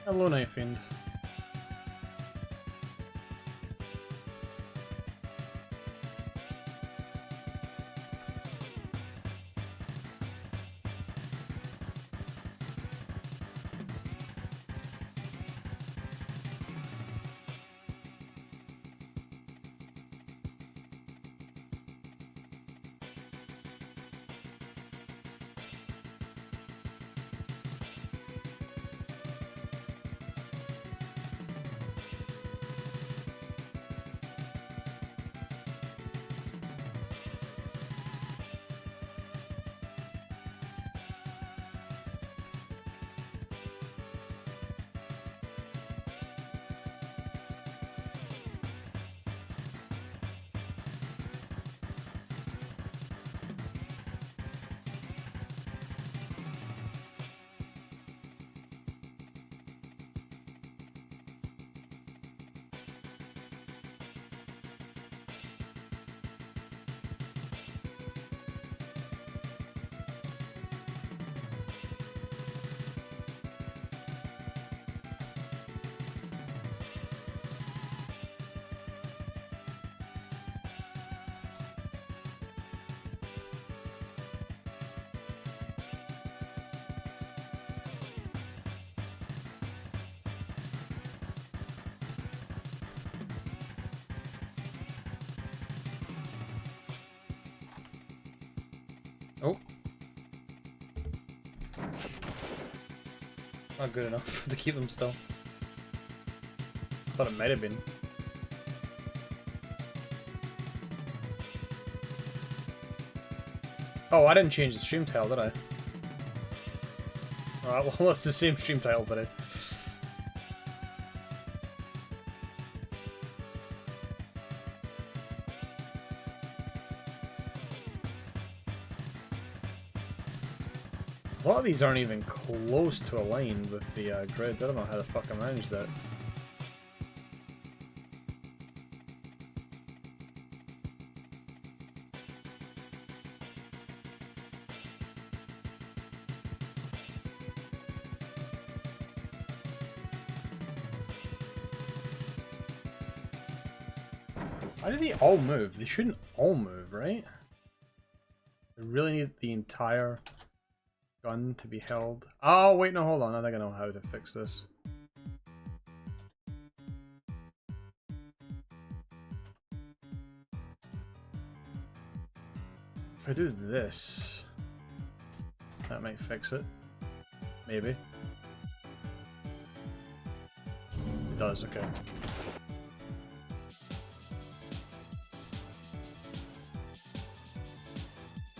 Hello, Knife Fiend. Oh. Not good enough to keep them still. Thought it might have been. Oh, I didn't change the stream title, did I? Alright, well, it's the same stream title today. A lot of these aren't even close to aligned with the grid. I don't know how the fuck I managed that. Why do they all move? They shouldn't all move, right? They really need the entire gun to be held. Oh, wait, no, hold on. I think I know how to fix this. If I do this, that might fix it. Maybe. It does, okay.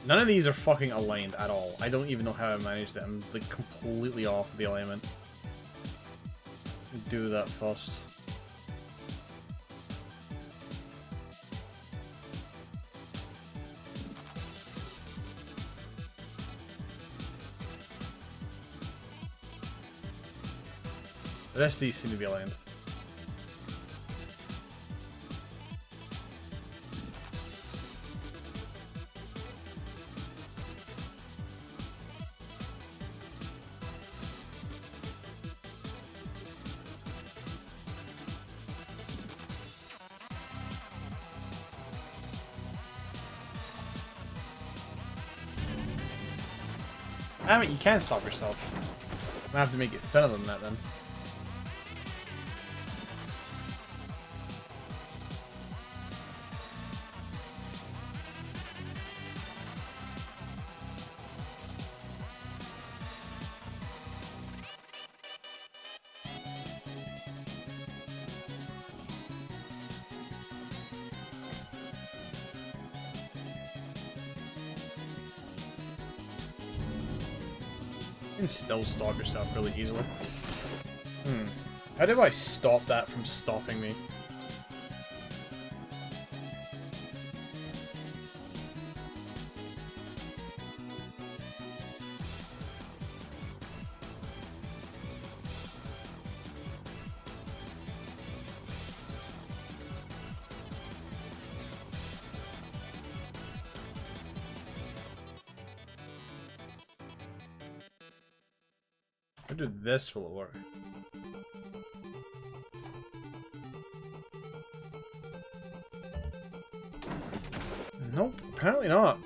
None of these are fucking aligned at all. I don't even know how I managed it. I'm like completely off the alignment. Do that first. The rest of these seem to be aligned. I mean, you can stop yourself. I'm gonna have to make it thinner than that then. You can still stop yourself really easily. How do I stop that from stopping me? How do this will it work? Nope, apparently not.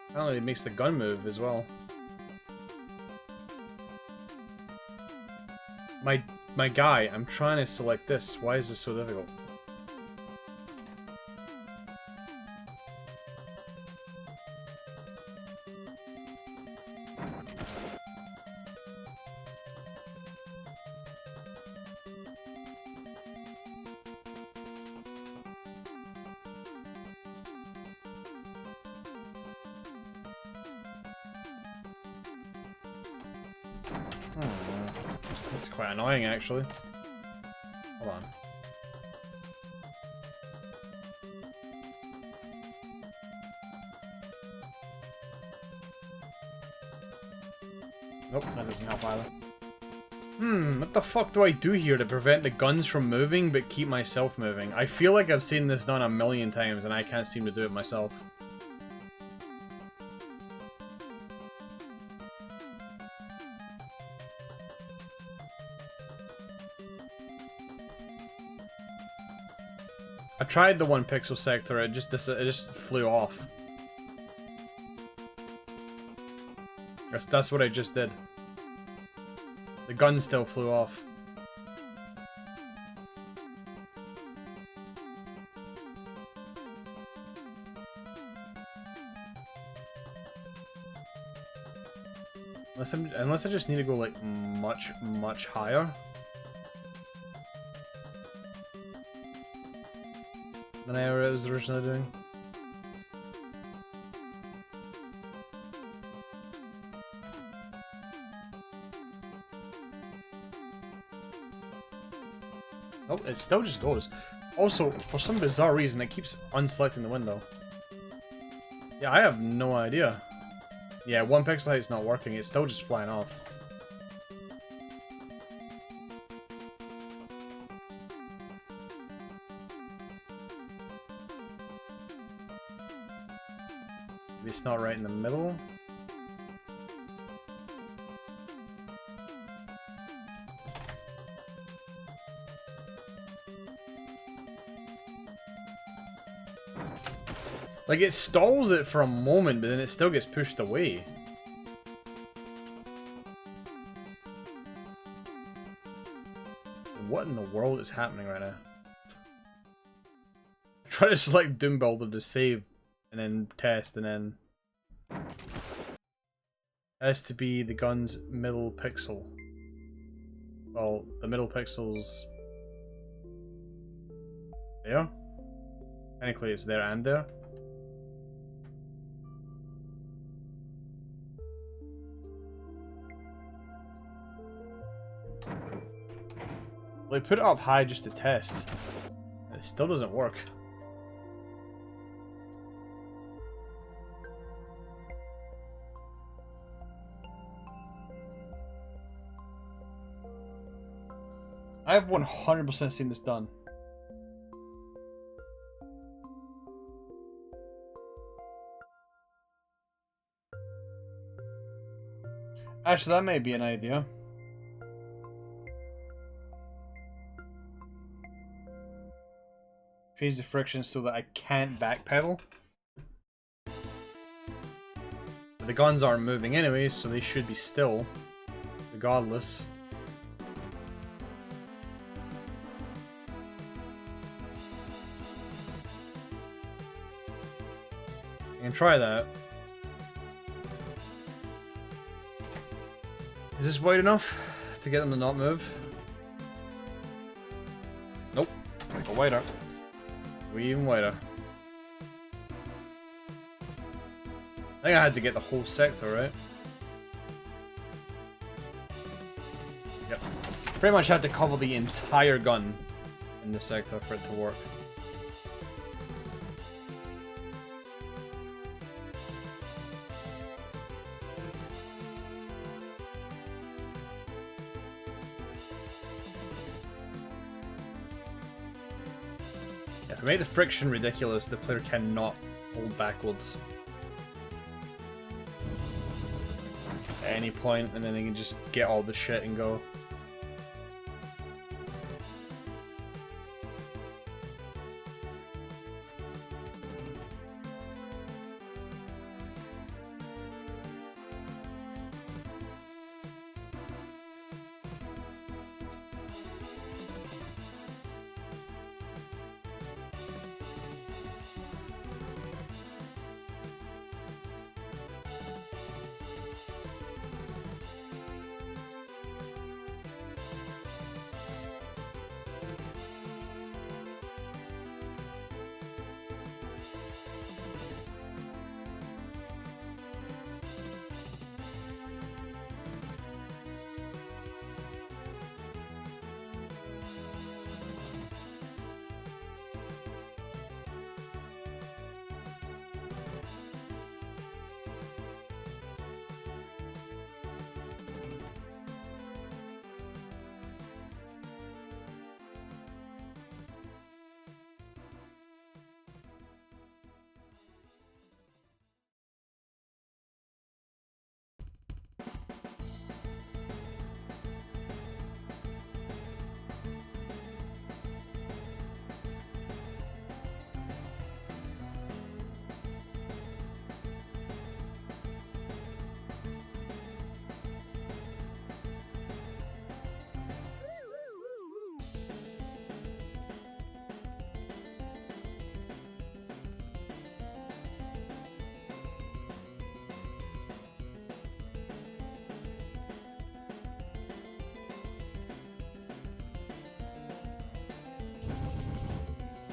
Apparently it makes the gun move as well. My guy, I'm trying to select this. Why is this so difficult? This is quite annoying, actually. Hold on. Nope, that doesn't help either. What the fuck do I do here to prevent the guns from moving but keep myself moving? I feel like I've seen this done a million times and I can't seem to do it myself. I tried the 1 pixel sector, it just flew off. That's what I just did. The gun still flew off. Unless I just need to go like much higher. Than I was originally doing. Oh, it still just goes. Also, for some bizarre reason, it keeps unselecting the window. Yeah, I have no idea. Yeah, 1 pixel height's not working. It's still just flying off. Maybe it's not right in the middle. Like, it stalls it for a moment, but then it still gets pushed away. What in the world is happening right now? Try to select Doom Builder to save, and then test, and then... It has to be the gun's middle pixel. Well, the middle pixel's... there? Technically it's there and there. Well, I put it up high just to test, and it still doesn't work. I have 100% seen this done. Actually, that may be an idea. Change the friction so that I can't backpedal. But the guns aren't moving anyways, so they should be still, regardless. I can try that. Is this wide enough to get them to not move? Nope. Go wider. Go even wider. I think I had to get the whole sector, right? Yep. Pretty much had to cover the entire gun in the sector for it to work. To make the friction ridiculous, the player cannot hold backwards at any point, and then they can just get all the shit and go.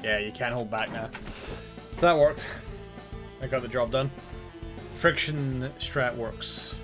Yeah, you can't hold back now. So that worked. I got the job done. Friction strat works.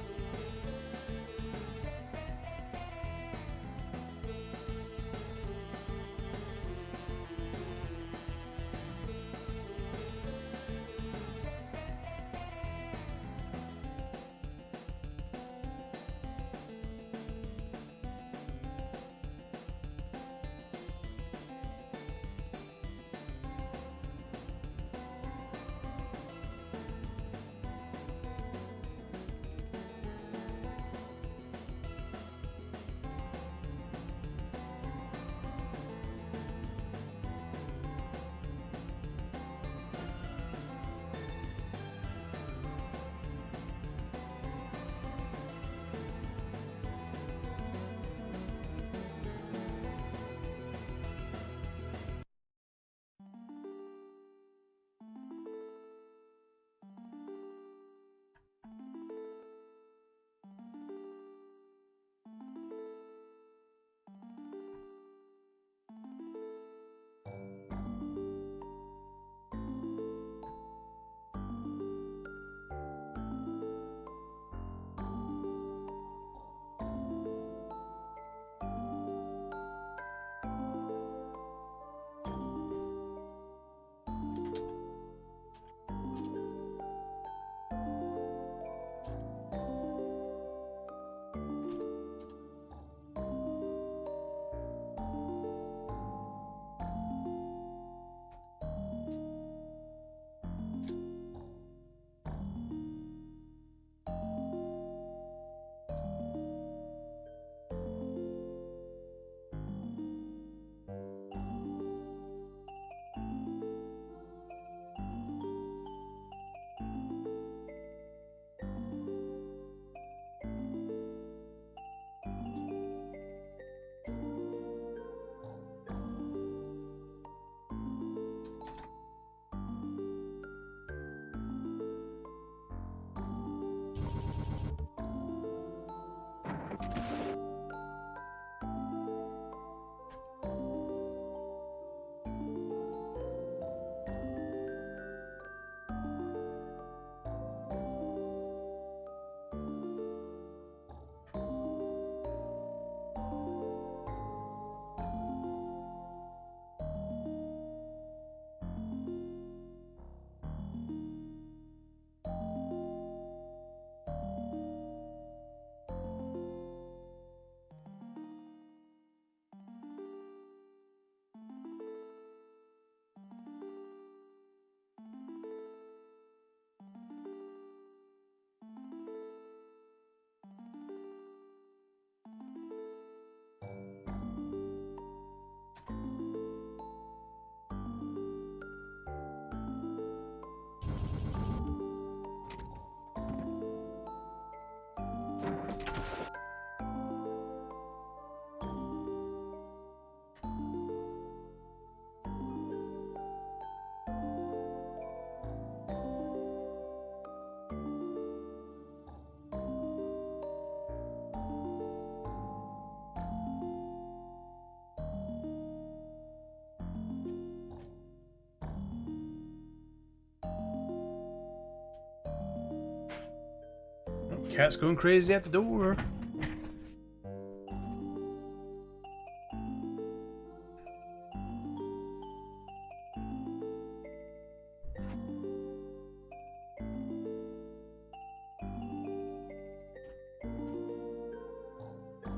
Cat's going crazy at the door.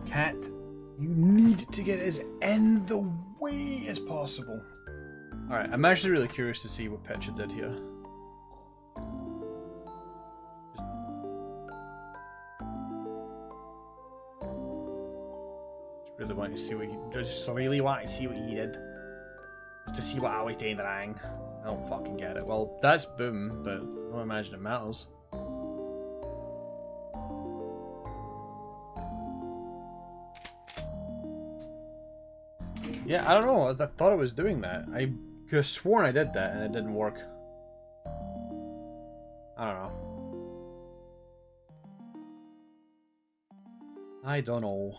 Cat, you need to get as in the way as possible. Alright, I'm actually really curious to see what Petra did here. Really want to see what he just really want to see what he did. Just to see what I was doing wrong. I don't fucking get it. Well, that's boom, but I don't imagine it matters. Yeah, I don't know. I thought I was doing that. I could have sworn I did that and it didn't work. I don't know. I don't know.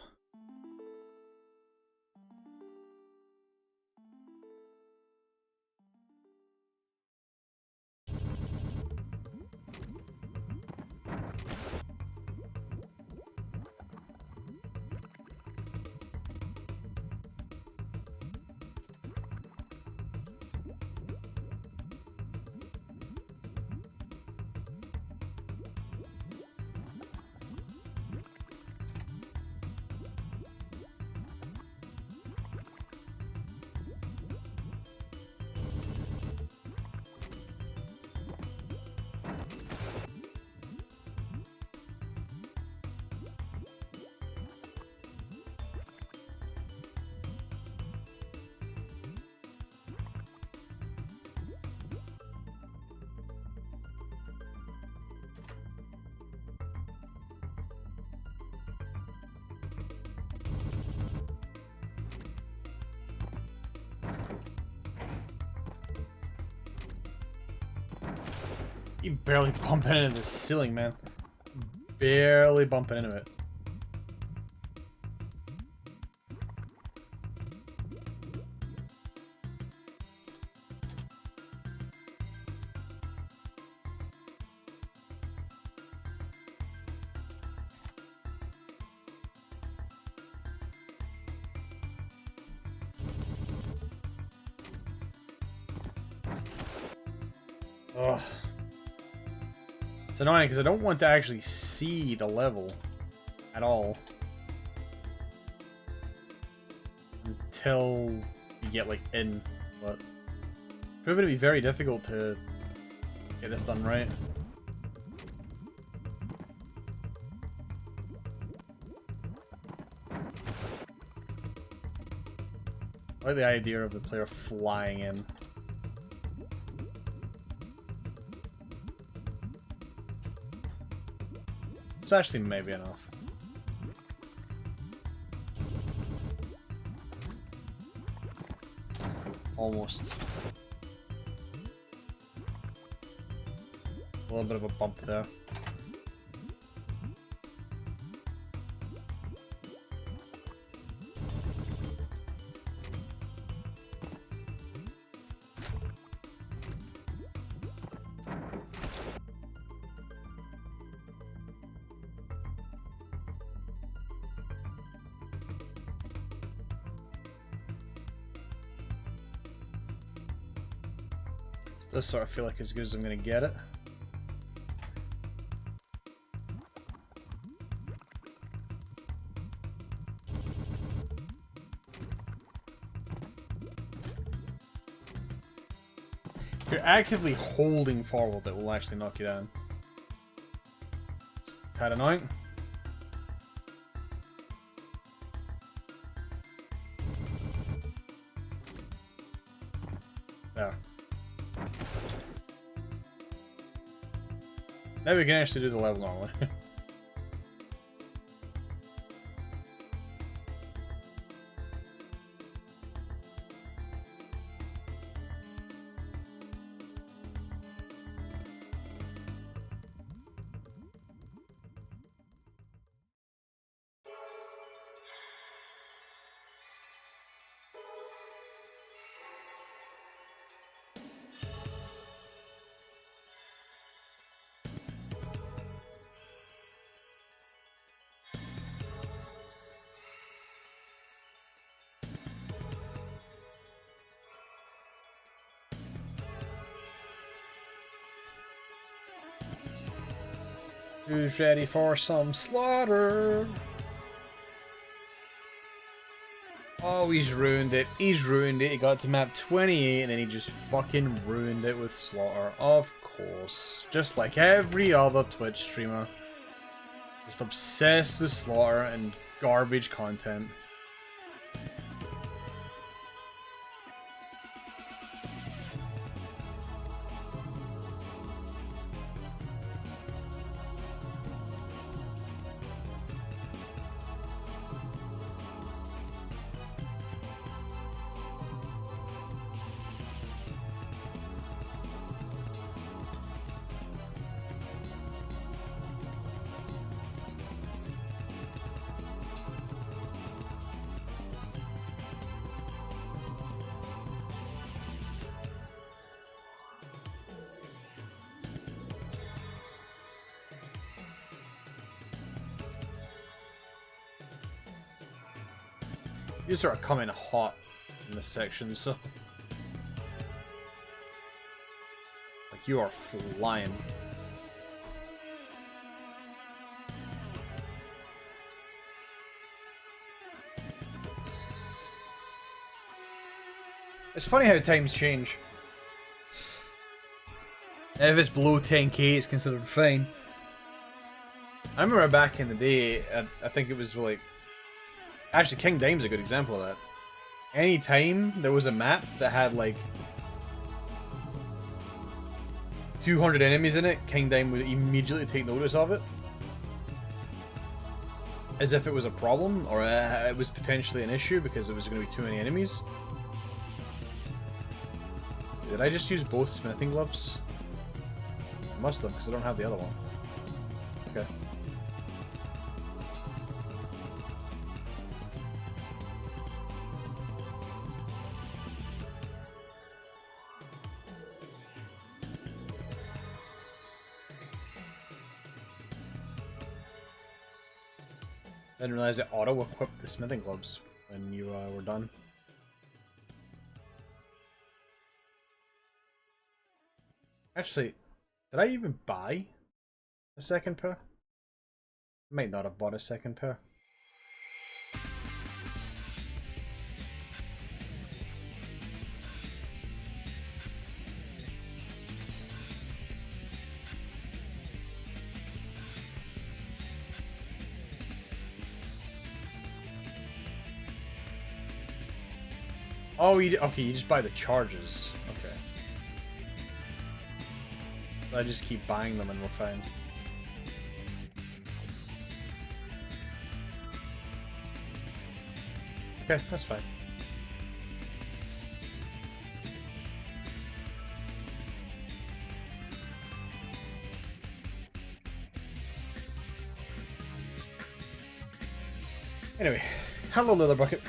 Keep barely bumping into the ceiling, man. Barely bumping into it. Ugh. It's annoying because I don't want to actually see the level at all until you get like in, but it's proving to be very difficult to get this done right. I like the idea of the player flying in. It's actually maybe enough. Almost. A little bit of a bump there. Does sort of feel like as good as I'm gonna get it. If you're actively holding forward, it will actually knock you down. Tad annoying. There. Now we can actually do the level normally. Who's ready for some slaughter? Oh, he's ruined it. He's ruined it. He got to map 28 and then he just fucking ruined it with slaughter. Of course. Just like every other Twitch streamer. Just obsessed with slaughter and garbage content. You sort of come in hot in this section, so... Like, you are flying. It's funny how times change. If it's below 10k, it's considered fine. I remember back in the day, I think it was like... Actually, King Dime's a good example of that. Anytime there was a map that had like 200 enemies in it, King Dime would immediately take notice of it. As if it was a problem, or it was potentially an issue because it was going to be too many enemies. Did I just use both smithing gloves? Must have, because I don't have the other one. Okay. I didn't realize it auto-equipped the smithing gloves when you were done. Actually, did I even buy a second pair? I might not have bought a second pair. Oh, okay, you just buy the charges. Okay. I just keep buying them and we're fine. Okay, that's fine. Anyway, hello, Leather Bucket.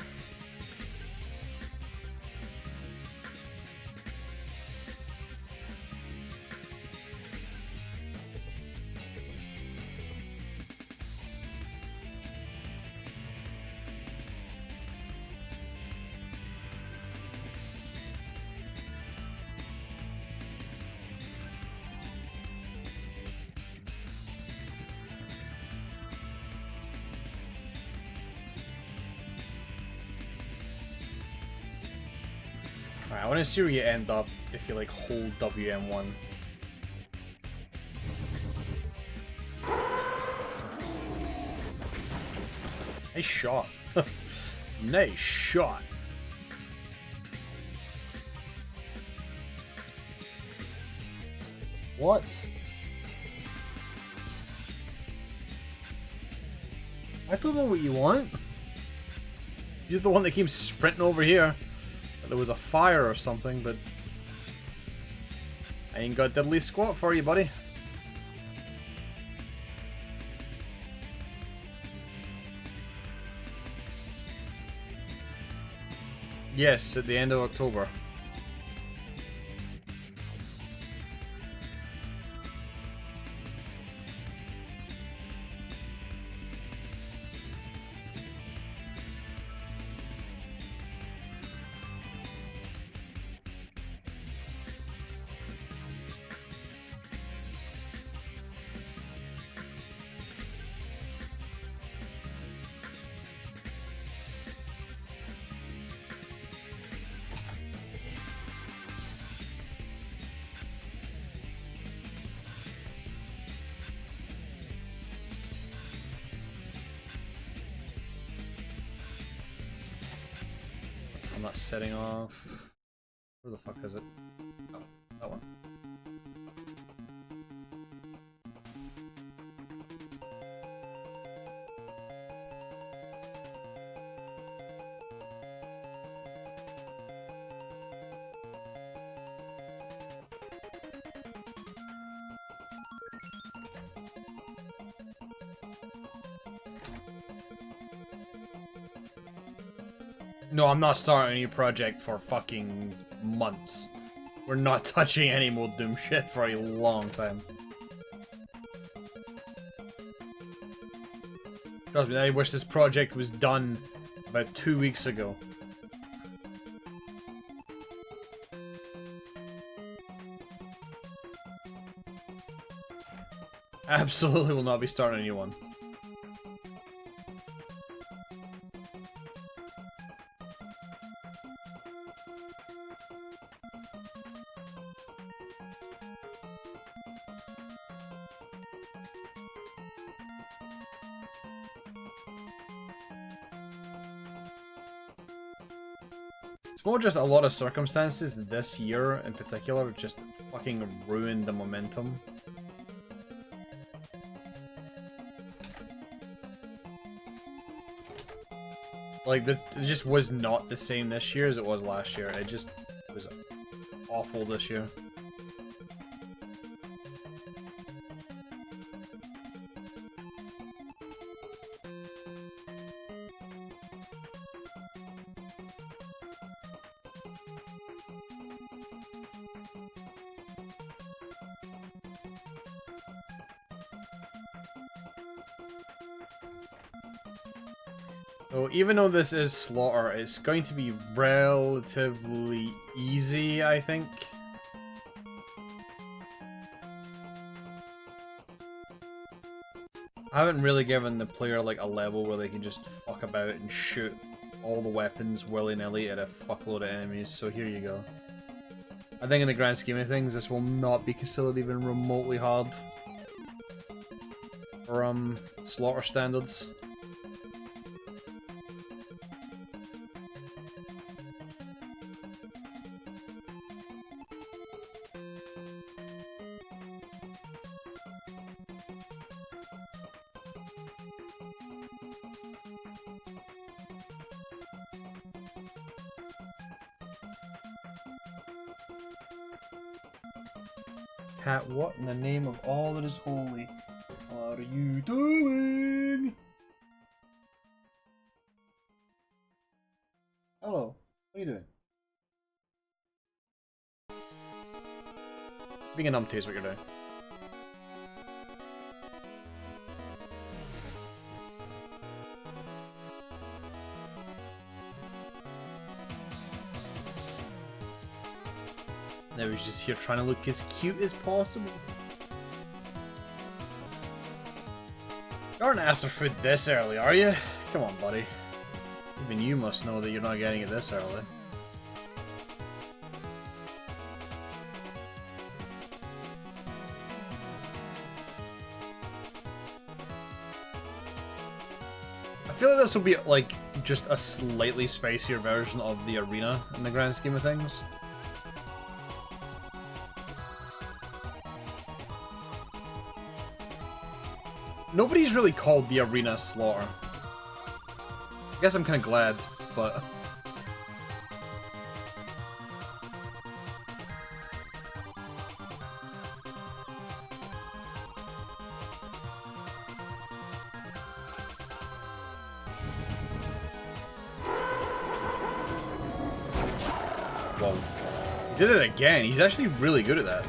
Alright, I want to see where you end up if you like hold WM1. Nice shot. Nice shot. What? I don't know what you want. You're the one that keeps sprinting over here. There was a fire or something, but I ain't got diddly squat for you, buddy. Yes, at the end of October. I'm not setting off. Where the fuck is it? Oh, that one. No, I'm not starting a new project for fucking months. We're not touching any more Doom shit for a long time. Trust me, I wish this project was done about 2 weeks ago. Absolutely will not be starting a new one. It's more just a lot of circumstances this year in particular just fucking ruined the momentum. Like, it just was not the same this year as it was last year. It just was awful this year. So even though this is slaughter, it's going to be relatively easy, I think. I haven't really given the player like a level where they can just fuck about and shoot all the weapons willy-nilly at a fuckload of enemies, so here you go. I think in the grand scheme of things, this will not be considered even remotely hard for slaughter standards. Cat, what in the name of all that is holy are you doing? Hello, what are you doing? Being a numpty is what you're doing. Now he's just here trying to look as cute as possible. You aren't after food this early, are you? Come on, buddy. Even you must know that you're not getting it this early. I feel like this will be like just a slightly spicier version of the arena in the grand scheme of things. Nobody's really called the arena slaughter. I guess I'm kind of glad, but... Whoa. He did it again. He's actually really good at that.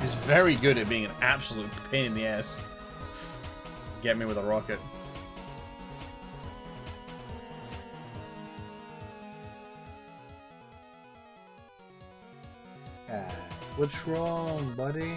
He's very good at being an absolute pain in the ass. Get me with a rocket. What's wrong, buddy?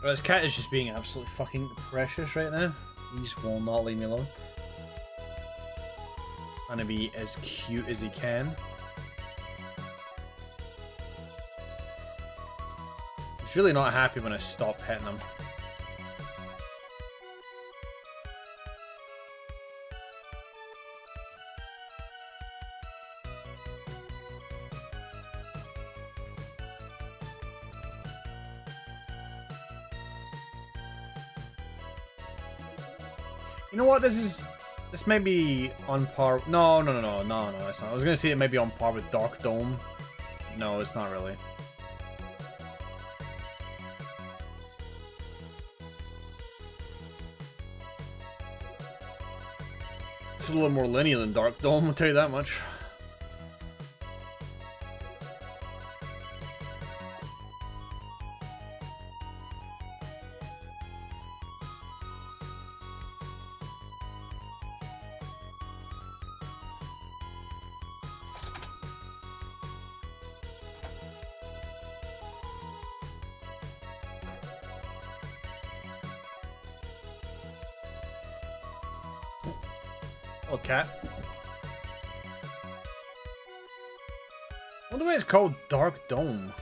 Well, this cat is just being absolutely fucking precious right now. He just will not leave me alone. Trying to be as cute as he can. He's really not happy when I stop hitting him. You know what? This may be on par. No, it's not. I was gonna say it may be on par with Dark Dome. No, it's not really. It's a little more linear than Dark Dome, I'll tell you that much. Oh, cat. I wonder why it's called Dark Dome.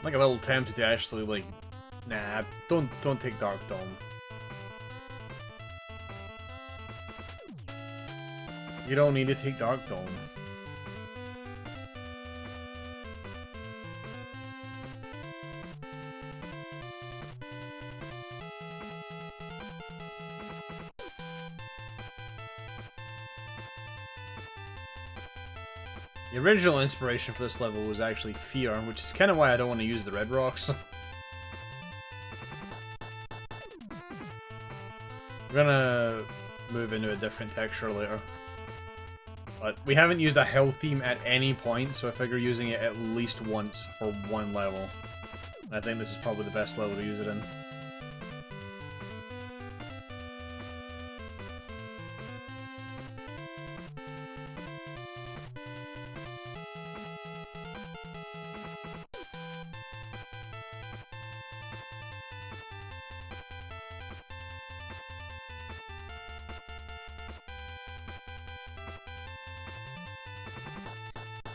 Like a little tempted to actually like, nah, don't take Dark Dome. You don't need to take Dark Dome. The original inspiration for this level was actually Fear, which is kind of why I don't want to use the red rocks. We're gonna move into a different texture later. But we haven't used a hell theme at any point, so I figure using it at least once for one level. I think this is probably the best level to use it in.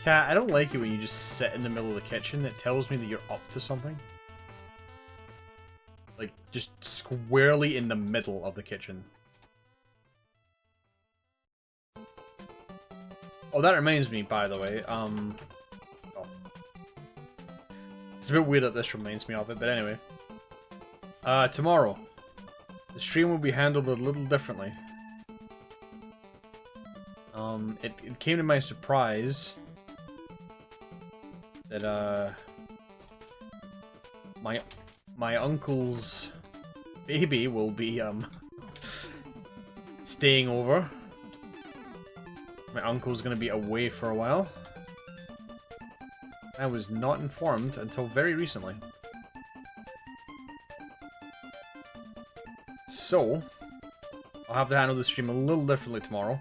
Cat, I don't like it when you just sit in the middle of the kitchen. It tells me that you're up to something. Like, just squarely in the middle of the kitchen. Oh, that reminds me, by the way, oh. It's a bit weird that this reminds me of it, but anyway. Tomorrow. The stream will be handled a little differently. It came to my surprise that my uncle's baby will be staying over. My uncle's gonna be away for a while. I was not informed until very recently. So I'll have to handle the stream a little differently tomorrow.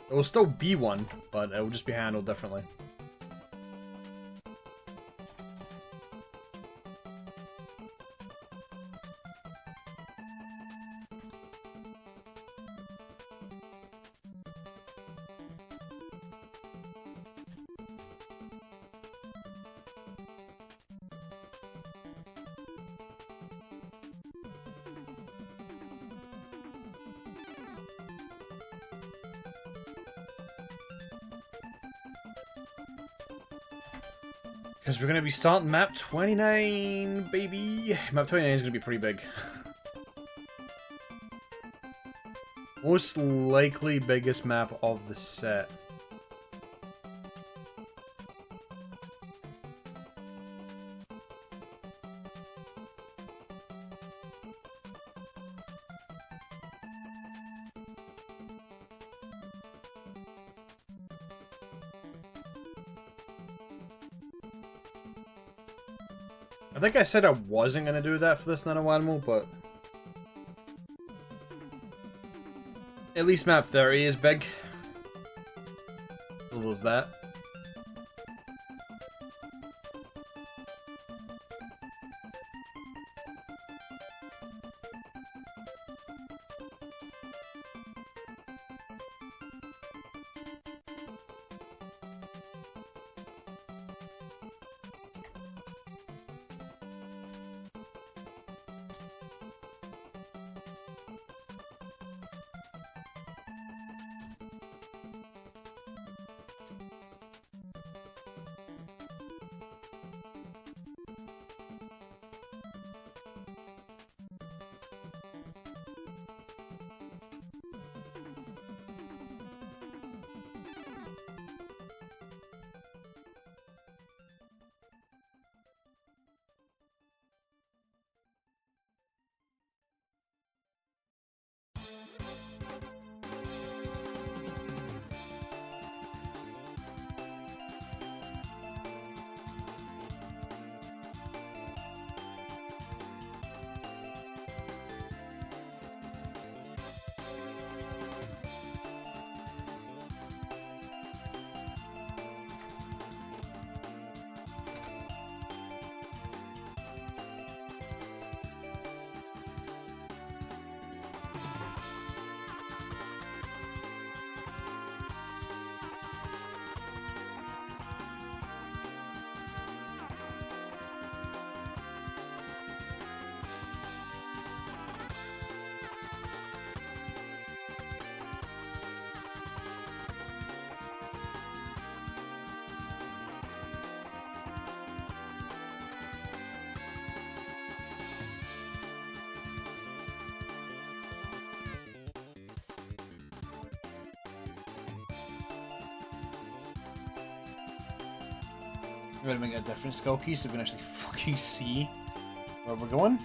It will still be one, but it will just be handled differently. Because we're going to be starting map 29, baby. Map 29 is going to be pretty big. Most likely biggest map of the set. I think I said I wasn't going to do that for this Nanowadmo, but At least map 30 is big. So there's that. I'm gonna make a different skull key so we can actually fucking see where we're going.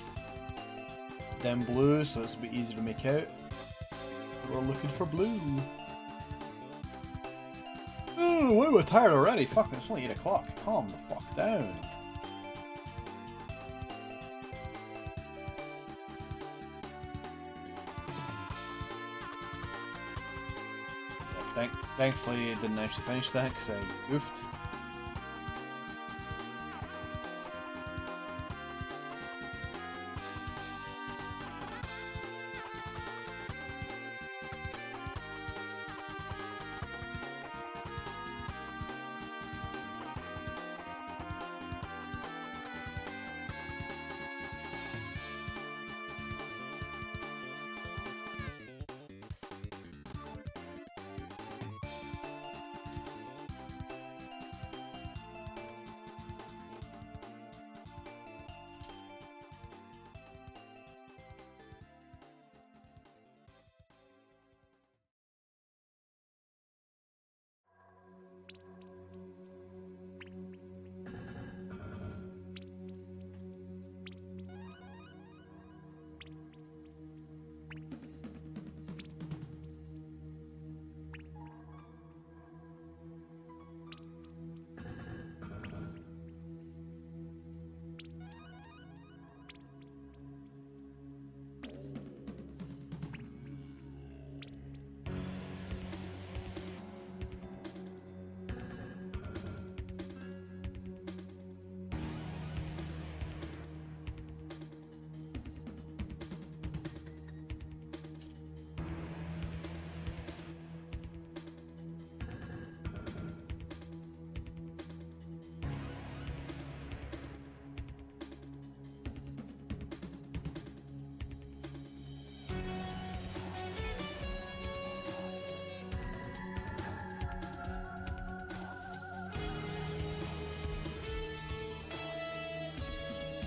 Then blue, so it's a bit easier to make out. We're looking for blue. Oh, why we're tired already? Fuck, it's only 8 o'clock. Calm the fuck down. Yeah, thankfully I didn't actually finish that because I goofed.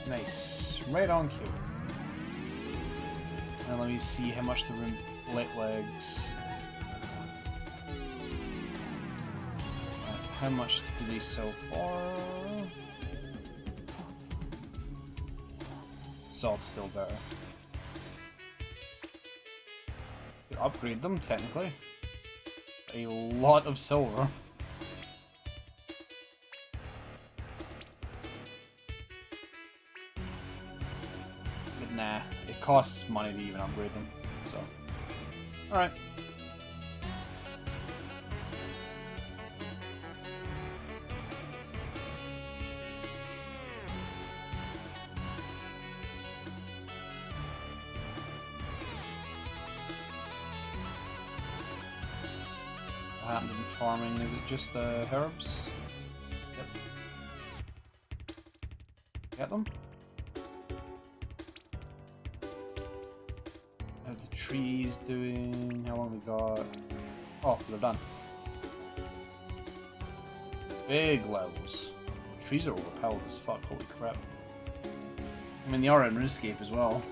Nice. Right on cue. And let me see how much the room lit legs. How much do they sell for? Salt's still better. Could upgrade them technically. A lot of silver. Nah, it costs money to even upgrade them, so. Alright. happened in farming? Is it just the herbs? Yep. Get them? How the trees doing? How long we got? Oh, they're done. Big levels. The trees are overpowered as fuck, holy crap. I mean, they are in RuneScape as well.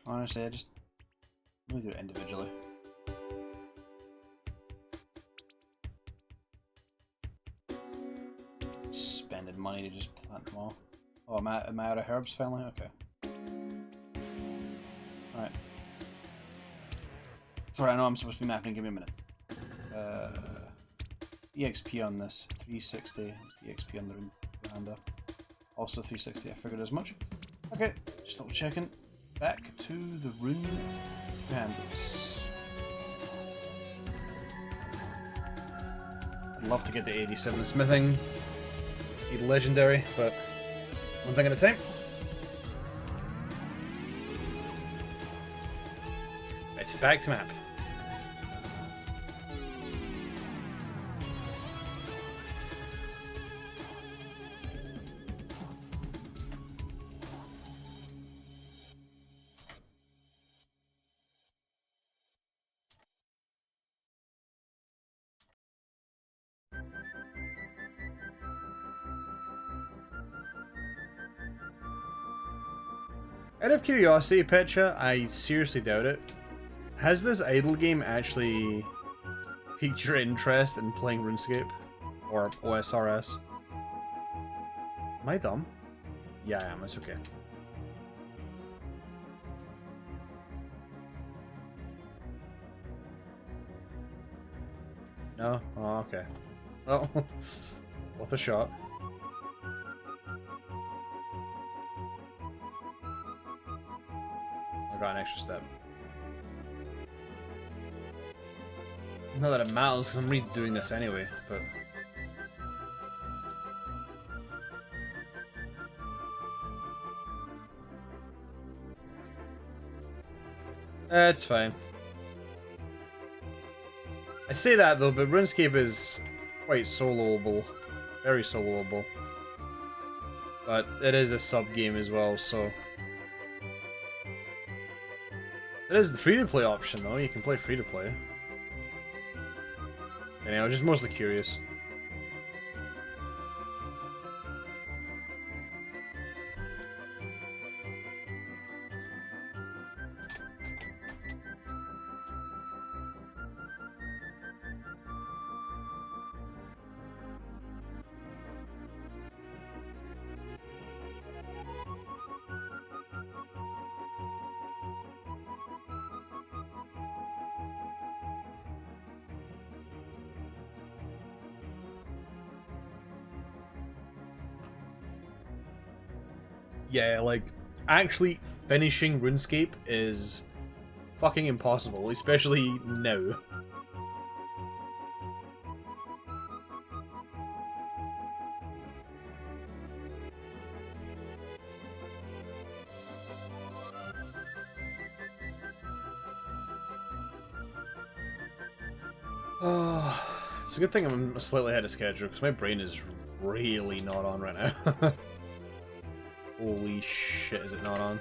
Honestly, I just really do it individually. Spending money to just plant them all. Oh, am I out of herbs finally? Okay. Alright. Sorry, I know I'm supposed to be mapping. Give me a minute. EXP on this. 360. It's the EXP on the veranda. Also 360. I figured as much. Okay, just double checking. Back to the rune canvas. I'd love to get the 87 smithing. Need legendary, but one thing at a time. Right, back to map. Out of curiosity, Petra, I seriously doubt it. Has this idle game actually piqued your interest in playing RuneScape? Or OSRS? Am I dumb? Yeah, I am. It's okay. No? Oh, okay. Well, worth a shot. I got an extra step. Not that it matters, because I'm redoing this anyway, but... It's fine. I say that though, but RuneScape is quite soloable. Very soloable. But it is a sub-game as well, so... It is the free-to-play option though, you can play free-to-play. Anyway, just mostly curious. Yeah, like, actually finishing RuneScape is fucking impossible, especially now. It's a good thing I'm slightly ahead of schedule, because my brain is really not on right now. Holy shit, is it not on?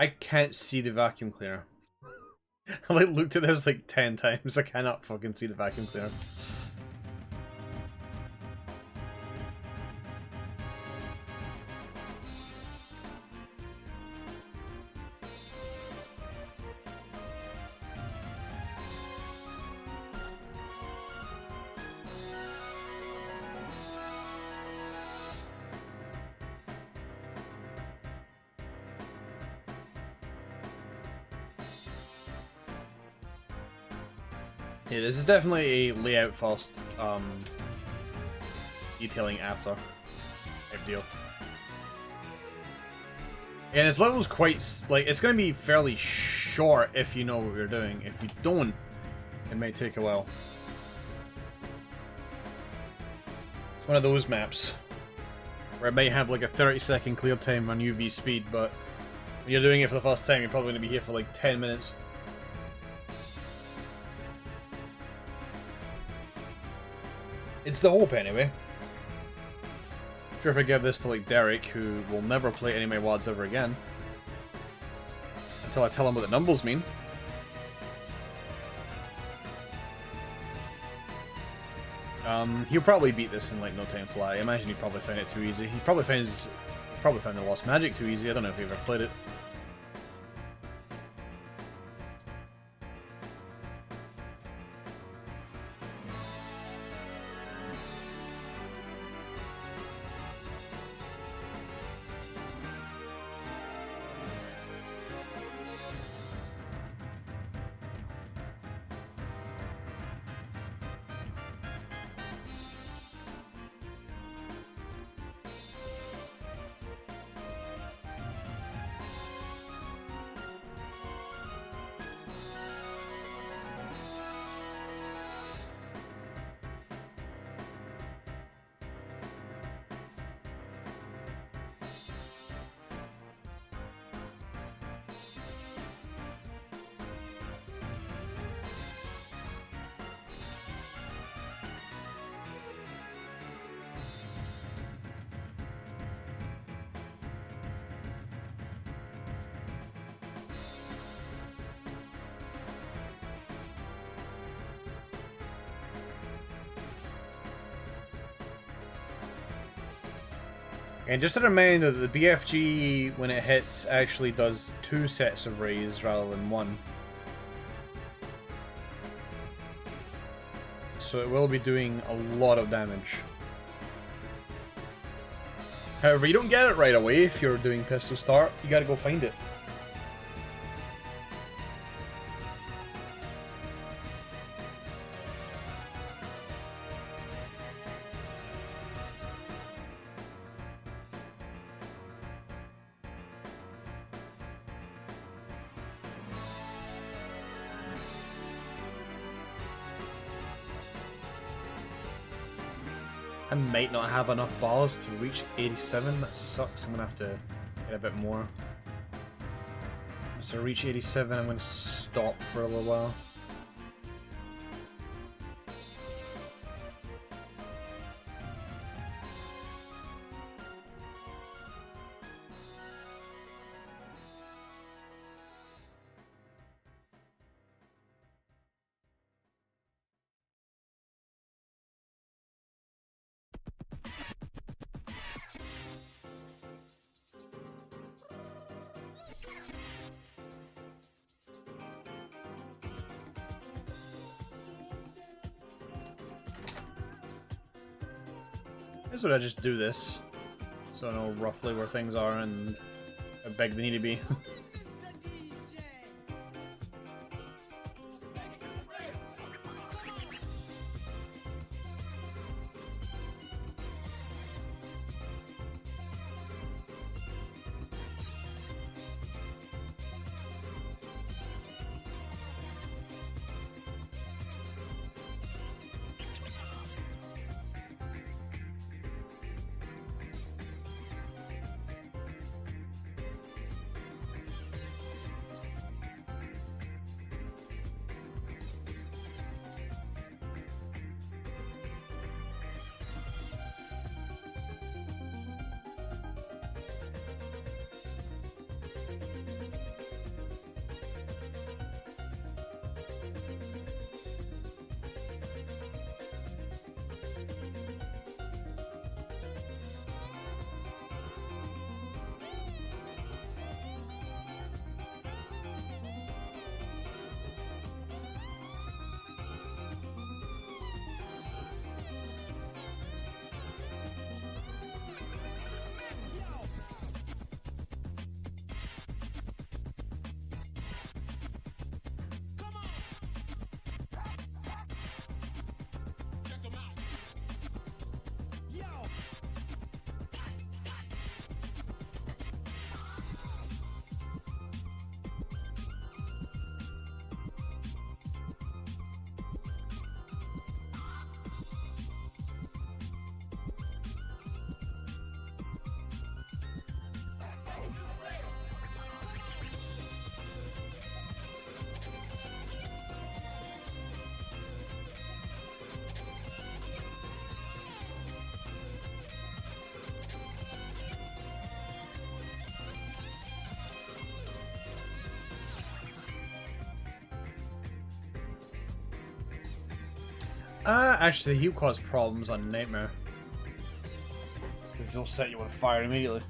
I can't see the vacuum cleaner. I like looked at this like 10 times. I cannot fucking see the vacuum cleaner. Yeah, this is definitely a layout first, detailing after type deal. And this level's quite, like, it's going to be fairly short if you know what you're doing. If you don't, it may take a while. It's one of those maps where it might have like a 30-second clear time on UV speed, but when you're doing it for the first time, you're probably going to be here for like 10 minutes. It's the hope, anyway. Sure, if I give this to, like, Derek, who will never play any of my WoDs ever again, until I tell him what the numbers mean. He'll probably beat this in, like, no time flat. I imagine he probably found it too easy. He probably found the Lost Magic too easy. I don't know if he ever played it. And just a reminder that the BFG, when it hits, actually does 2 sets of rays rather than 1. So it will be doing a lot of damage. However, you don't get it right away if you're doing pistol start. You gotta go find it. I might not have enough balls to reach 87. That sucks. I'm gonna have to get a bit more. So to reach 87, I'm gonna stop for a little while. I guess I just do this, so I know roughly where things are and how big they need to be. Actually, he'll cause problems on Nightmare. Because he'll set you on fire immediately.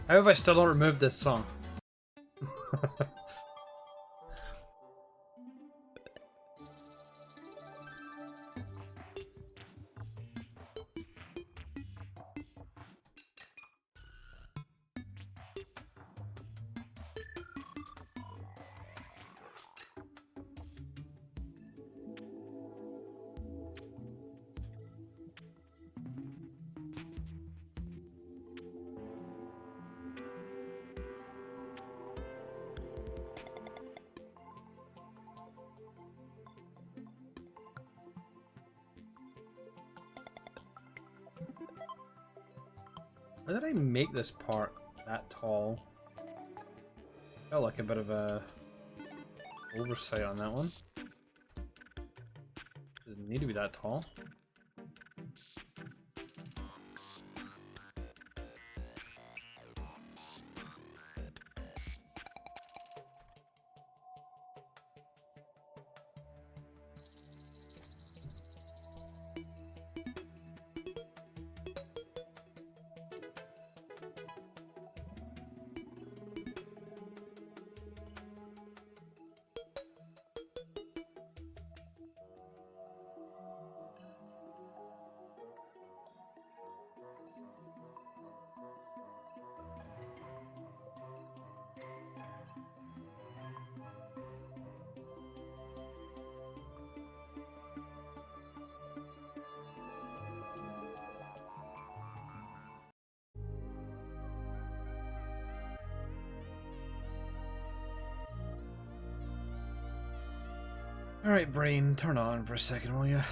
How have I still not removed this song? Why did I make this part that tall? Felt like a bit of a oversight on that one. Doesn't need to be that tall. Alright, brain, turn on for a second, will you?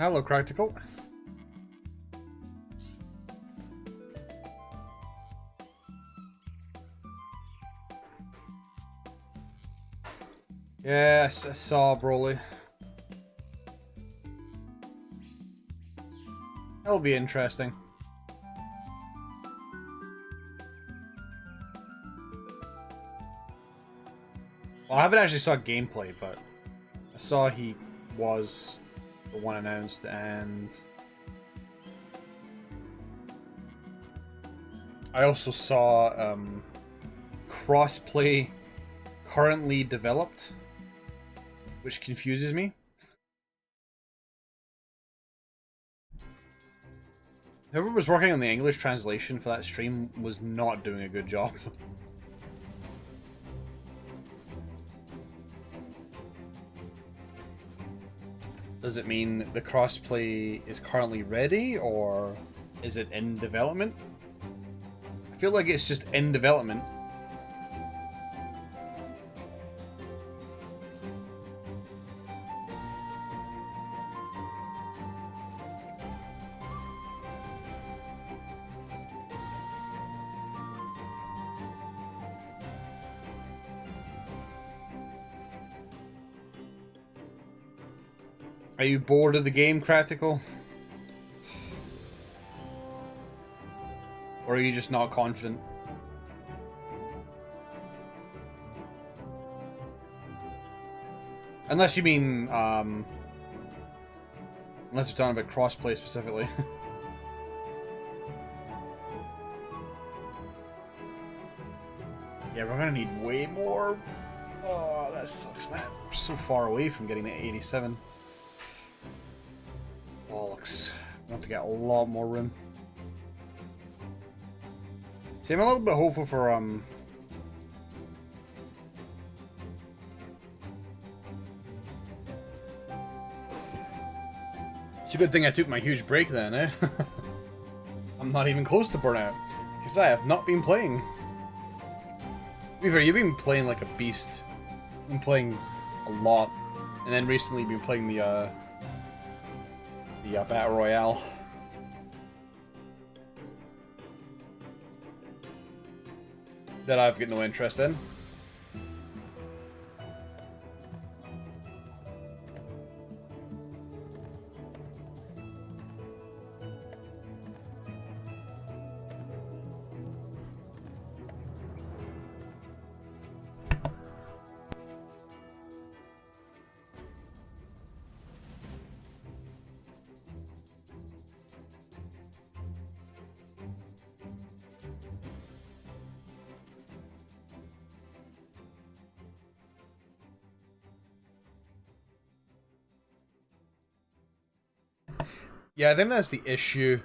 Hello, Practical. Yes, I saw Broly. That'll be interesting. Well, I haven't actually saw gameplay, but I saw he was the one announced, and I also saw crossplay currently developed, which confuses me. Whoever was working on the English translation for that stream was not doing a good job. Does it mean the crossplay is currently ready, or is it in development? I feel like it's just in development. Are you bored of the game, Cratical? Or are you just not confident? Unless you mean, unless you're talking about crossplay specifically. Yeah, we're gonna need way more. Oh, that sucks, man. We're so far away from getting to 87. Bollocks. I want to get a lot more room. See, I'm a little bit hopeful for, It's a good thing I took my huge break then, eh? I'm not even close to burnout, because I have not been playing. Weaver, you've been playing like a beast. You've been playing a lot, and then recently you've been playing the Battle Royale. That I've got no interest in. Yeah, I think that's the issue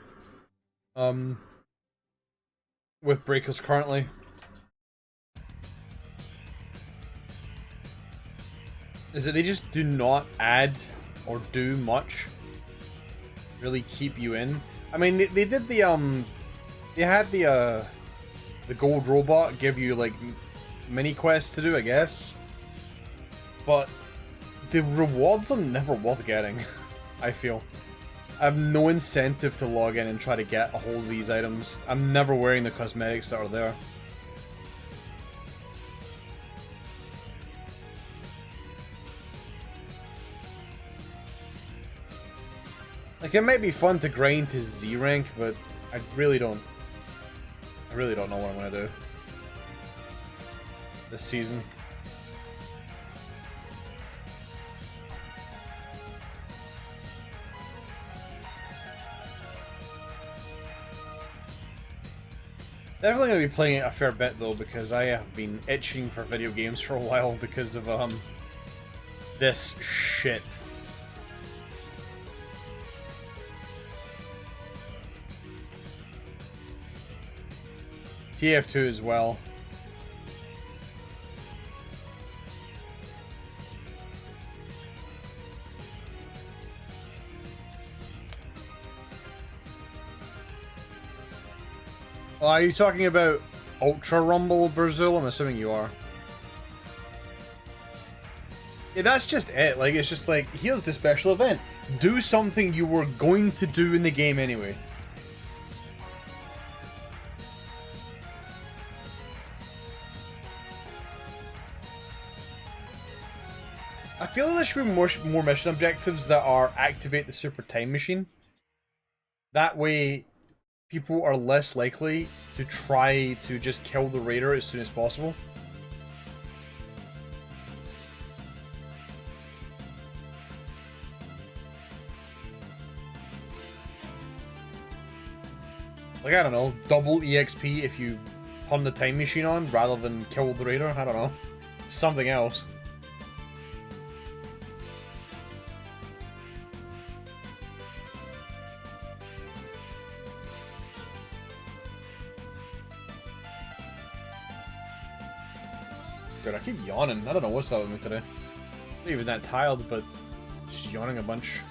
with breakers currently. Is that they just do not add or do much. Really keep you in. I mean, they did the they had the gold robot give you like mini quests to do, I guess. But the rewards are never worth getting, I feel. I have no incentive to log in and try to get a hold of these items. I'm never wearing the cosmetics that are there. Like, it might be fun to grind to Z rank, but I really don't know what I'm gonna do this season. Definitely gonna be playing it a fair bit though, because I have been itching for video games for a while because of this shit. TF2 as well. Are you talking about Ultra Rumble, Brazil? I'm assuming you are. Yeah, that's just it. Like, it's just like, here's the special event. Do something you were going to do in the game anyway. I feel like there should be more mission objectives that are activate the super time machine. That way, people are less likely to try to just kill the raider as soon as possible. Like, I don't know, double EXP if you turn the time machine on rather than kill the raider. I don't know. Something else. Dude, I keep yawning. I don't know what's up with me today. Not even that tired, but just yawning a bunch.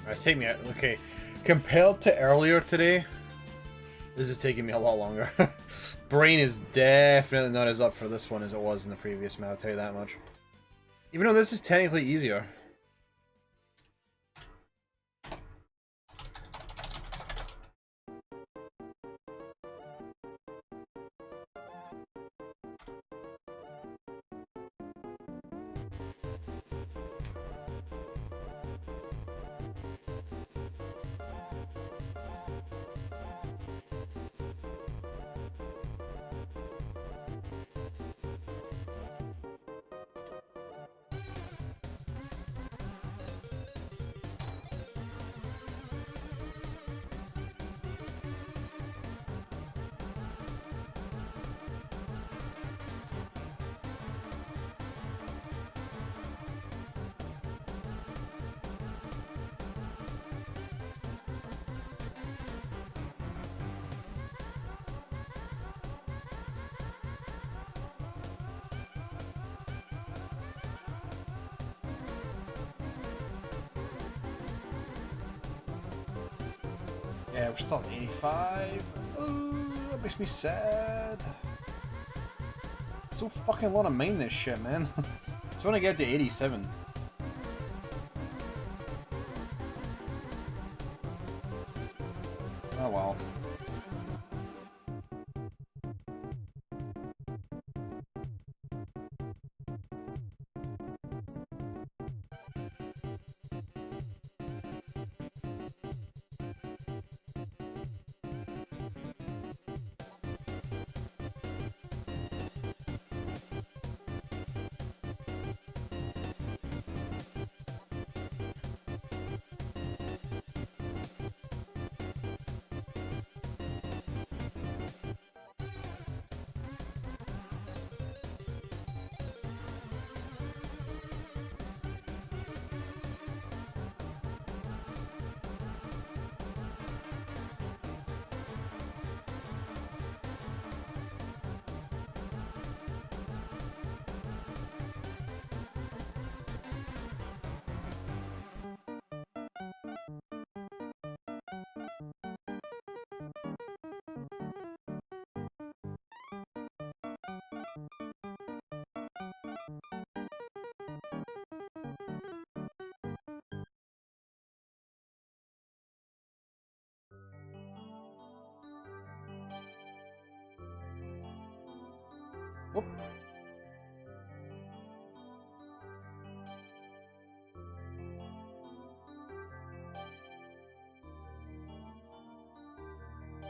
It's taking me, okay, compared to earlier today, this is taking me a lot longer. Brain is definitely not as up for this one as it was in the previous map, I'll tell you that much. Even though this is technically easier. Yeah, we're still at 85. Oh, that makes me sad. So fucking want to mine this shit, man. Just want to get to 87. Oh well.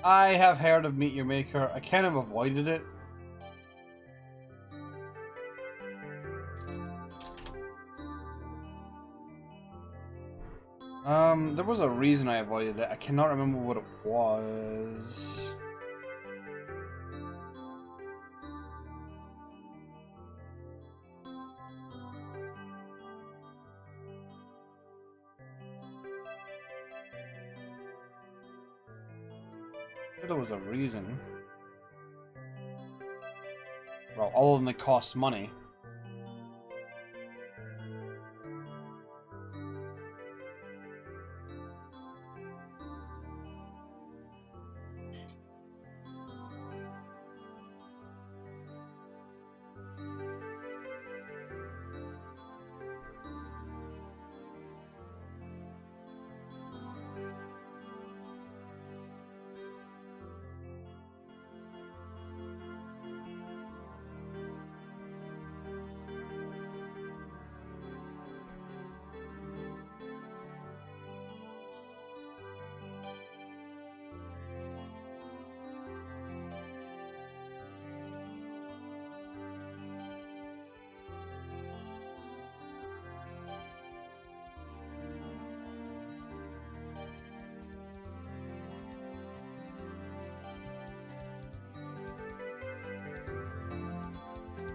I have heard of Meet Your Maker. I kind of avoided it. There was a reason I avoided it. I cannot remember what it was. There was a reason. Well, all of them cost money.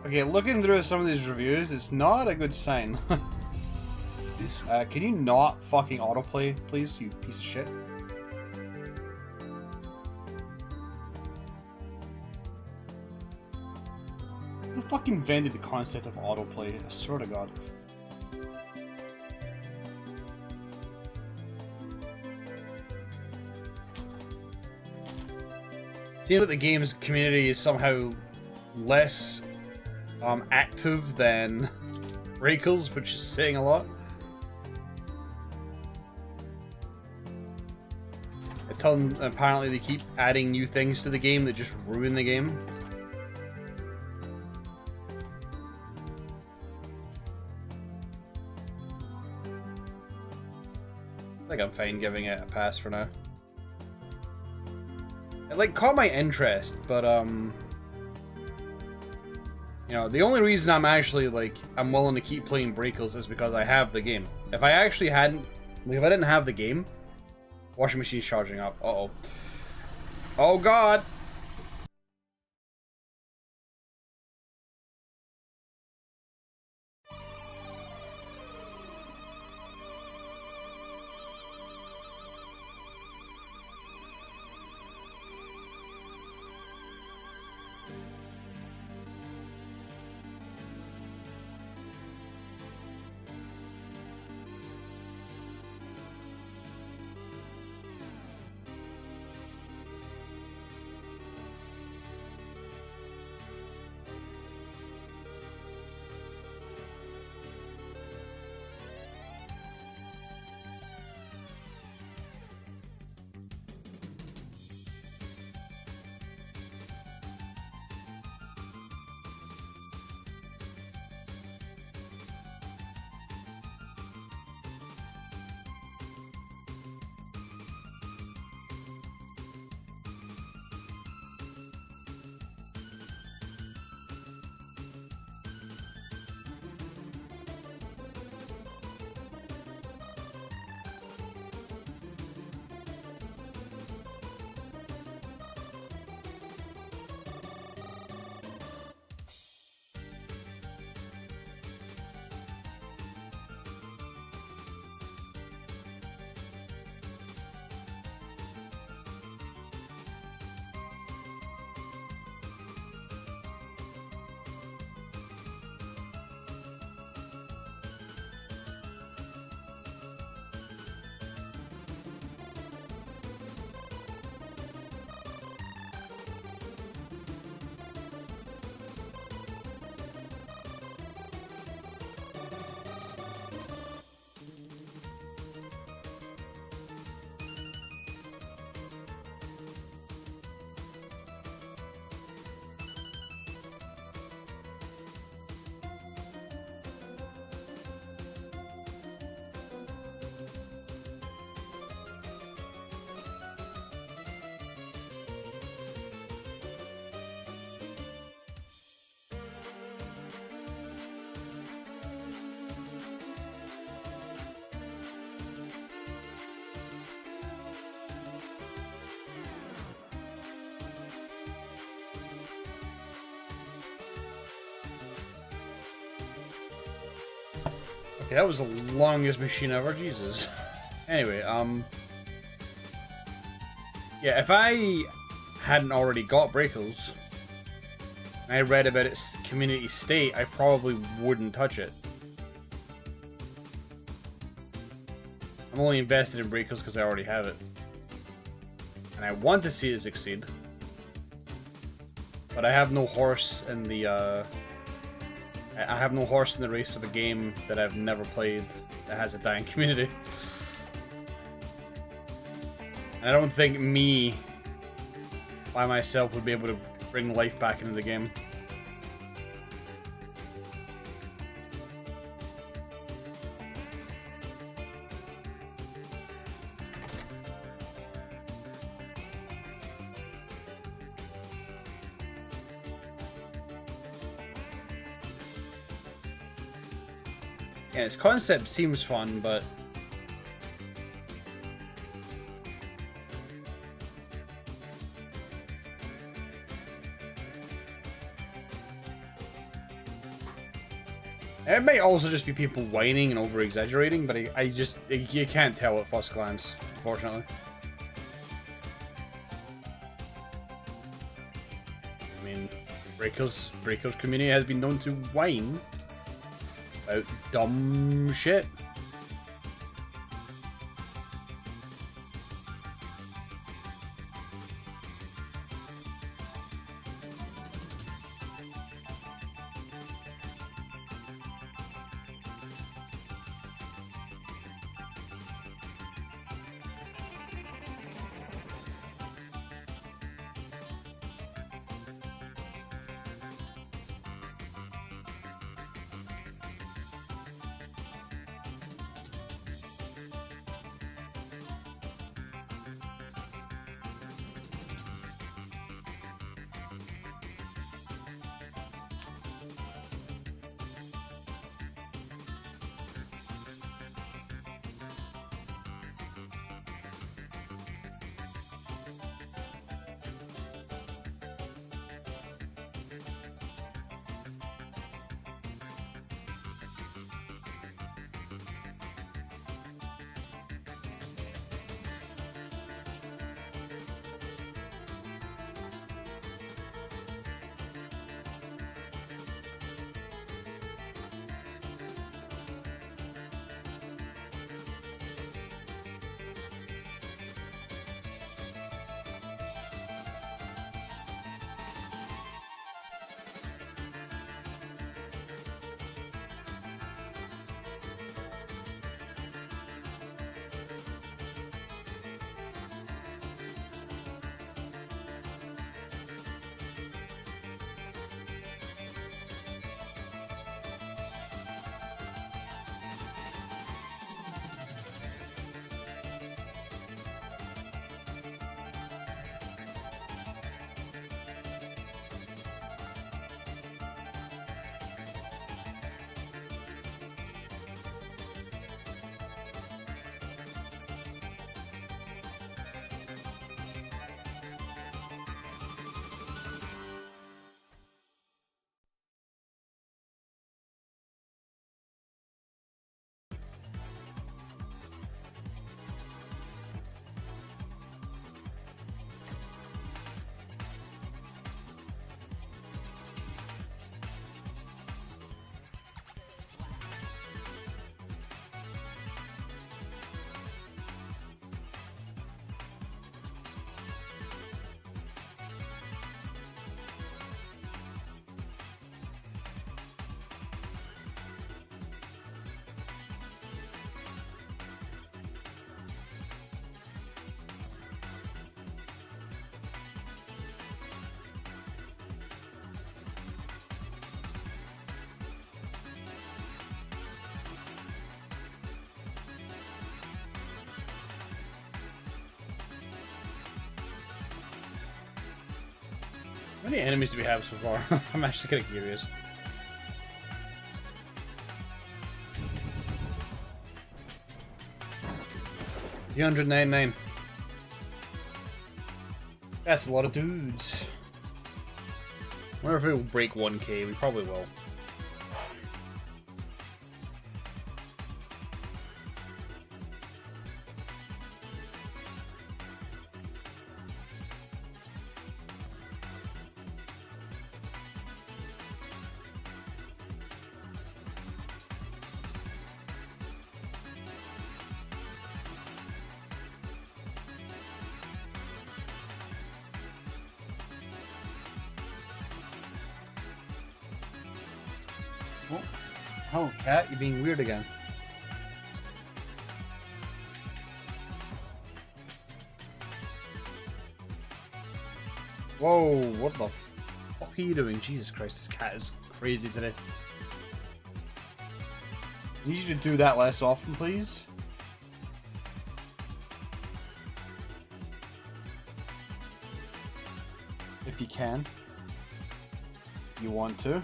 Okay, looking through some of these reviews, it's not a good sign. Can you not fucking autoplay, please, you piece of shit? Who fucking invented the concept of autoplay? I swear to God. Seems like the game's community is somehow less active than Breakers, which is saying a lot. Apparently they keep adding new things to the game that just ruin the game. I think I'm fine giving it a pass for now. It like caught my interest, but you know, the only reason I'm actually like I'm willing to keep playing Breakers is because I have the game. If I actually hadn't, like, if I didn't have the game, washing machine's charging up. Uh-oh. Oh God. Okay, that was the longest machine ever, Jesus. Anyway, yeah, if I hadn't already got Breakers, and I read about its community state, I probably wouldn't touch it. I'm only invested in Breakers because I already have it. And I want to see it succeed. But I have no horse in the, I have no horse in the race of a game that I've never played that has a dying community. And I don't think me, by myself, would be able to bring life back into the game. Yeah, its concept seems fun, but it might also just be people whining and over-exaggerating, but I just, you can't tell at first glance, unfortunately. I mean, Breakers community has been known to whine about dumb shit. How many enemies do we have so far? I'm actually kind of curious. $399. That's a lot of dudes. I wonder if it will break 1K. We probably will. Oh, hello cat, you're being weird again. Whoa, what the fuck are you doing? Jesus Christ, this cat is crazy today. I need you to do that less often, please. If you can. You want to.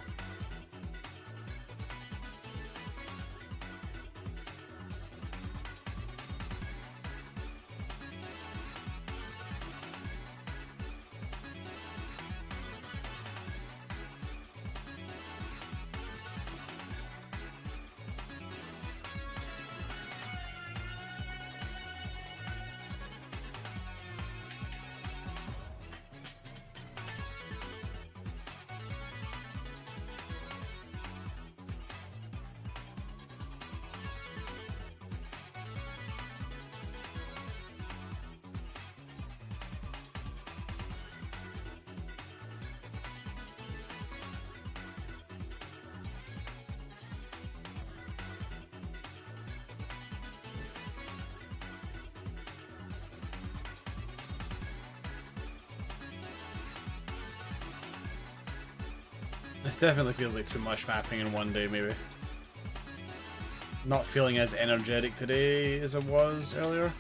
This definitely feels like too much mapping in one day, maybe. Not feeling as energetic today as it was earlier.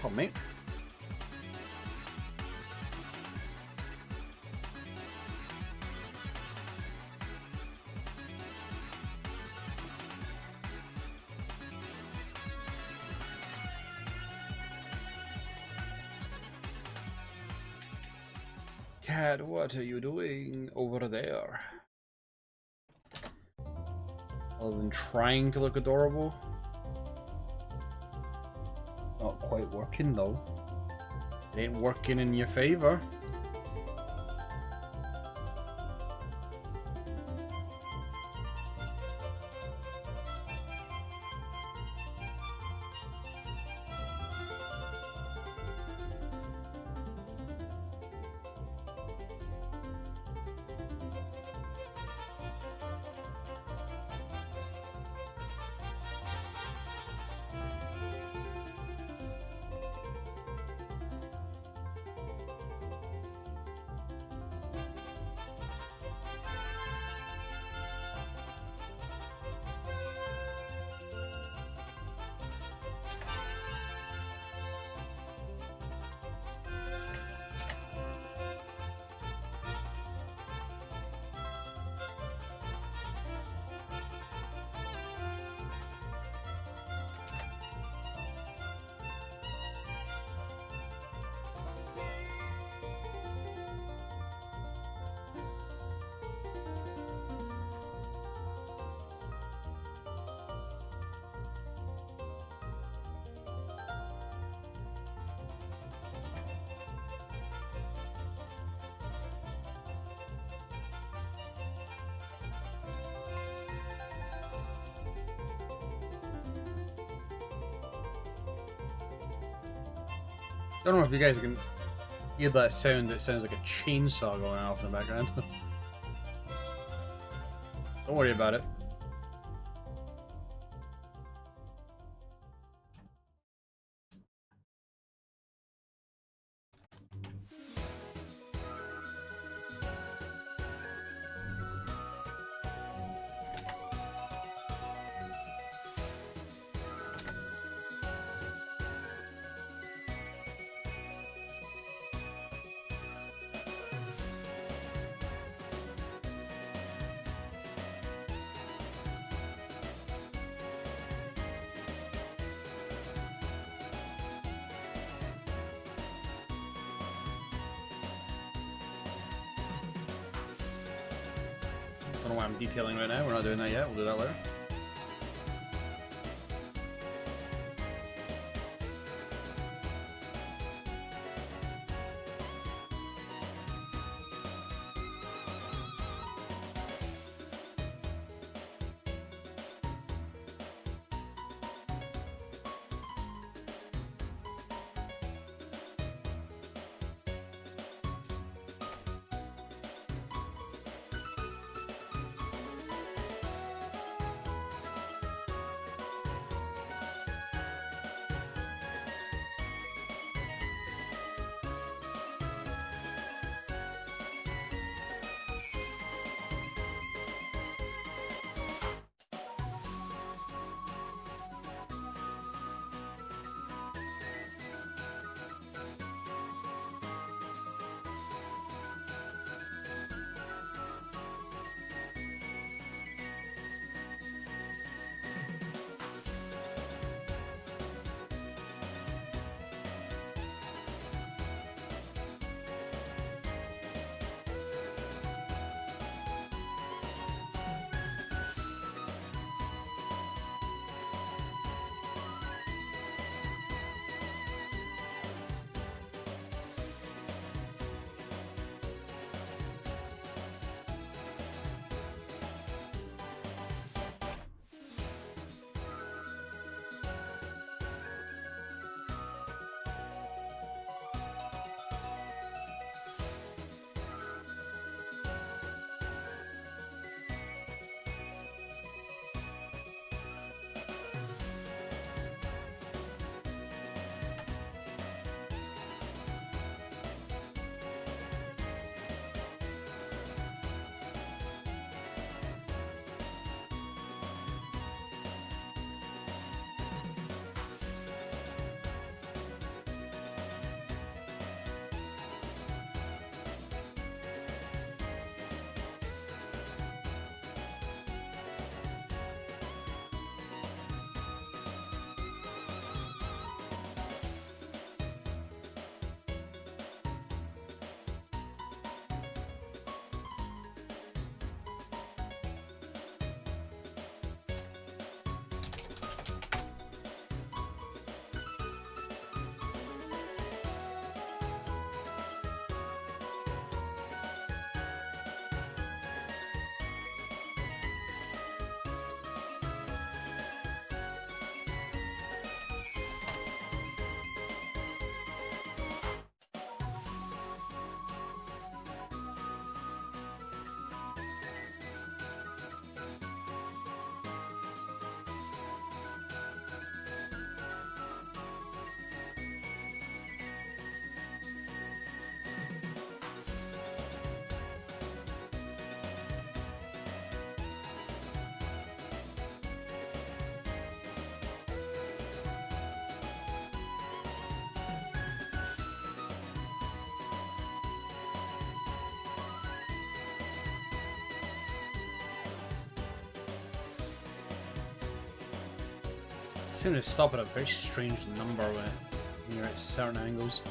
Pardon me. Cat, what are you doing over there? Other than trying to look adorable. Not quite working though. It ain't working in your favor. I don't know if you guys can hear that sound. It sounds like a chainsaw going off in the background. Don't worry about it. Don't know why I'm detailing right now. We're not doing that yet. We'll do that later. Seem to stop at a very strange number when you're at certain angles.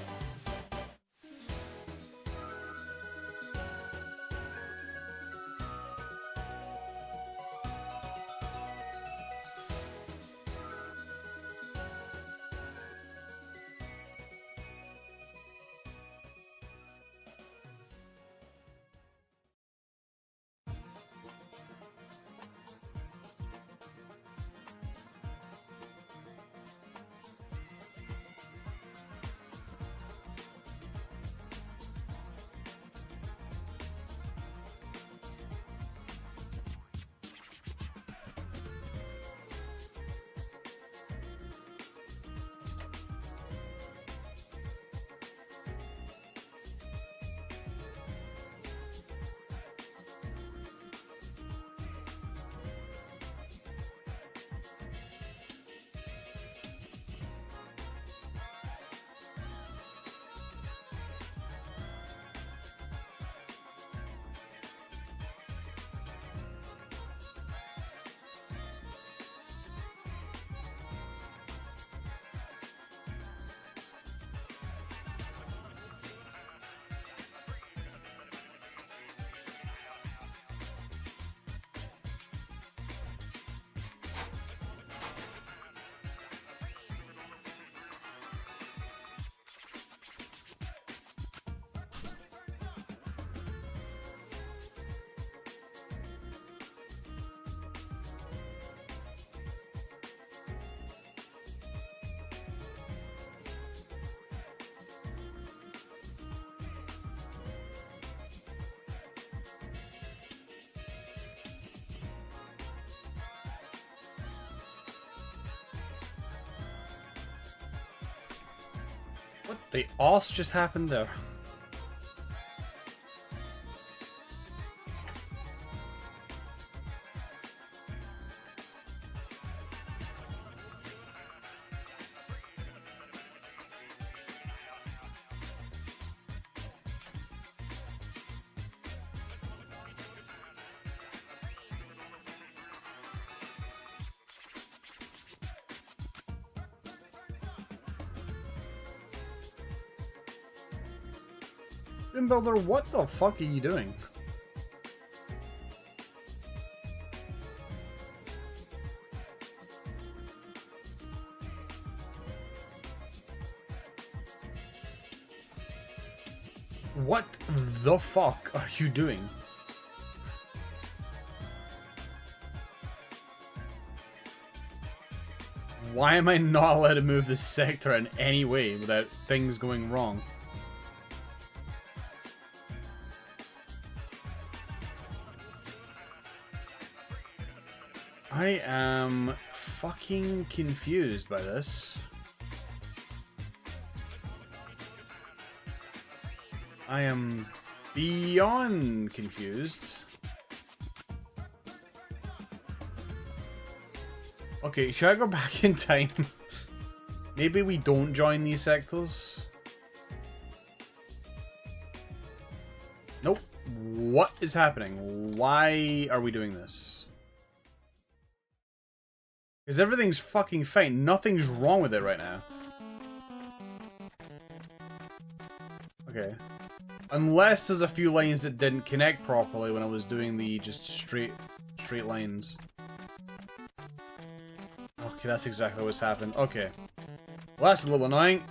What the arse just happened there? Builder, what the fuck are you doing? What the fuck are you doing? Why am I not allowed to move this sector in any way without things going wrong? I am fucking confused by this. I am beyond confused. Okay, should I go back in time? Maybe we don't join these sectors? Nope. What is happening? Why are we doing this? Because everything's fucking fine. Nothing's wrong with it right now. Okay. Unless there's a few lines that didn't connect properly when I was doing the just straight lines. Okay, that's exactly what's happened. Okay. Well, that's a little annoying.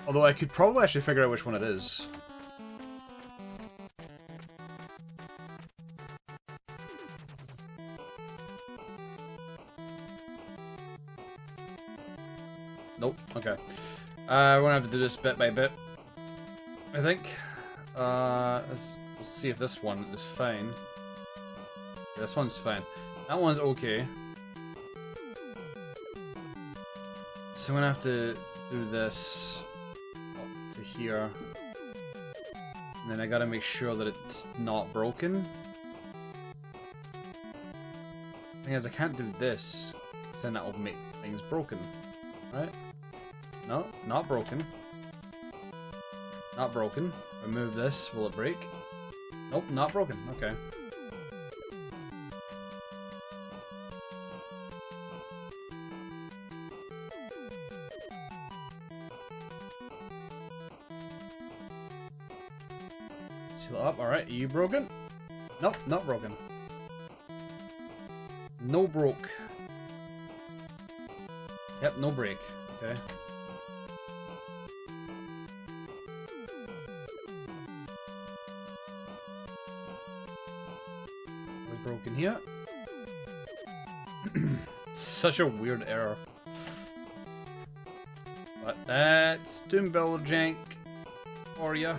Although I could probably actually figure out which one it is. Nope. Okay. We're gonna have to do this bit by bit, I think. Let's see if this one is fine. Yeah, this one's fine. That one's okay. So I'm gonna have to do this up to here. And then I gotta make sure that it's not broken. The thing is, I can't do this, because then that will make things broken. Right? No, not broken. Not broken. Remove this. Will it break? Nope, not broken. Okay. Seal it up. Alright, are you broken? Nope, not broken. No broke. Yep, no break. Okay. We're broken here. Such a weird error. But that's Doom Builder jank for ya.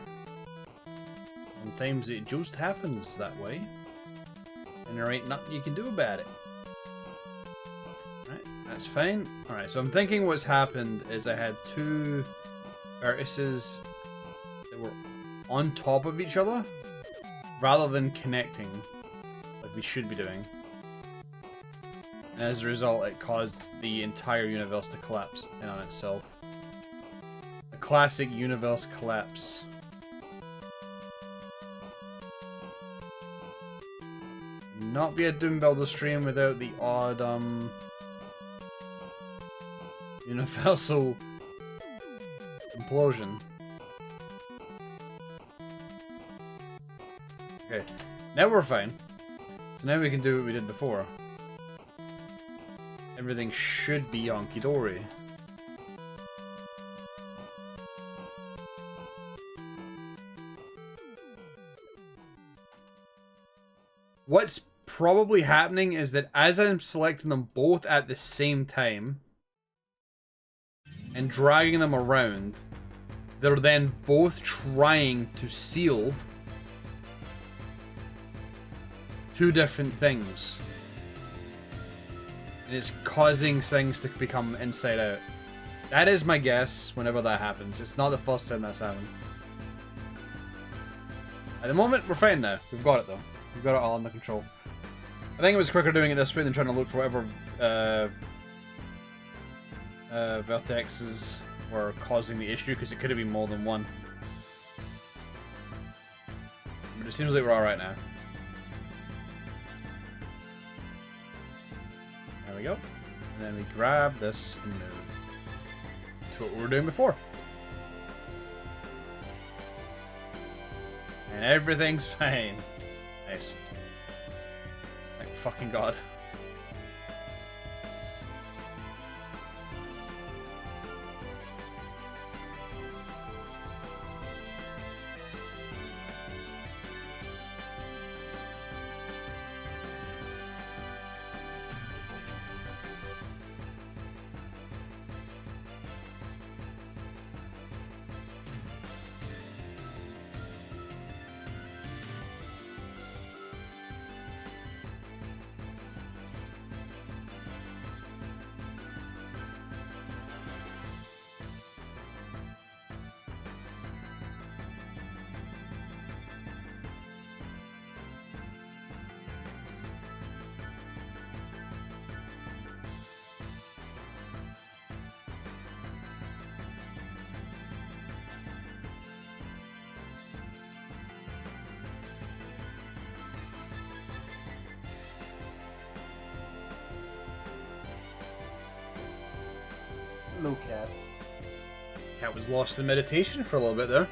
Sometimes it just happens that way. And there ain't nothing you can do about it. That's fine. Alright, so I'm thinking what's happened is I had two vertices that were on top of each other rather than connecting like we should be doing. And as a result, it caused the entire universe to collapse in on itself. A classic universe collapse. Not be a Doom Builder stream without the odd, universal implosion. Okay, now we're fine. So now we can do what we did before. Everything should be honky-dory. What's probably happening is that as I'm selecting them both at the same time and dragging them around, they're then both trying to seal two different things. And it's causing things to become inside out. That is my guess whenever that happens. It's not the first time that's happened. At the moment, we're fine there. We've got it though. We've got it all under control. I think it was quicker doing it this way than trying to look for whatever vertexes were causing the issue, because it could have been more than one. But it seems like we're alright now. There we go. And then we grab this and move to what we were doing before. And everything's fine. Nice. Thank fucking God. Hello, cat. Cat was lost in meditation for a little bit there.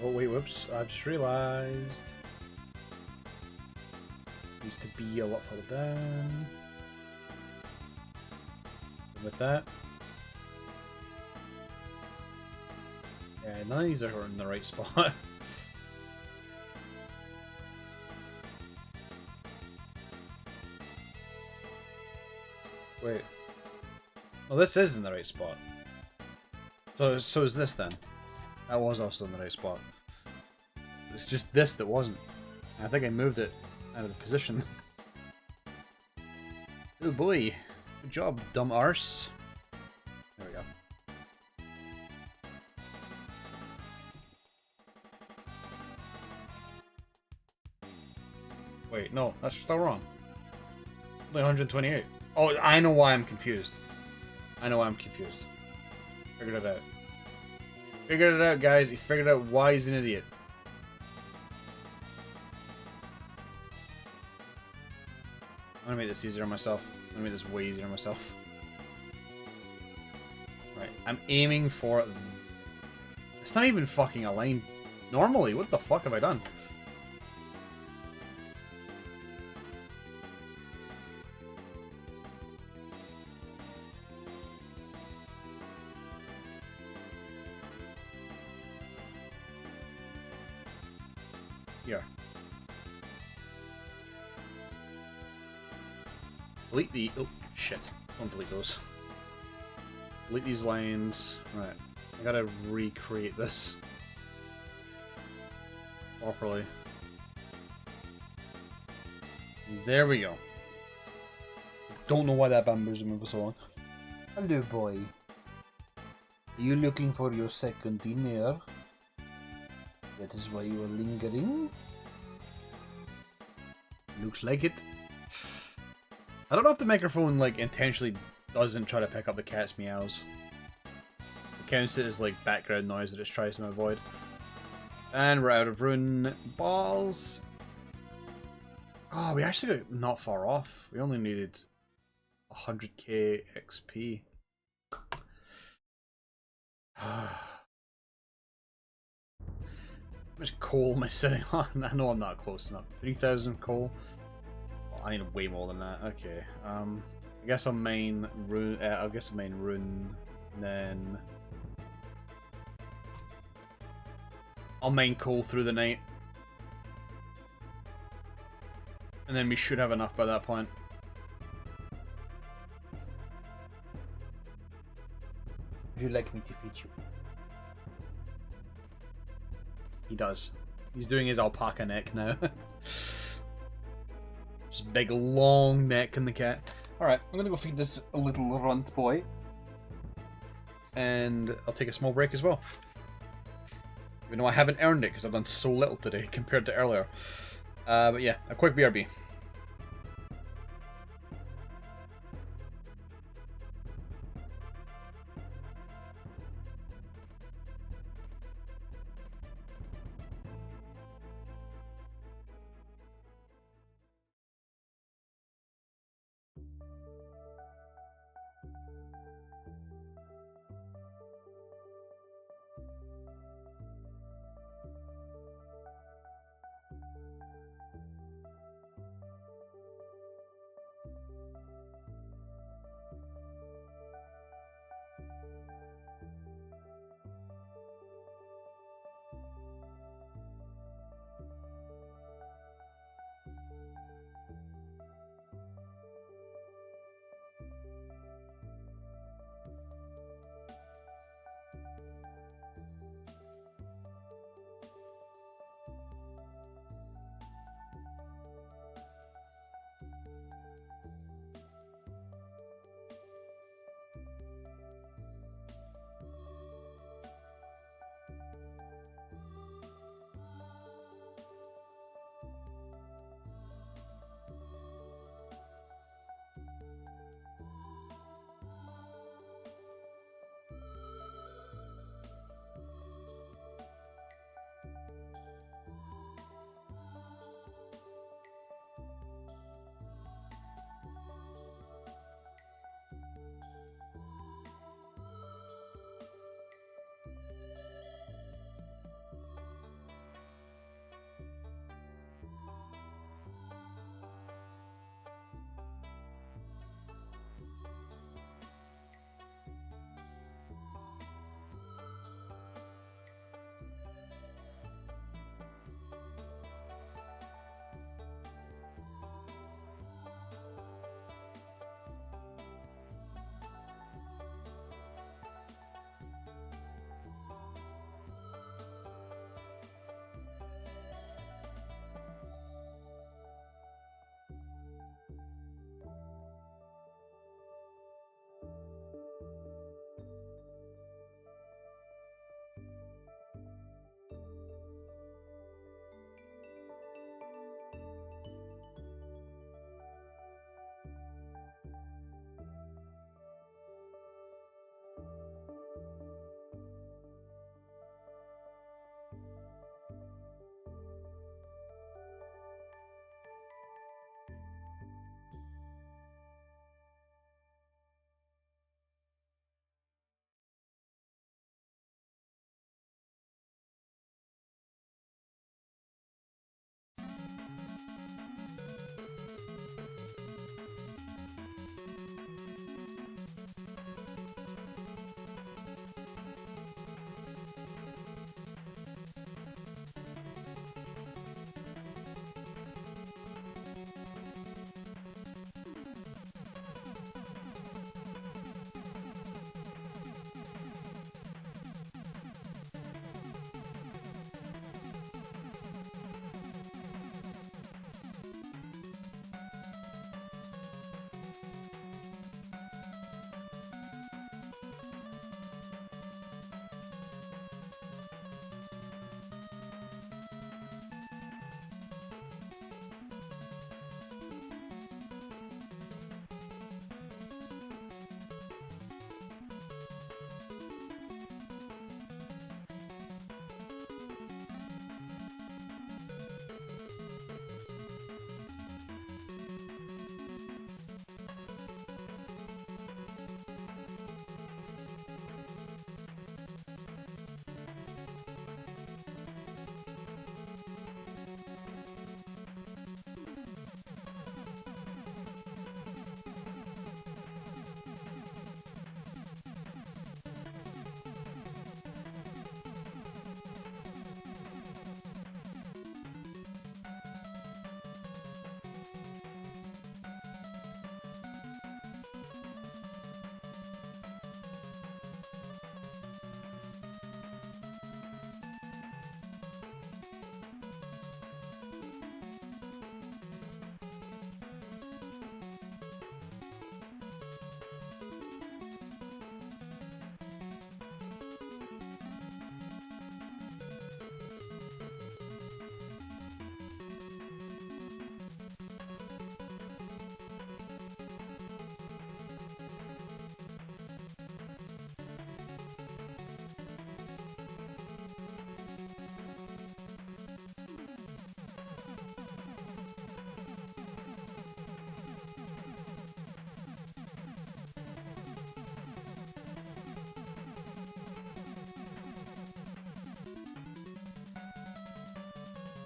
Oh wait, whoops, I've just realised. Needs to be a lot further down. And with that. Yeah, none of these are in the right spot. Wait. Well, this is in the right spot. So is this then. That was also in the right spot. It's just this that wasn't. I think I moved it out of the position. Oh boy. Good job, dumb arse. There we go. Wait, no, that's still wrong. Only 128. Oh, I know why I'm confused. I know why I'm confused. Figured it out. Figured it out, guys. He figured out why he's an idiot. I'm gonna make this easier on myself. I'm gonna make this way easier on myself. Right, I'm aiming for... It's not even fucking aligned normally. What the fuck have I done? Here. Delete the... Oh, shit. Don't delete those. Delete these lines. Right. I gotta recreate this properly. There we go. Don't know why that bamboozled me for so long. Hello, boy. Are you looking for your second dinner? That is why you are lingering? Looks like it. I don't know if the microphone, like, intentionally doesn't try to pick up the cat's meows. It counts it as, like, background noise that it tries to avoid. And we're out of rune balls. Oh, we actually got not far off. We only needed 100k XP. How much coal am I sitting on? I know I'm not close enough. 3,000 coal? Oh, I need way more than that. Okay. I guess I'll main rune. Then I'll main coal through the night, and then we should have enough by that point. Would you like me to feed you? He does. He's doing his alpaca neck now. Just big long neck in the cat. Alright, I'm gonna go feed this little runt boy. And I'll take a small break as well. Even though I haven't earned it because I've done so little today compared to earlier. But yeah, a quick BRB.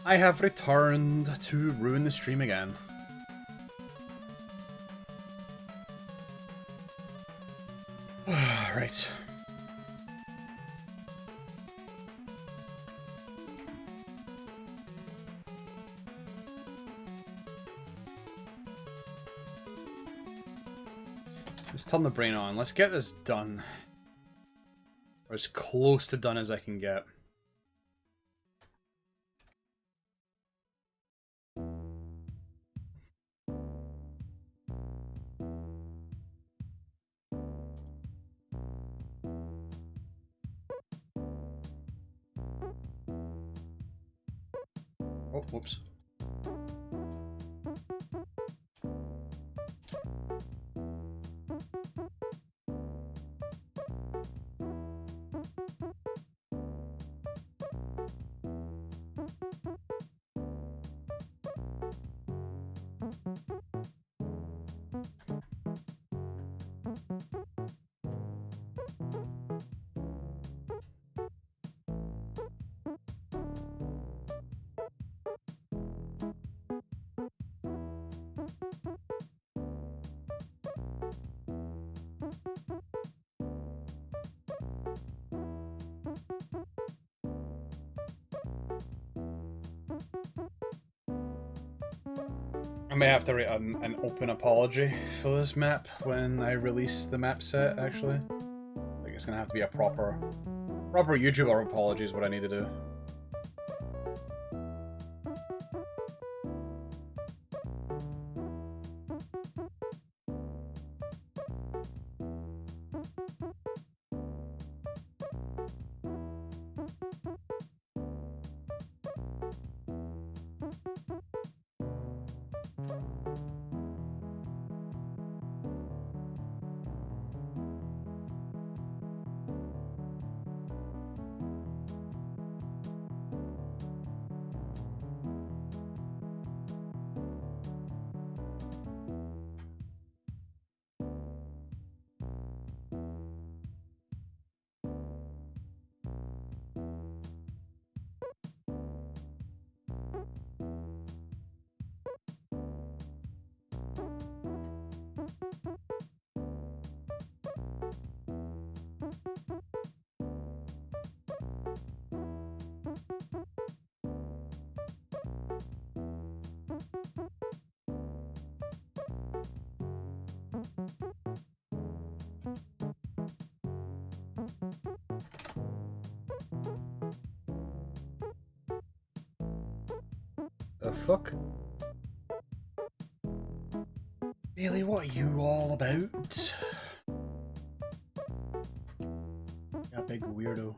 I have returned to ruin the stream again. Right. Let's turn the brain on. Let's get this done. Or as close to done as I can get. Oh, whoops. I may have to write an open apology for this map when I release the map set, actually. Like, it's gonna have to be a proper YouTuber apology is what I need to do. The fuck? Bailey, what are you all about? Yeah, big weirdo.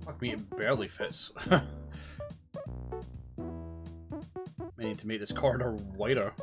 Fuck me, it barely fits. I need to make this corridor wider.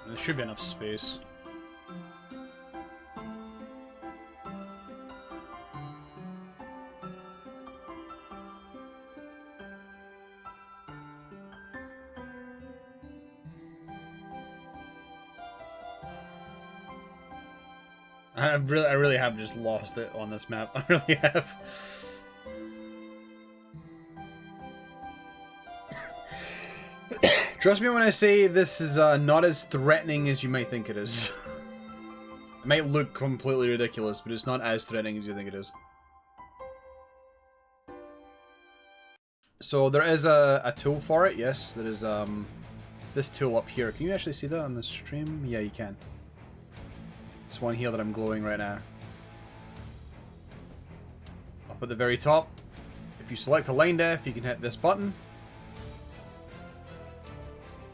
There should be enough space. I really have just lost it on this map. I really have. Trust me when I say this is not as threatening as you might think it is. It might look completely ridiculous, but it's not as threatening as you think it is. So there is a tool for it, yes. There is it's this tool up here. Can you actually see that on the stream? Yeah, you can. This one here that I'm glowing right now. Up at the very top, if you select a line depth, you can hit this button.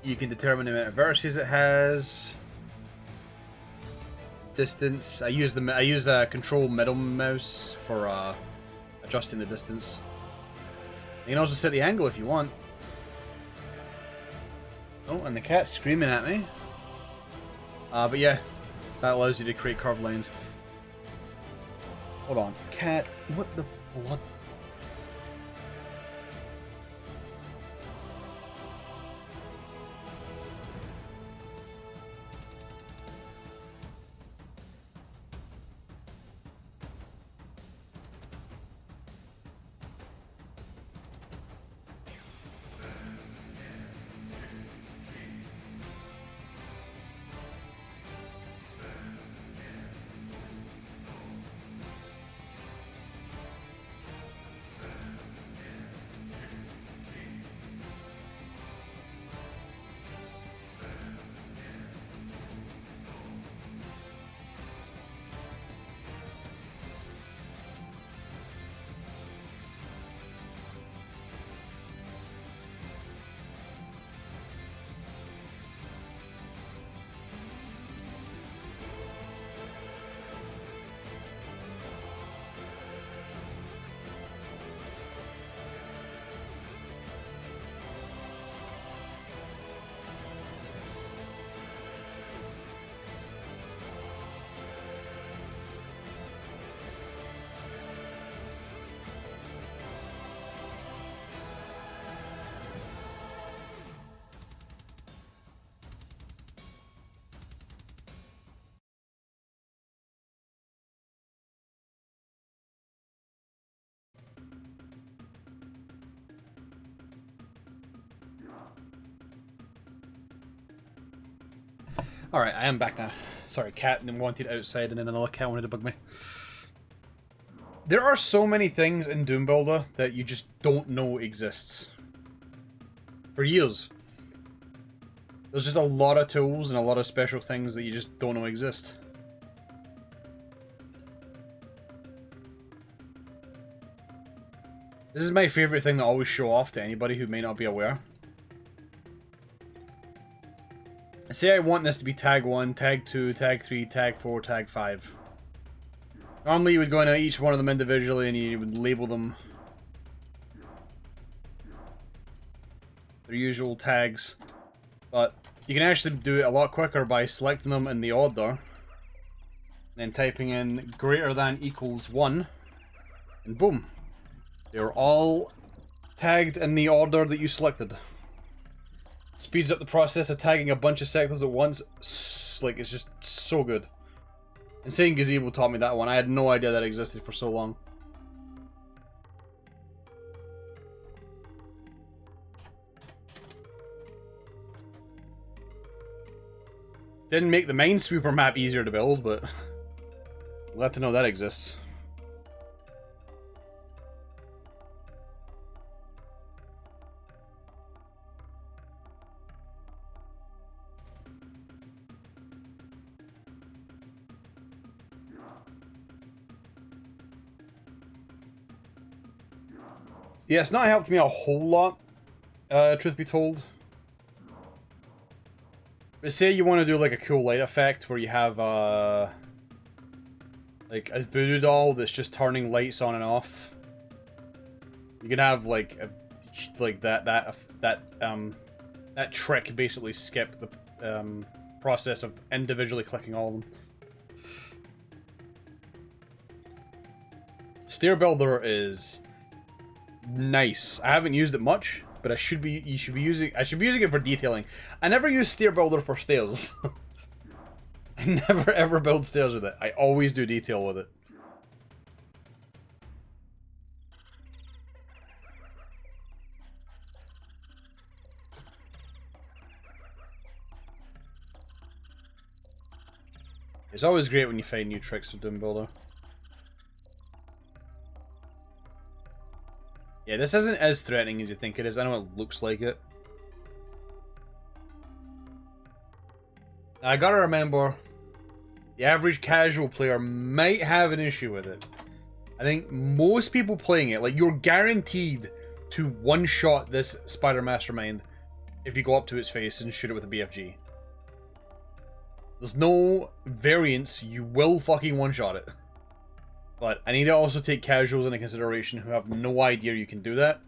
You can determine the amount of vertices it has. Distance. I use a control middle mouse for adjusting the distance. You can also set the angle if you want. Oh, and the cat's screaming at me. But yeah, that allows you to create curved lines. Hold on, cat. What the blood? Alright, I am back now. Sorry, cat wanted outside and then another cat wanted to bug me. There are so many things in Doom Builder that you just don't know exists. For years. There's just a lot of tools and a lot of special things that you just don't know exist. This is my favorite thing to always show off to anybody who may not be aware. Say I want this to be tag 1, tag 2, tag 3, tag 4, tag 5. Normally you would go into each one of them individually and you would label them their usual tags. But you can actually do it a lot quicker by selecting them in the order. Then typing in greater than equals 1. And boom. They're all tagged in the order that you selected. Speeds up the process of tagging a bunch of sectors at once. Like, it's just so good. Insane Gazebo taught me that one. I had no idea that existed for so long. Didn't make the Minesweeper map easier to build, but glad to know that exists. Yeah, it's not helped me a whole lot, truth be told. But say you want to do like a cool light effect where you have like a voodoo doll that's just turning lights on and off. You can have like that trick basically skip the process of individually clicking all of them. Stair Builder is nice. I haven't used it much, but I should be using it for detailing. I never use Stair Builder for stairs. I never ever build stairs with it. I always do detail with it. It's always great when you find new tricks with Doom Builder. Yeah, this isn't as threatening as you think it is. I know it looks like it. I gotta remember, the average casual player might have an issue with it. I think most people playing it, like, you're guaranteed to one-shot this Spider Mastermind if you go up to its face and shoot it with a BFG. There's no variance, you will fucking one-shot it. But I need to also take casuals into consideration who have no idea you can do that.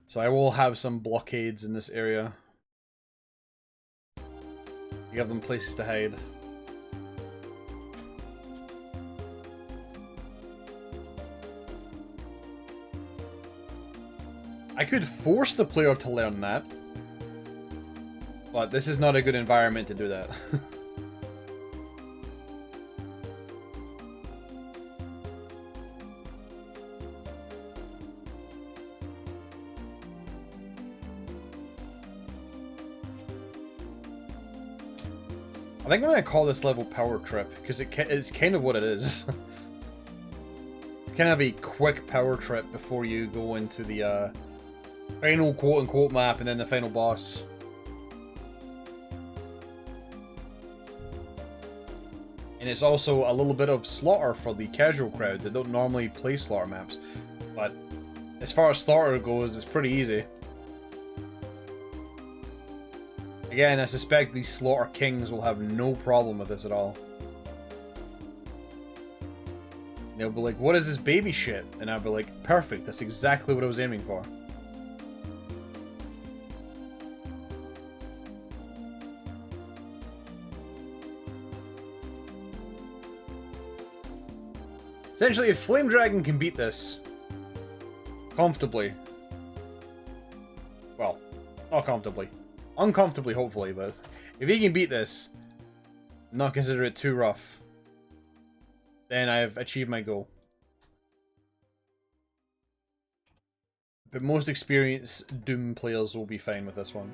So I will have some blockades in this area. You have them places to hide. I could force the player to learn that. But this is not a good environment to do that. I think I'm going to call this level Power Trip, because it's kind of what it is. It's kind of a quick power trip before you go into the final quote-unquote map and then the final boss. And it's also a little bit of slaughter for the casual crowd that don't normally play slaughter maps. But as far as slaughter goes, it's pretty easy. Again, I suspect these Slaughter Kings will have no problem with this at all. They'll be like, what is this baby shit? And I'll be like, perfect, that's exactly what I was aiming for. Essentially, if Flame Dragon can beat this comfortably, well, not comfortably, uncomfortably hopefully, but if he can beat this, not consider it too rough, then I've achieved my goal. But most experienced Doom players will be fine with this one.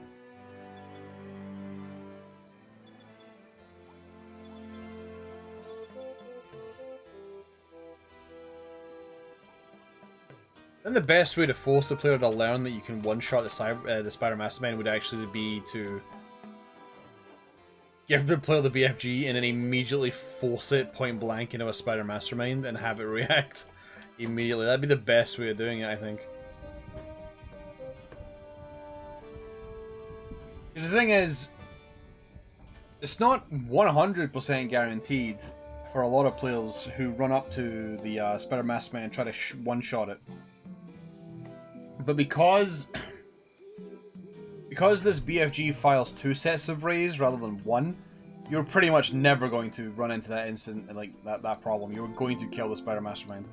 Then the best way to force the player to learn that you can one-shot the Spider Mastermind would actually be to give the player the BFG and then immediately force it point blank into a Spider Mastermind and have it react immediately. That'd be the best way of doing it, I think. Because the thing is, it's not 100% guaranteed for a lot of players who run up to the Spider Mastermind and try to one-shot it. But because this BFG files 2 sets of rays rather than 1, you're pretty much never going to run into that instant, like, that problem. You're going to kill the Spider Mastermind.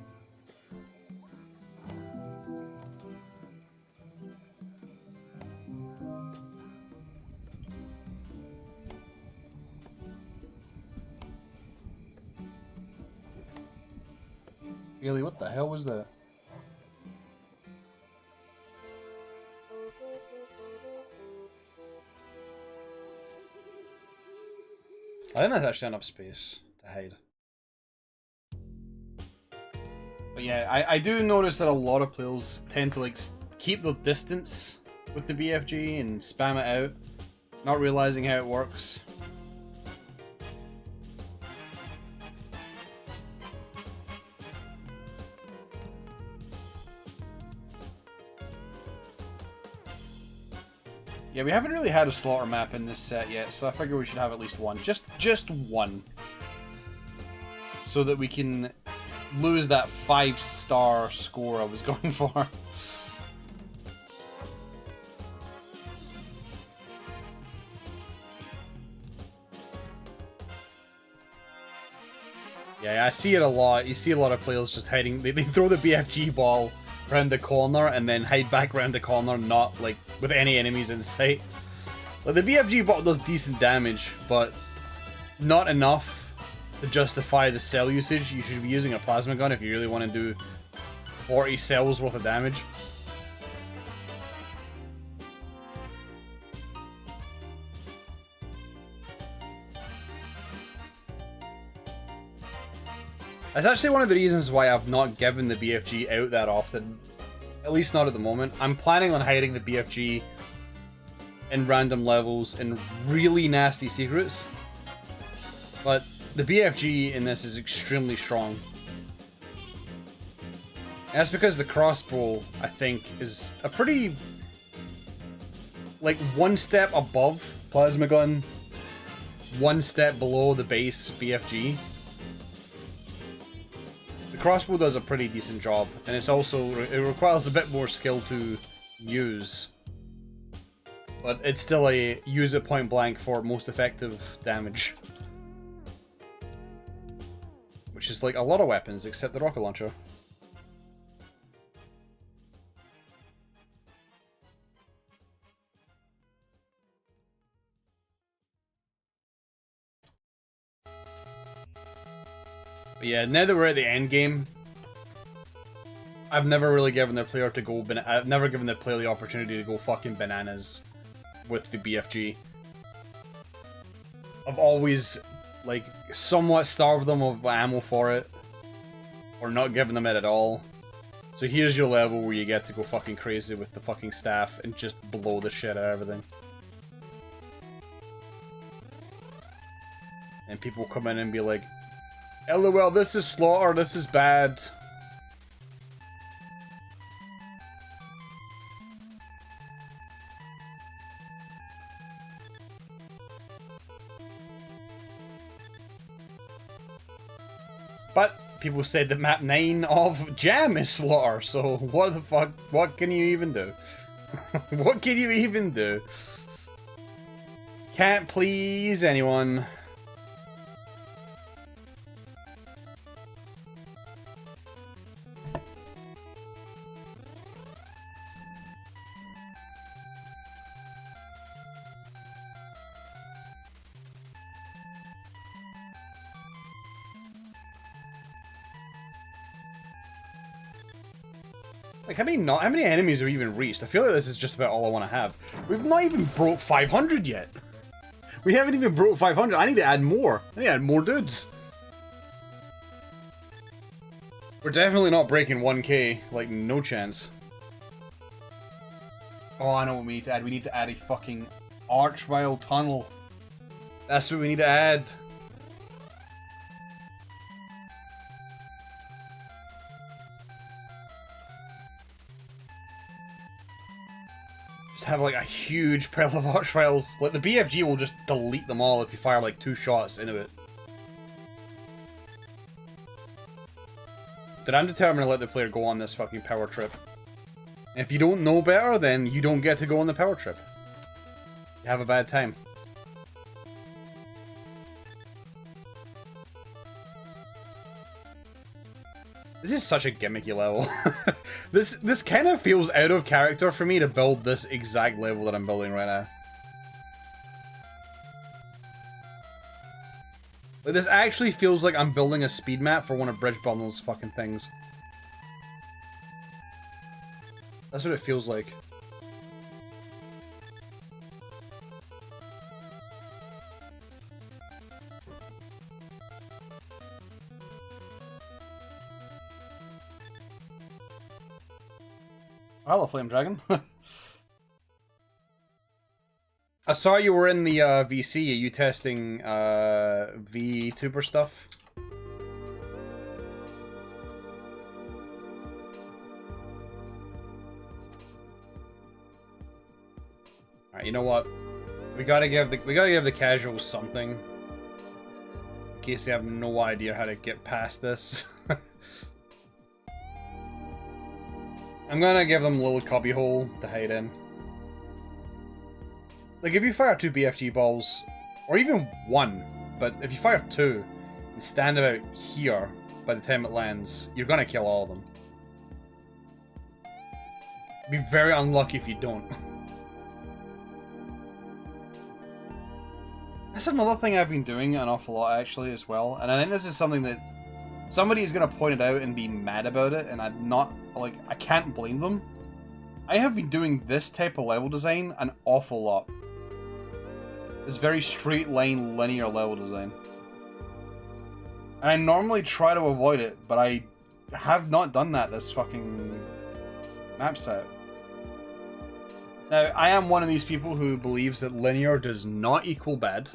Really, what the hell was that? I think that's actually enough space to hide. But yeah, I do notice that a lot of players tend to like keep their distance with the BFG and spam it out, not realizing how it works. Yeah, we haven't really had a slaughter map in this set yet, so I figure we should have at least one. Just one. So that we can lose that 5-star score I was going for. Yeah, I see it a lot. You see a lot of players just hiding. They throw the BFG ball around the corner and then hide back around the corner, not like with any enemies in sight. Like the BFG ball does decent damage, but not enough to justify the cell usage. You should be using a plasma gun if you really want to do 40 cells worth of damage. That's actually one of the reasons why I've not given the BFG out that often. At least not at the moment. I'm planning on hiding the BFG in random levels in really nasty secrets. But the BFG in this is extremely strong. And that's because the crossbow, I think, is a pretty... like, one step above plasma gun, one step below the base BFG. The crossbow does a pretty decent job, and it's also, it requires a bit more skill to use. But it's still a use it point blank for most effective damage. Which is like a lot of weapons, except the rocket launcher. But yeah, now that we're at the end game, I've never really given the player to go. I've never given the player the opportunity to go fucking bananas with the BFG. I've always, like, somewhat starved them of ammo for it, or not given them it at all. So here's your level where you get to go fucking crazy with the fucking staff and just blow the shit out of everything. And people come in and be like, LOL, this is slaughter, this is bad. But people said that map 9 of Jam is slaughter, so what the fuck, what can you even do? What can you even do? Can't please anyone. Like, how many enemies have we even reached? I feel like this is just about all I want to have. We've not even broke 500 yet. We haven't even broke 500. I need to add more. I need to add more dudes. We're definitely not breaking 1k. Like, no chance. Oh, I know what we need to add. We need to add a fucking Archvile tunnel. That's what we need to add. Have like a huge pile of Archviles. Like the BFG will just delete them all if you fire like 2 shots into it. But I'm determined to let the player go on this fucking power trip. And if you don't know better, then you don't get to go on the power trip. You have a bad time. This is such a gimmicky level. This kind of feels out of character for me to build this exact level that I'm building right now. Like, this actually feels like I'm building a speed map for one of Bridge Bundle's fucking things. That's what it feels like. Hello, Flame Dragon. I saw you were in the VC. Are you testing VTuber stuff? Alright, you know what? We gotta give the casuals something. In case they have no idea how to get past this. I'm gonna give them a little cubby hole to hide in. Like, if you fire 2 BFG balls, or even 1, but if you fire 2, and and stand about here by the time it lands, you're gonna kill all of them. Be very unlucky if you don't. That's another thing I've been doing an awful lot actually as well, and I think this is something that somebody is going to point it out and be mad about it, and I'm not, like, I can't blame them. I have been doing this type of level design an awful lot. This very straight line linear level design. And I normally try to avoid it, but I have not done that this fucking map set. Now, I am one of these people who believes that linear does not equal bad.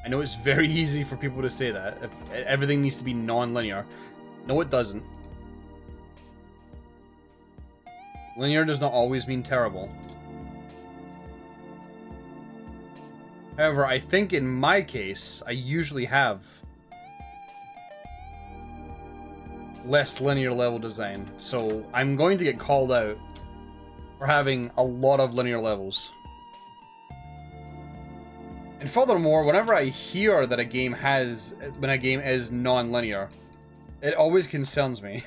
I know it's very easy for people to say that. Everything needs to be non-linear. No, it doesn't. Linear does not always mean terrible. However, I think in my case, I usually have less linear level design. So I'm going to get called out for having a lot of linear levels. And furthermore, whenever I hear that a game has, when a game is non-linear, it always concerns me.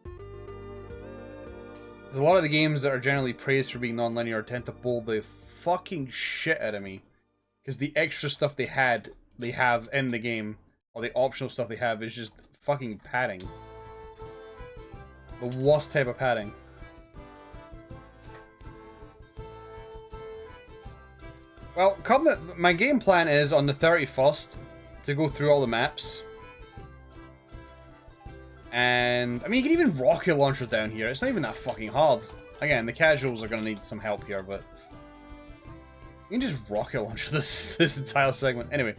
Because a lot of the games that are generally praised for being non-linear tend to pull the fucking shit out of me. Because the extra stuff they have in the game, or the optional stuff they have, is just fucking padding. The worst type of padding. Well, my game plan is on the 31st to go through all the maps. And, I mean, you can even rocket launcher down here. It's not even that fucking hard. Again, the casuals are going to need some help here, but you can just rocket launcher this entire segment. Anyway,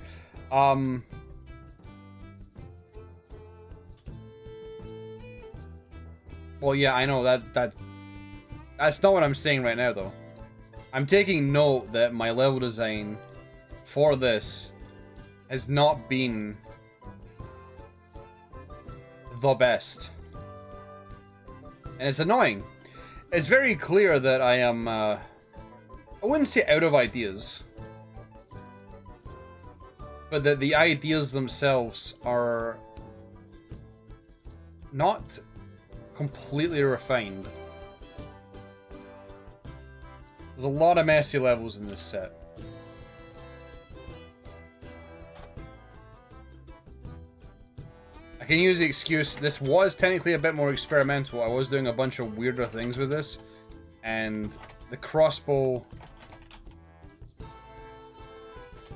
well, yeah, I know that's not what I'm saying right now, though. I'm taking note that my level design for this has not been the best. And it's annoying. It's very clear that I am, I wouldn't say out of ideas, but that the ideas themselves are not completely refined. There's a lot of messy levels in this set. I can use the excuse, this was technically a bit more experimental. I was doing a bunch of weirder things with this, and the crossbow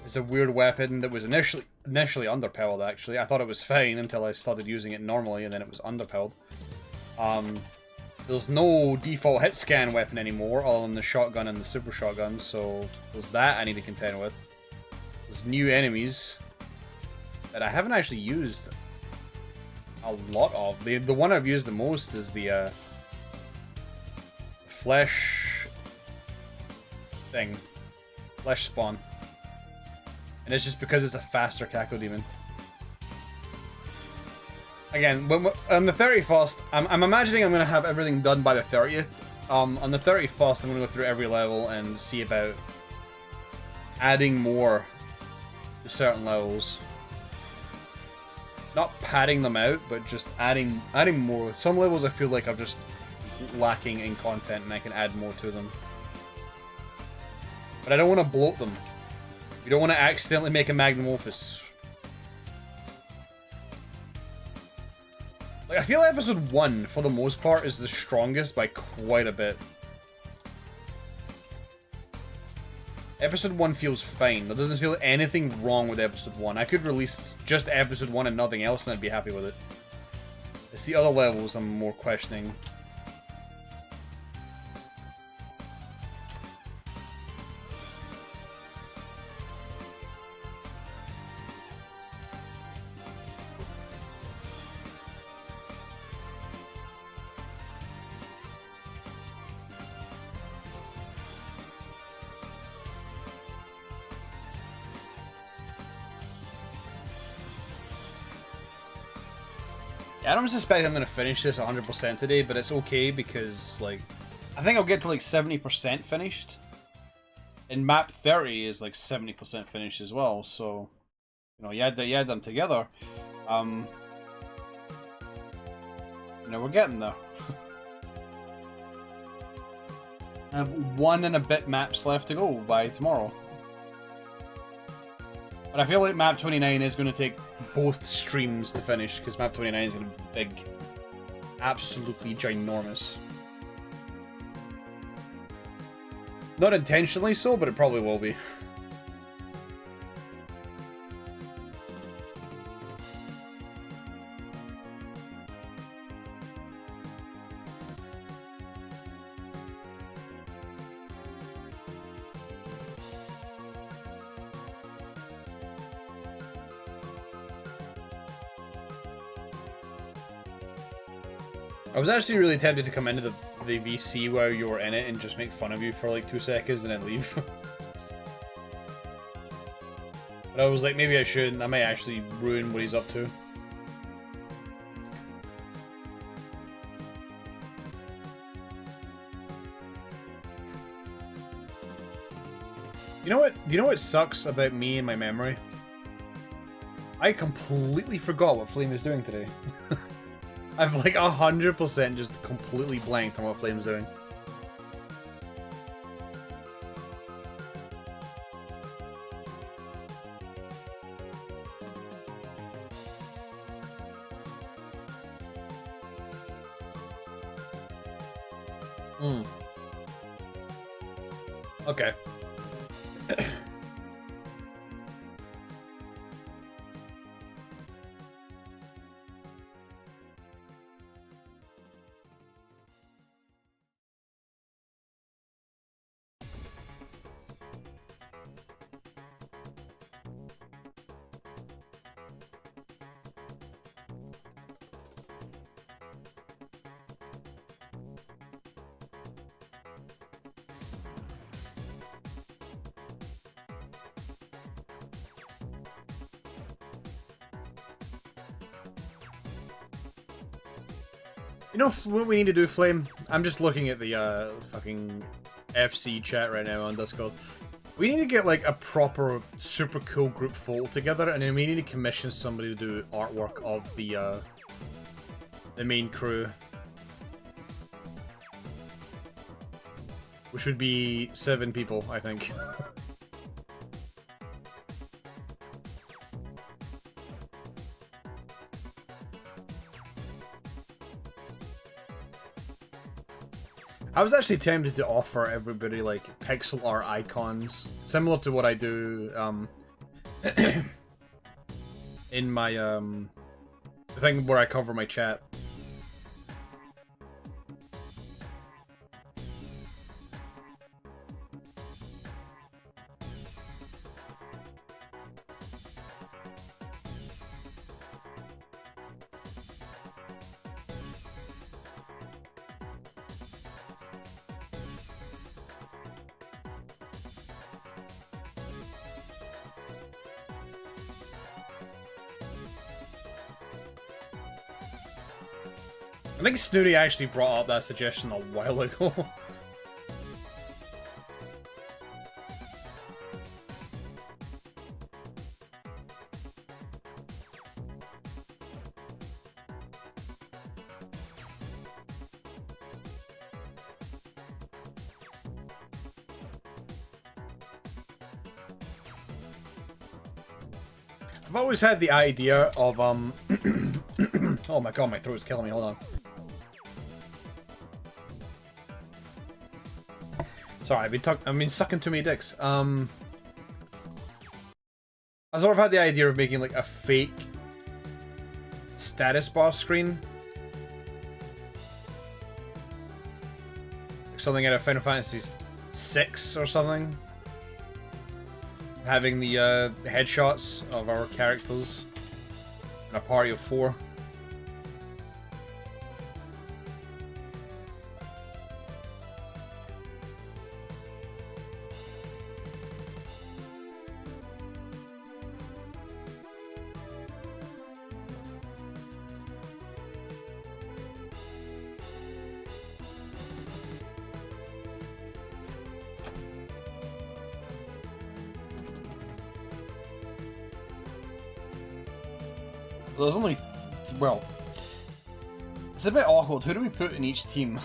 is a weird weapon that was initially underpowered, actually. I thought it was fine until I started using it normally, and then it was underpowered. There's no default hit scan weapon anymore, other than the shotgun and the super shotgun, so there's that I need to contend with. There's new enemies that I haven't actually used a lot of. The one I've used the most is the flesh thing. Flesh spawn. And it's just because it's a faster Caco Demon. Again, on the 31st, I'm imagining I'm going to have everything done by the 30th. On the 31st, I'm going to go through every level and see about adding more to certain levels. Not padding them out, but just adding more. Some levels I feel like I'm just lacking in content and I can add more to them. But I don't want to bloat them. You don't want to accidentally make a magnum opus. Like, I feel like episode 1, for the most part, is the strongest by quite a bit. Episode 1 feels fine. There doesn't feel anything wrong with episode 1. I could release just episode 1 and nothing else and I'd be happy with it. It's the other levels I'm more questioning. Yeah, I don't suspect I'm going to finish this 100% today, but it's okay because, like, I think I'll get to, like, 70% finished. And map 30 is, like, 70% finished as well, so You know, you add them together. You know, we're getting there. I have 1 and a bit maps left to go by tomorrow. But I feel like map 29 is going to take Both streams to finish, because map 29 is going to be big. Absolutely ginormous. Not intentionally so, but it probably will be. I was actually really tempted to come into the VC while you were in it and just make fun of you for like 2 seconds and then leave. But I was like, maybe I shouldn't. I might actually ruin what he's up to. You know what? Do you know what sucks about me and my memory? I completely forgot what Flame is doing today. I've like 100% just completely blanked on what Flame's doing. Okay. You know what we need to do, Flame? I'm just looking at the fucking FC chat right now on Discord. We need to get like a proper, super cool group photo together, and then we need to commission somebody to do artwork of the main crew. Which would be 7 people, I think. I was actually tempted to offer everybody like pixel art icons, similar to what I do in my the thing where I cover my chat. I think Snooty actually brought up that suggestion a while ago. I've always had the idea of, oh my god, my throat's killing me, hold on. Sorry, I've been sucking too many dicks. I sort of had the idea of making like a fake status bar screen. Like something out of Final Fantasy VI or something. Having the headshots of our characters in a party of 4. There's only... well... It's a bit awkward. Who do we put in each team?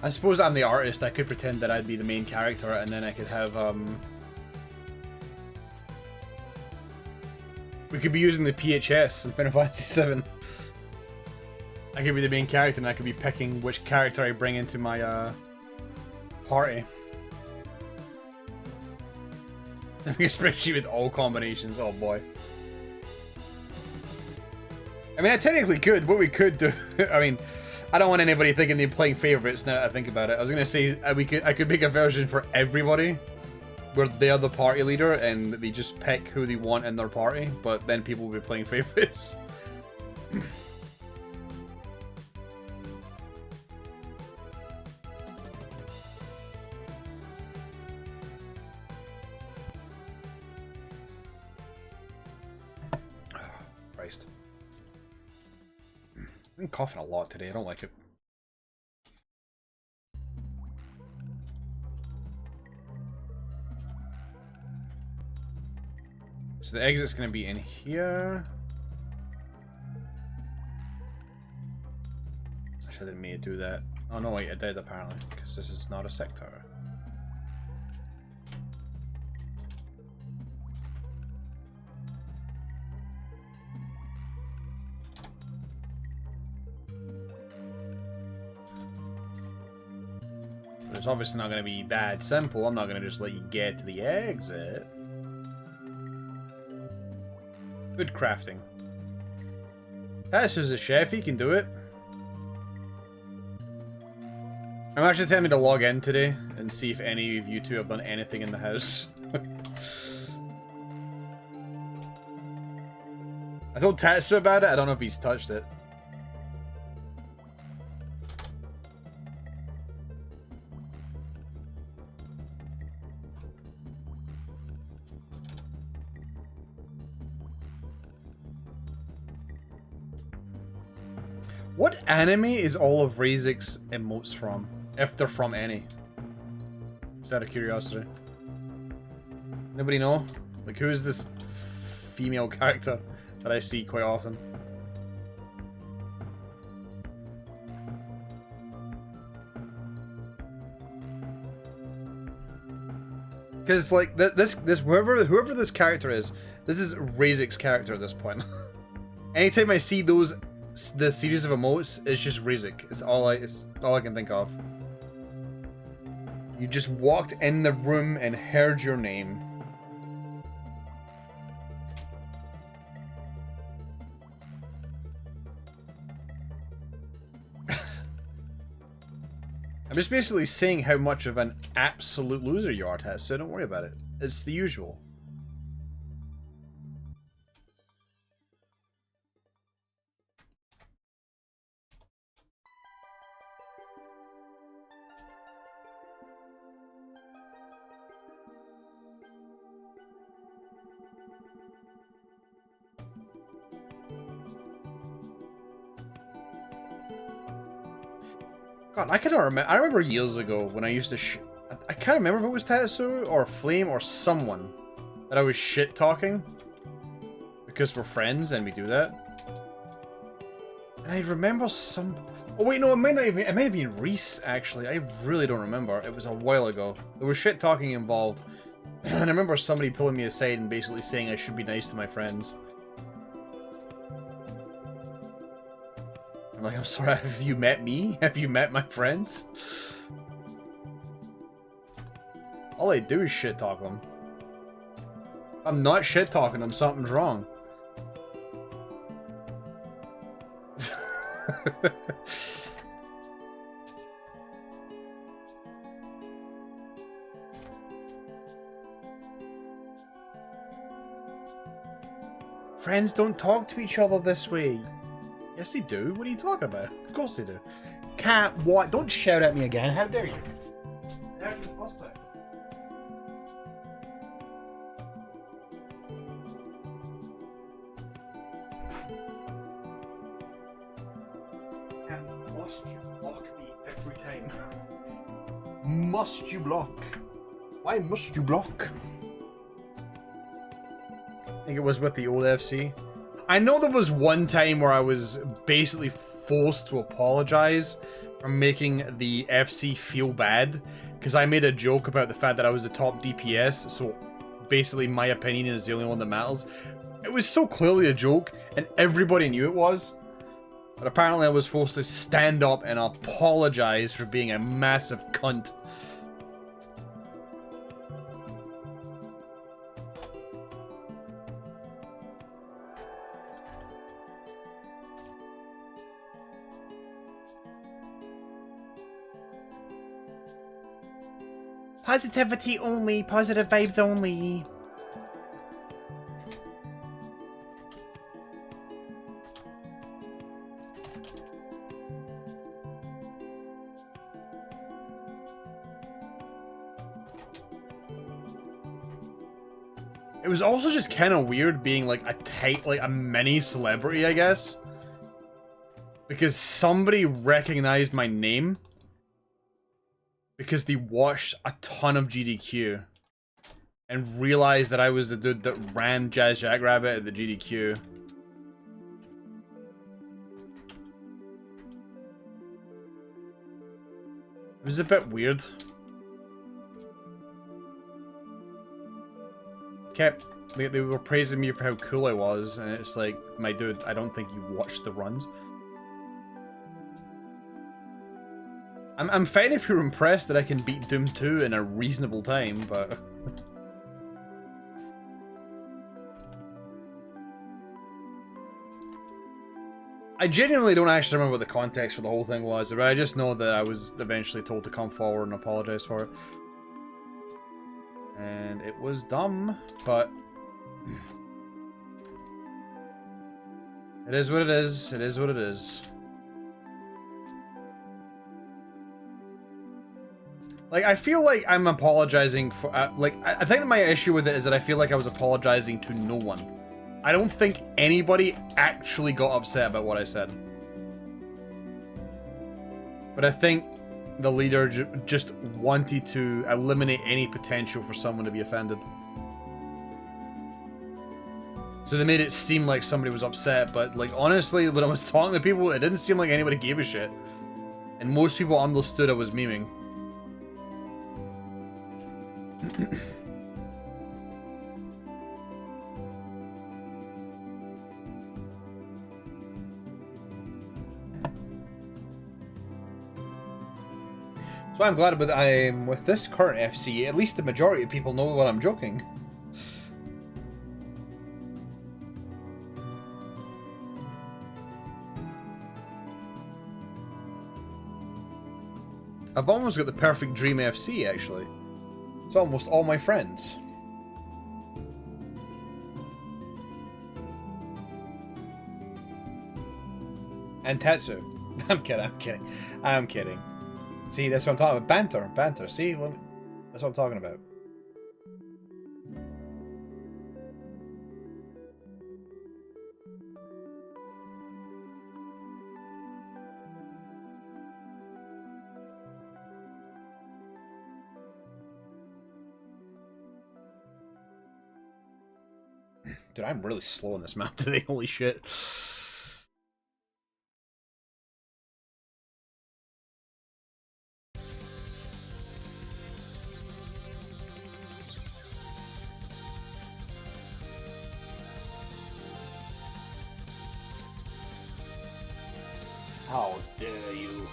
I suppose I'm the artist. I could pretend that I'd be the main character, and then I could have, we could be using the PHS in Final Fantasy VII. I could be the main character, and I could be picking which character I bring into my, party. Make a spreadsheet with all combinations. Oh boy. I mean, I technically could. What we could do, I mean, I don't want anybody thinking they're playing favorites now that I think about it. I was gonna say I could make a version for everybody where they're the party leader and they just pick who they want in their party, but then people will be playing favorites. Christ. I've been coughing a lot today, I don't like it. So the exit's gonna be in here. I should have made it do that. Oh no, wait, I did apparently, because this is not a sector. It's obviously not going to be that simple. I'm not going to just let you get to the exit. Food crafting. Tatsu's a chef, he can do it. I'm actually telling me to log in today and see if any of you two have done anything in the house. I told Tatsu about it, I don't know if he's touched it. What anime is all of Razik's emotes from? If they're from any. Just out of curiosity. Anybody know? Like, who is this female character that I see quite often? Because, like, whoever this character is, this is Razik's character at this point. Anytime I see the series of emotes, it's just Razik. It's all I can think of. You just walked in the room and heard your name. I'm just basically saying how much of an absolute loser you are, Tess, so don't worry about it. It's the usual. God, I cannot remember. I remember years ago when I used to I can't remember if it was Tetsu or Flame or someone that I was shit talking because we're friends and we do that. And I remember some. Oh wait, no, it might have been Reese actually. I really don't remember. It was a while ago. There was shit talking involved, and I remember somebody pulling me aside and basically saying I should be nice to my friends. I'm like, I'm sorry, have you met me? Have you met my friends? All I do is shit talk them. I'm not shit talking them, something's wrong. Friends don't talk to each other this way. Yes, they do. What are you talking about? Of course they do. Cat, what? Don't shout at me again. How dare you? That was the first time. Must you block me every time? Must you block? Why must you block? I think it was with the old FC. I know there was one time where I was basically forced to apologize for making the FC feel bad, because I made a joke about the fact that I was the top DPS, so basically my opinion is the only one that matters. It was so clearly a joke, and everybody knew it was. But apparently I was forced to stand up and apologize for being a massive cunt. Positivity only, positive vibes only. It was also just kind of weird being like a mini celebrity, I guess. Because somebody recognized my name. Because they watched a ton of GDQ. And realized that I was the dude that ran Jazz Jackrabbit at the GDQ. It was a bit weird. They were praising me for how cool I was, and it's like, my dude, I don't think you watched the runs. I'm fine if you're impressed that I can beat Doom 2 in a reasonable time, but... I genuinely don't actually remember what the context for the whole thing was, but I just know that I was eventually told to come forward and apologize for it. And it was dumb, but... It is what it is. It is what it is. Like, I feel like I'm apologizing for... I think that my issue with it is that I feel like I was apologizing to no one. I don't think anybody actually got upset about what I said. But I think the leader just wanted to eliminate any potential for someone to be offended. So they made it seem like somebody was upset, but like honestly, when I was talking to people, it didn't seem like anybody gave a shit. And most people understood I was memeing. So I'm glad I'm with this current FC, at least the majority of people know that I'm joking. I've almost got the perfect dream FC, actually. It's almost all my friends. And Tetsu. I'm kidding. See, that's what I'm talking about. Banter. See, that's what I'm talking about. Dude, I'm really slow on this map today. Holy shit. How dare you?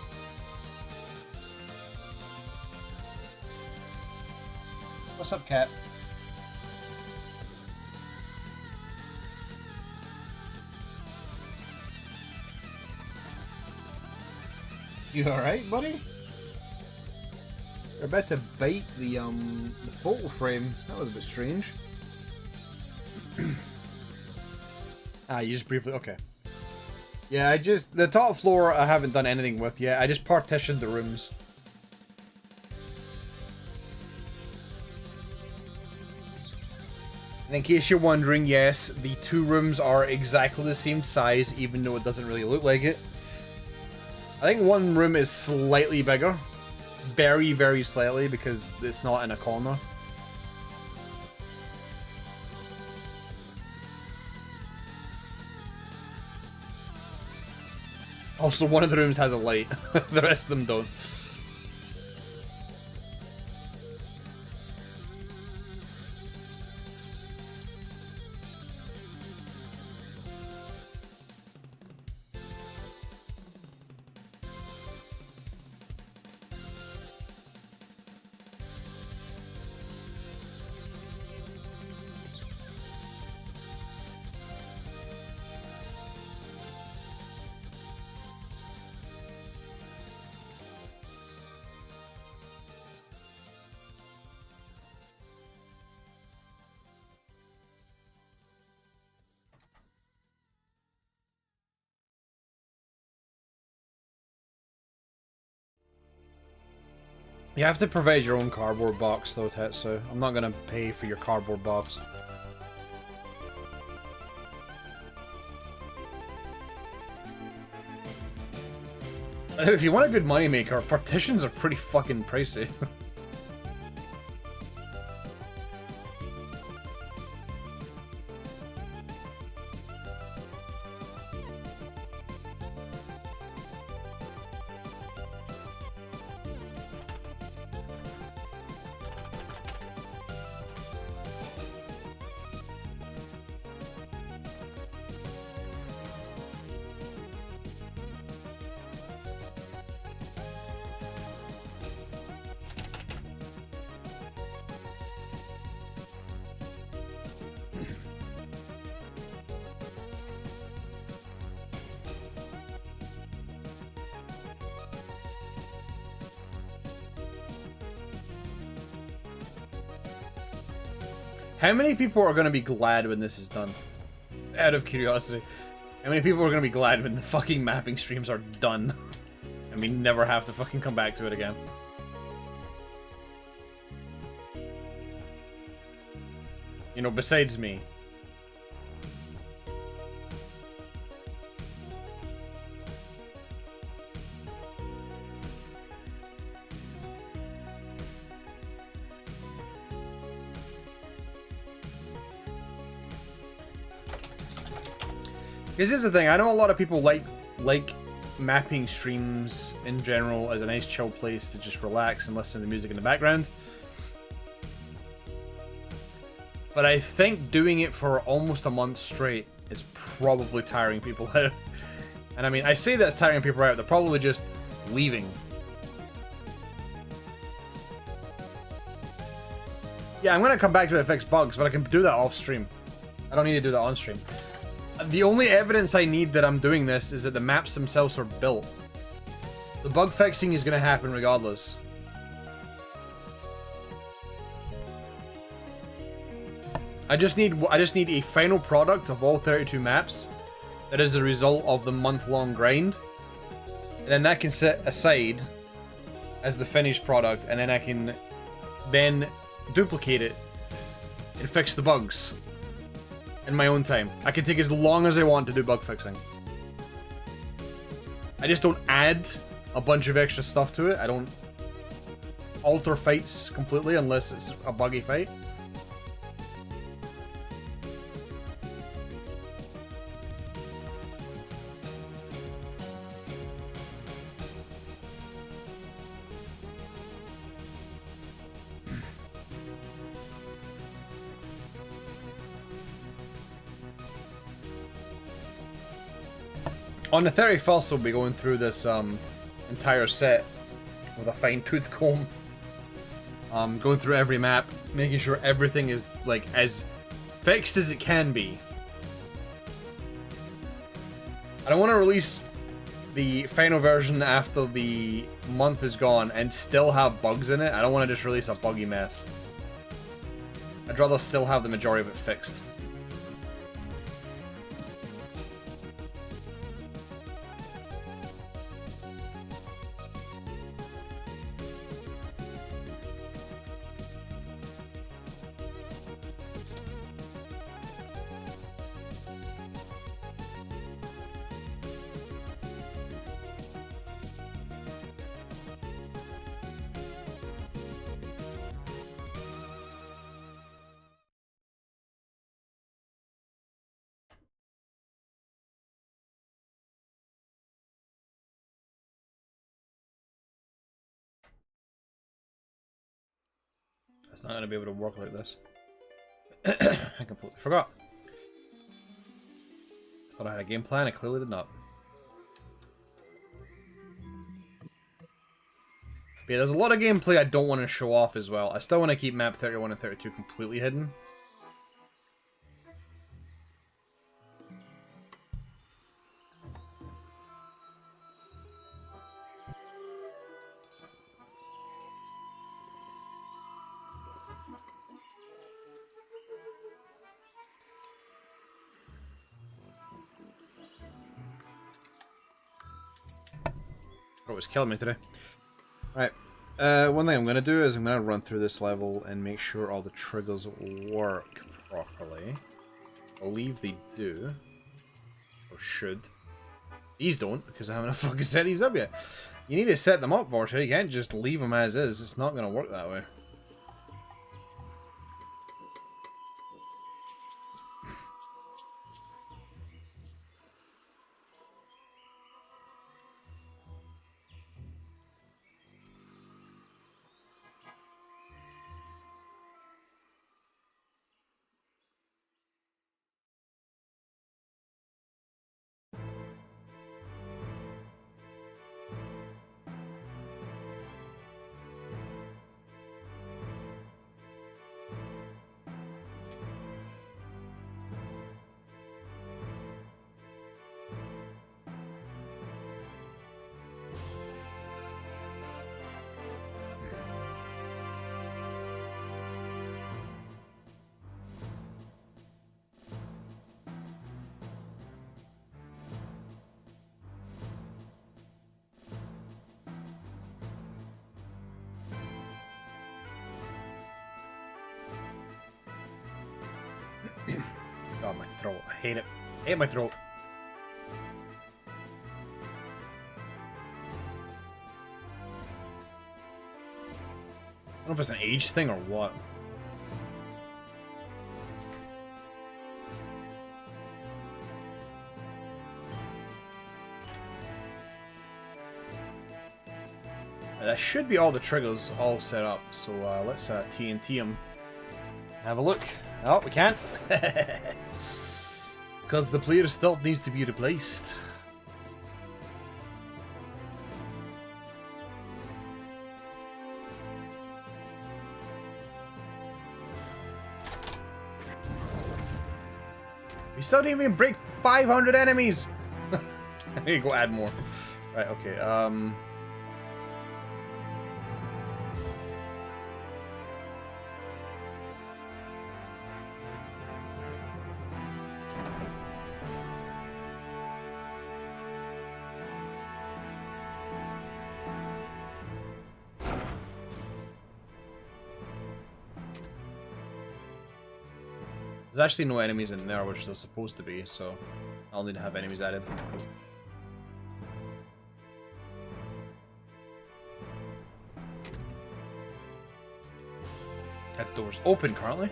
What's up, cat? You alright, buddy? You're about to bite the photo frame. That was a bit strange. You just briefly... Okay. Yeah, the top floor I haven't done anything with yet. I just partitioned the rooms. And in case you're wondering, yes, the two rooms are exactly the same size, even though it doesn't really look like it. I think one room is slightly bigger. Very, very slightly, because it's not in a corner. Also, one of the rooms has a light. The rest of them don't. You have to provide your own cardboard box, though, Tetsu. I'm not gonna pay for your cardboard box. If you want a good moneymaker, partitions are pretty fucking pricey. How many people are going to be glad when this is done? Out of curiosity. How many people are going to be glad when the fucking mapping streams are done? And we never have to fucking come back to it again. You know, besides me. This is the thing, I know a lot of people like mapping streams in general as a nice chill place to just relax and listen to music in the background. But I think doing it for almost a month straight is probably tiring people out. And I mean, I say that's tiring people out, they're probably just leaving. Yeah, I'm gonna come back to it and fix bugs, but I can do that off stream. I don't need to do that on stream. The only evidence I need that I'm doing this is that the maps themselves are built. The bug fixing is going to happen regardless. I just need a final product of all 32 maps that is a result of the month-long grind. And then that can sit aside as the finished product, and then I can then duplicate it and fix the bugs. In my own time. I can take as long as I want to do bug fixing. I just don't add a bunch of extra stuff to it. I don't alter fights completely unless it's a buggy fight. On the 31st, we'll be going through this entire set with a fine-tooth comb. Going through every map, making sure everything is like as fixed as it can be. I don't want to release the final version after the month is gone and still have bugs in it. I don't want to just release a buggy mess. I'd rather still have the majority of it fixed. It's not going to be able to work like this. I completely forgot. I thought I had a game plan, I clearly did not. But yeah, there's a lot of gameplay I don't want to show off as well. I still want to keep map 31 and 32 completely hidden. Oh, it's killing me today. Alright, one thing I'm going to do is I'm going to run through this level and make sure all the triggers work properly. I believe they do. Or should. These don't, because I haven't fucking set these up yet. You need to set them up, Vorta. You can't just leave them as is. It's not going to work that way. God, my throat. I hate it. I hate my throat. I don't know if it's an age thing or what. That should be all the triggers all set up, so let's TNT them. Have a look. Oh, we can't. Because the player still needs to be replaced. We still didn't even break 500 enemies! I need to go add more. Right, okay, there's actually no enemies in there, which there's supposed to be, so I'll need to have enemies added. That door's open currently.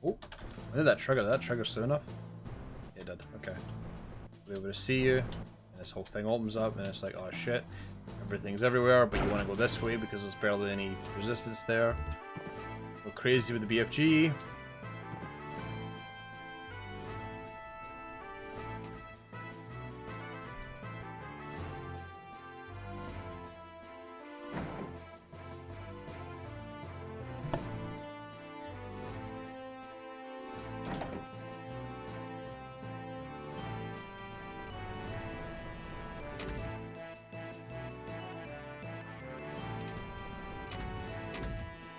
Oh, when did that trigger? Did that trigger soon enough? It did, okay. I'll be able to see you, and this whole thing opens up, and it's like, oh shit. Everything's everywhere, but you want to go this way because there's barely any resistance there. Go crazy with the BFG.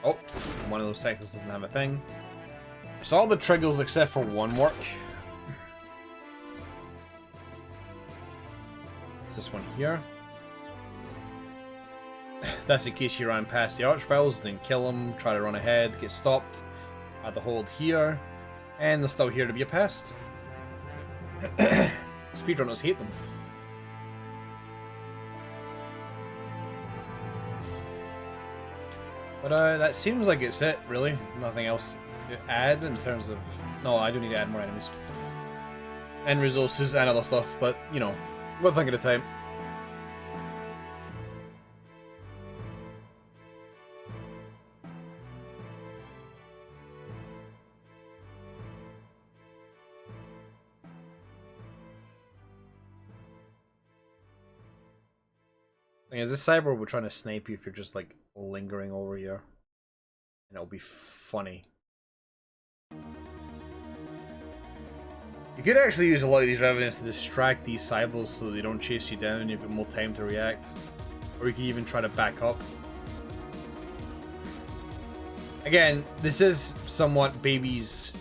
Oh, one of those sectors doesn't have a thing. So all the triggers except for one work. It's this one here. That's in case you run past the archviles, then kill them, try to run ahead, get stopped. Add the hold here. And they're still here to be a pest. Speedrunners hate them. But that seems like it's it, really. Nothing else to add in terms of... No, I do need to add more enemies. And resources and other stuff, but, you know, one thing at a time. Thing is, this cyber will trying to snipe you if you're just like lingering over here, and it'll be funny. You could actually use a lot of these revenants to distract these cybers so they don't chase you down and you've got more time to react. Or you could even try to back up. Again, this is somewhat baby's...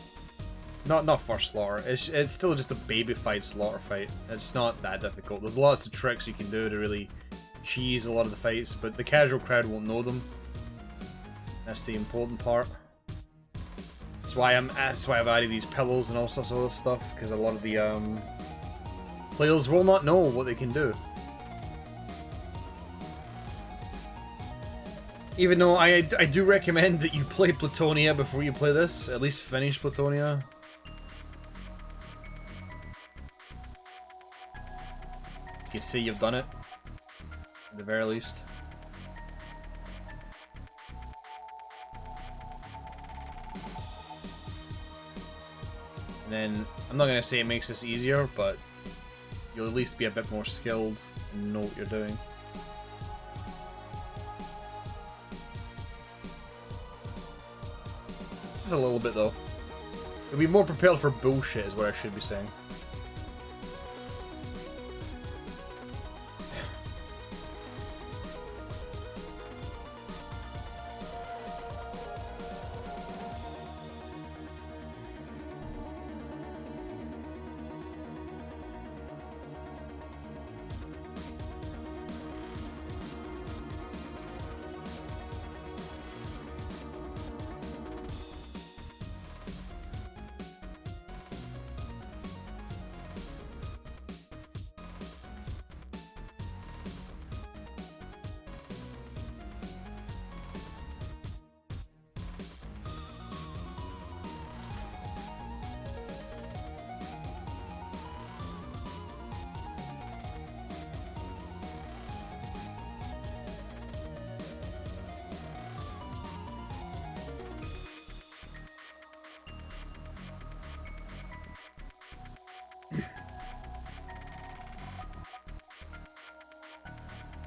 Not first slaughter. It's still just a baby fight slaughter fight. It's not that difficult. There's lots of tricks you can do to really cheese a lot of the fights, but the casual crowd won't know them. That's the important part. That's why I've added these pillows and all sorts of other stuff, because a lot of the players will not know what they can do. Even though I do recommend that you play Plutonia before you play this, at least finish Plutonia. You can see you've done it, at the very least. And then, I'm not going to say it makes this easier, but you'll at least be a bit more skilled and know what you're doing. Just a little bit, though. You'll be more prepared for bullshit, is what I should be saying.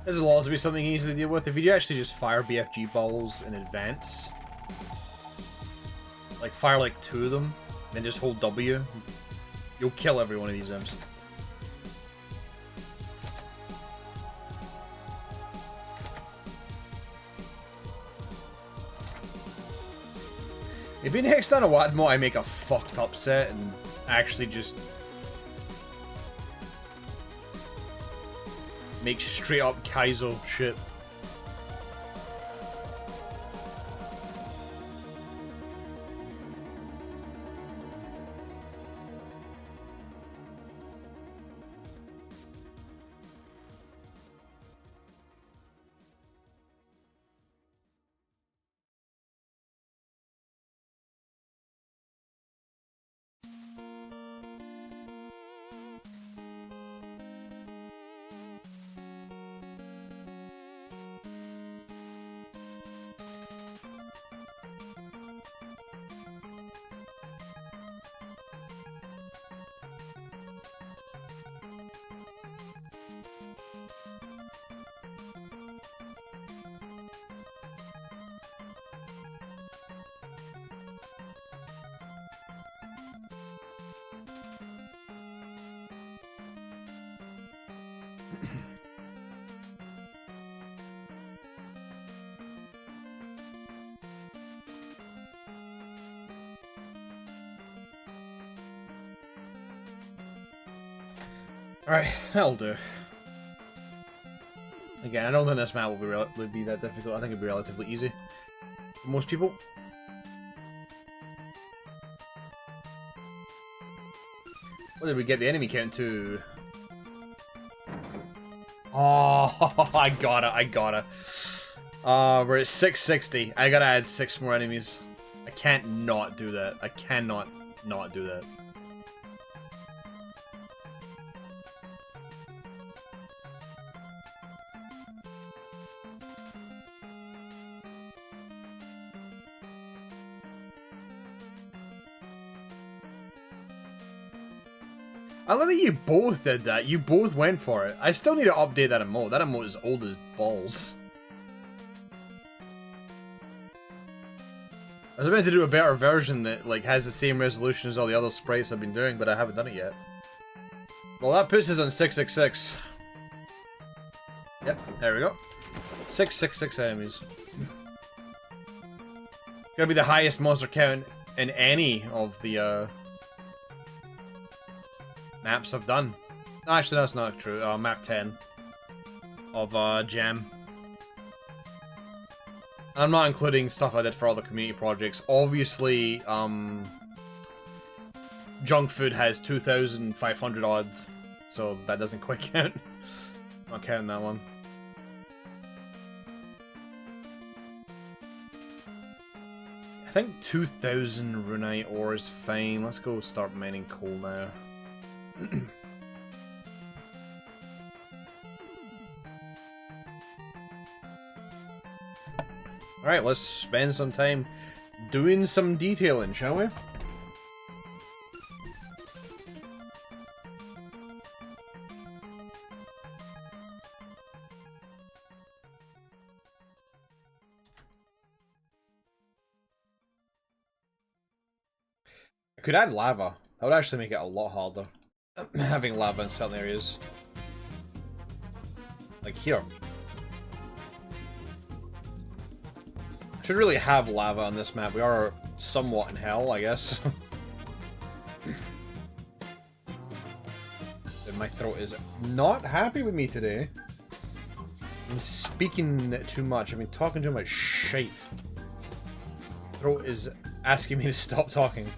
This will also be something easy to deal with. If you actually just fire BFG balls in advance, like fire like 2 of them, then just hold W, you'll kill every one of these imps. Maybe next Nanowadmo I make a fucked up set and actually just make straight up Kaizo shit. Alright, that'll do. Again, I don't think this map will be that difficult. I think it'll be relatively easy for most people. What did we get the enemy count to? Oh, I got it. We're at 660. I gotta add 6 more enemies. I can't not do that. I cannot not do that. I love that you both did that. You both went for it. I still need to update that emote. That emote is old as balls. I was meant to do a better version that like has the same resolution as all the other sprites I've been doing, but I haven't done it yet. Well, that puts us on 666. Yep, there we go. 666 enemies. Gonna be the highest monster count in any of the maps I've done. Actually, that's not true. Map 10 of Jam. I'm not including stuff I did for other community projects. Obviously, Junk Food has 2,500 odd, so that doesn't quite count. I'm not counting that one. I think 2,000 runite ore is fine. Let's go start mining coal now. Alright, let's spend some time doing some detailing, shall we? I could add lava. That would actually make it a lot harder. Having lava in certain areas. Like here. Should really have lava on this map. We are somewhat in hell, I guess. My throat is not happy with me today. I'm speaking too much. I've been talking too much shite. Throat is asking me to stop talking.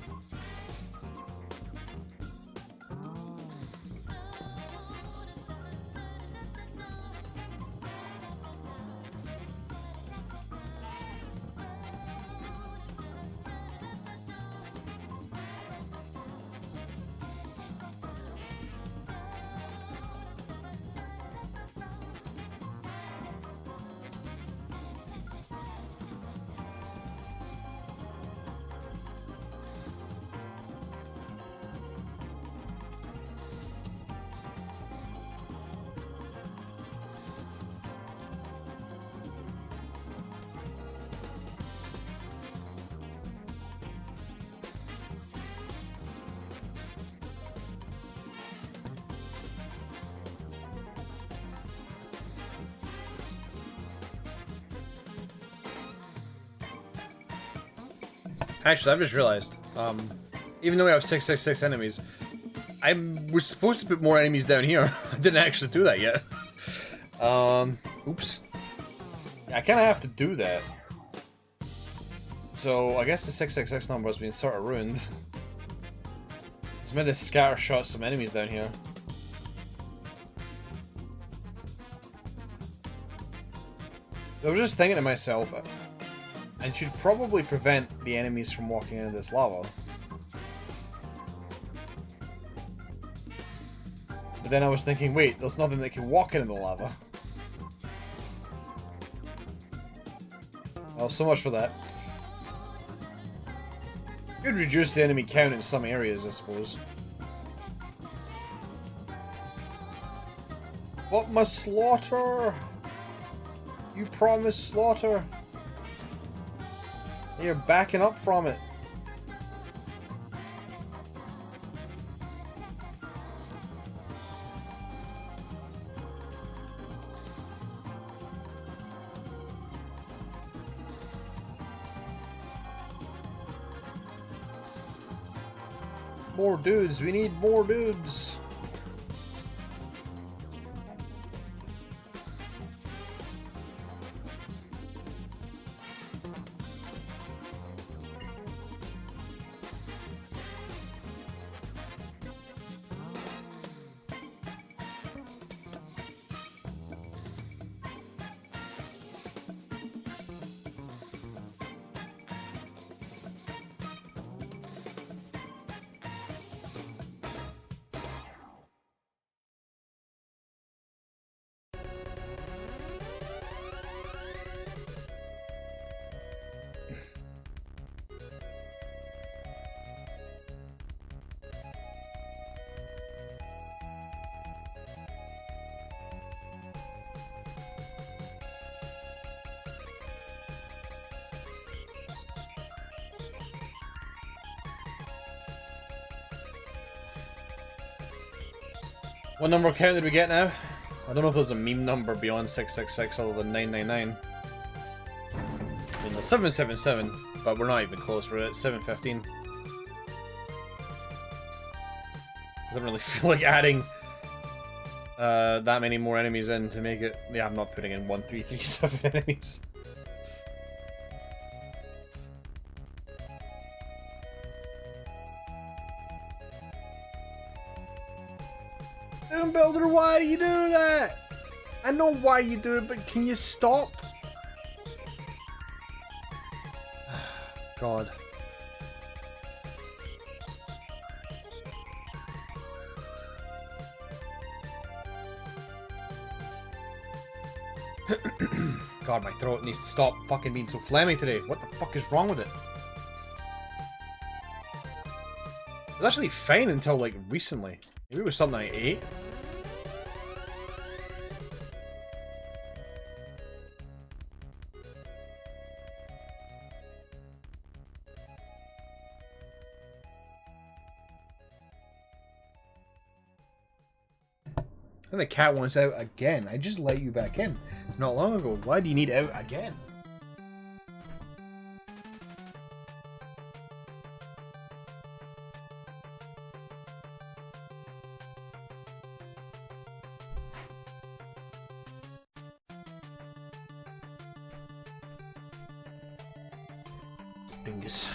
Actually, I've just realized, even though we have 666 enemies, I was supposed to put more enemies down here. I didn't actually do that yet. Oops. Yeah, I kind of have to do that. So, I guess the 666 number has been sort of ruined. I was meant to scatter shot some enemies down here. I was just thinking to myself, I should probably prevent the enemies from walking into this lava. But then I was thinking, wait, there's nothing that can walk into the lava. Well, so much for that. Could reduce the enemy count in some areas, I suppose. What must slaughter? You promised slaughter. You're backing up from it. More dudes. We need more dudes. What number count did we get now? I don't know if there's a meme number beyond 666 other than 999. I mean, there's 777, but we're not even close. We're at 715. I don't really feel like adding that many more enemies in to make it. Yeah, I'm not putting in 1337 enemies. Builder, why do you do that? I know why you do it, but can you stop? God. God, my throat needs to stop fucking being so phlegmy today. What the fuck is wrong with it? It was actually fine until, like, recently. Maybe it was something I ate. And the cat wants out again. I just let you back in not long ago. Why do you need out again? Dingus.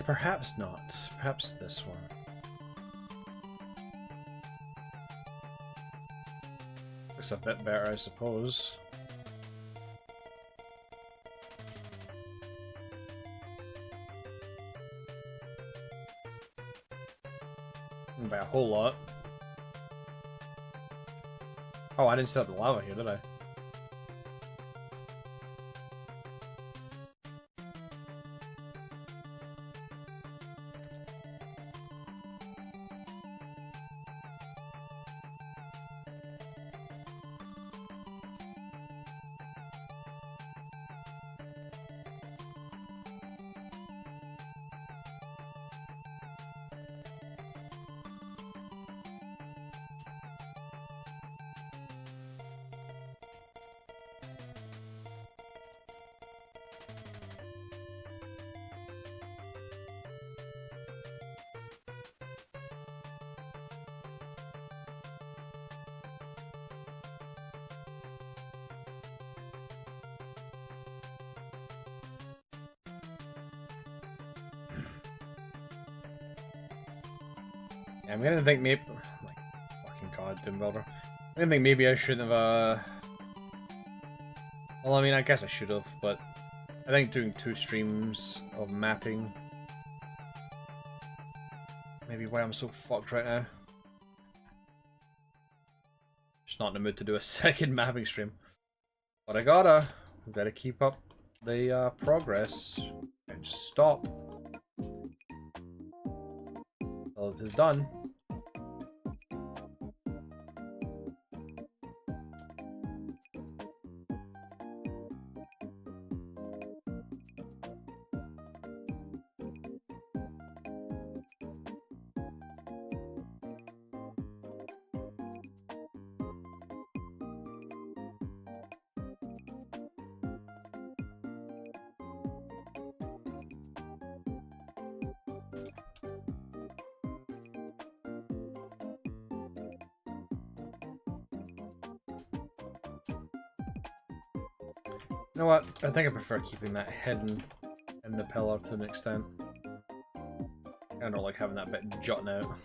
Perhaps not. Perhaps this one. Looks a bit better, I suppose. By a whole lot. Oh, I didn't set up the lava here, did I? I'm gonna think maybe. Oh my fucking god, Doom Builder. I'm gonna think maybe I shouldn't have. Well, I mean, I guess I should have, but I think doing 2 streams of mapping. Maybe why I'm so fucked right now. Just not in the mood to do a second mapping stream. But I gotta. I've gotta keep up the progress. And just stop. Till it is done. You know what? I think I prefer keeping that hidden in the pillar to an extent. I don't like having that bit jutting out.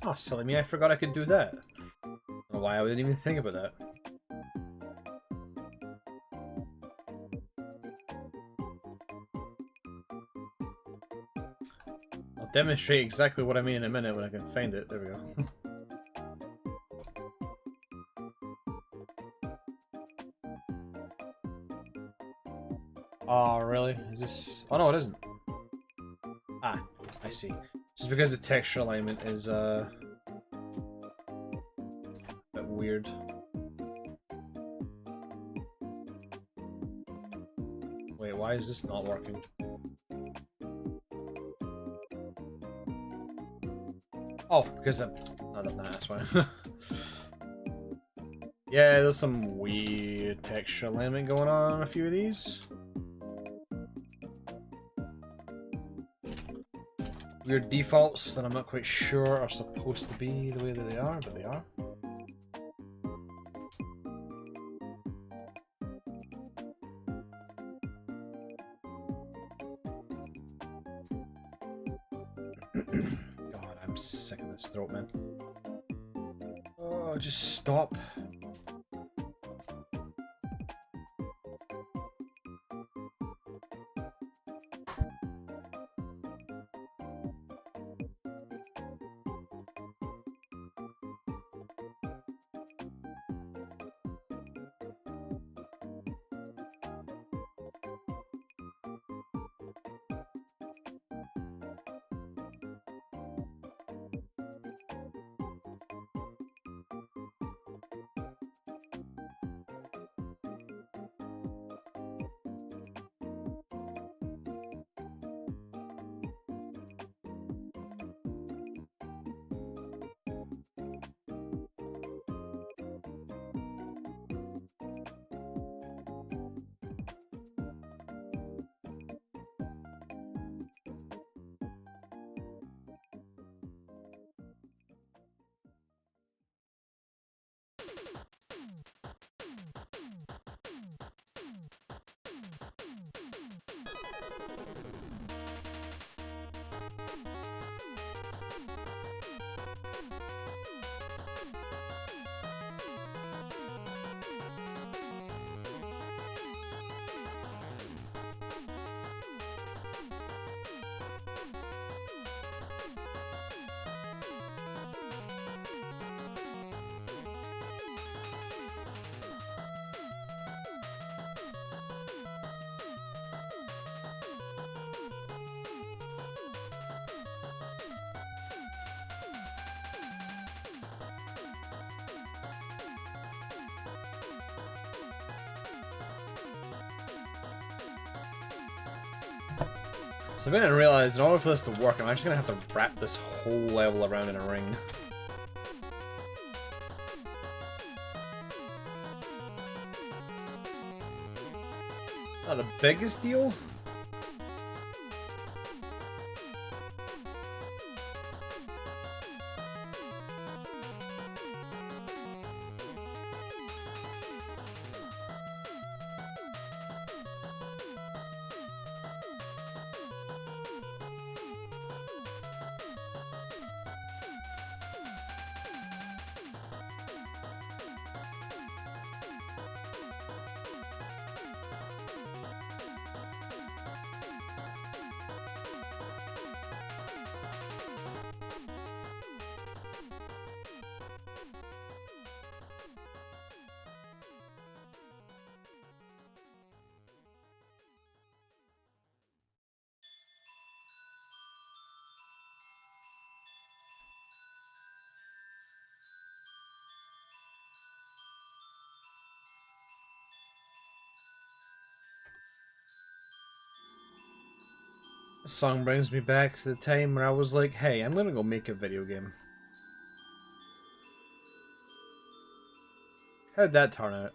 Oh, silly me, I forgot I could do that. I don't know why I didn't even think about that. I'll demonstrate exactly what I mean in a minute when I can find it. There we go. Oh, really? Is this... Oh, no, it isn't. Ah, I see. Just because the texture alignment is, a bit weird. Wait, why is this not working? Oh, because I'm not done that, that's why. Yeah, there's some weird texture alignment going on a few of these. Weird defaults that I'm not quite sure are supposed to be the way that they are, but they are. God, I'm sick of this throat, man. Oh, just stop. So I didn't realize, in order for this to work, I'm actually gonna have to wrap this whole level around in a ring. Not the biggest deal. This song brings me back to the time where I was like, hey, I'm gonna go make a video game. How'd that turn out?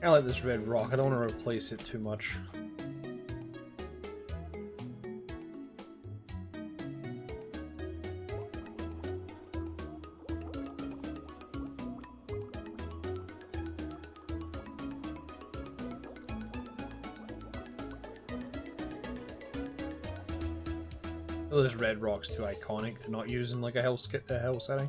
I like this red rock. I don't want to replace it too much. Oh, this red rock's too iconic to not use in like a hell setting.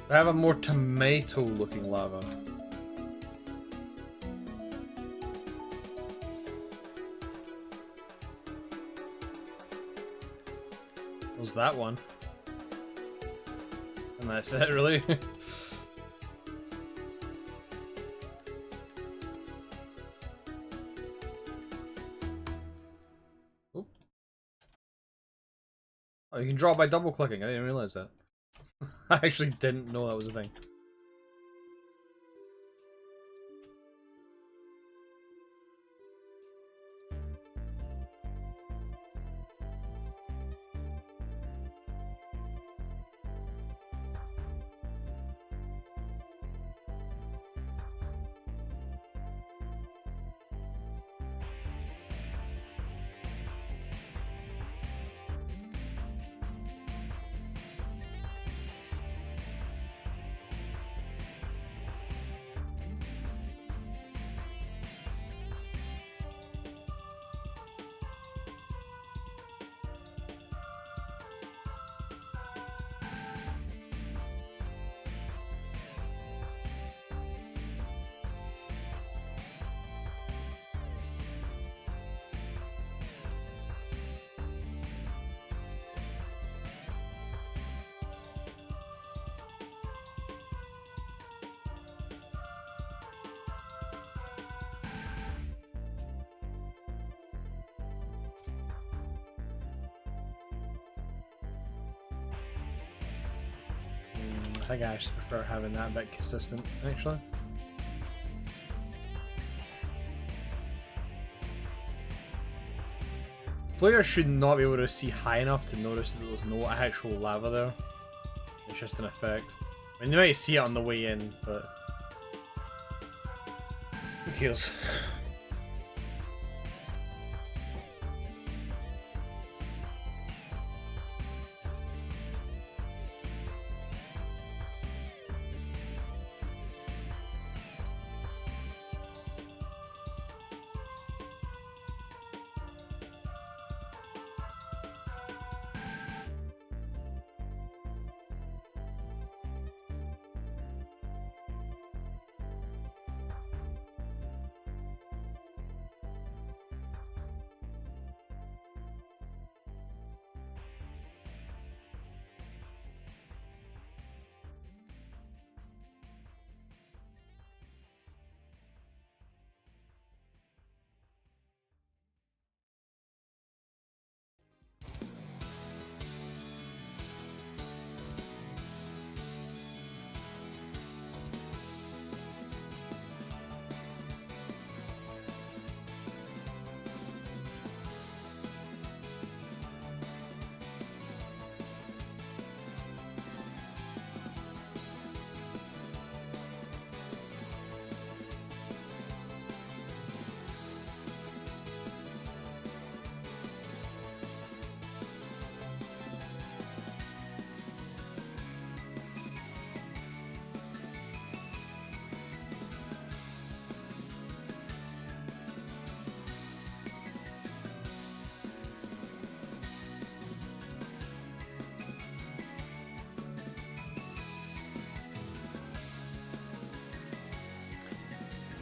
I have a more tomato-looking lava. Was that one? And that's it, really? Oop. Oh, you can draw by double-clicking. I didn't realize that. I actually didn't know that was a thing. I think I actually prefer having that a bit consistent, actually. Players should not be able to see high enough to notice that there's no actual lava there. It's just an effect. I mean, you might see it on the way in, but who cares?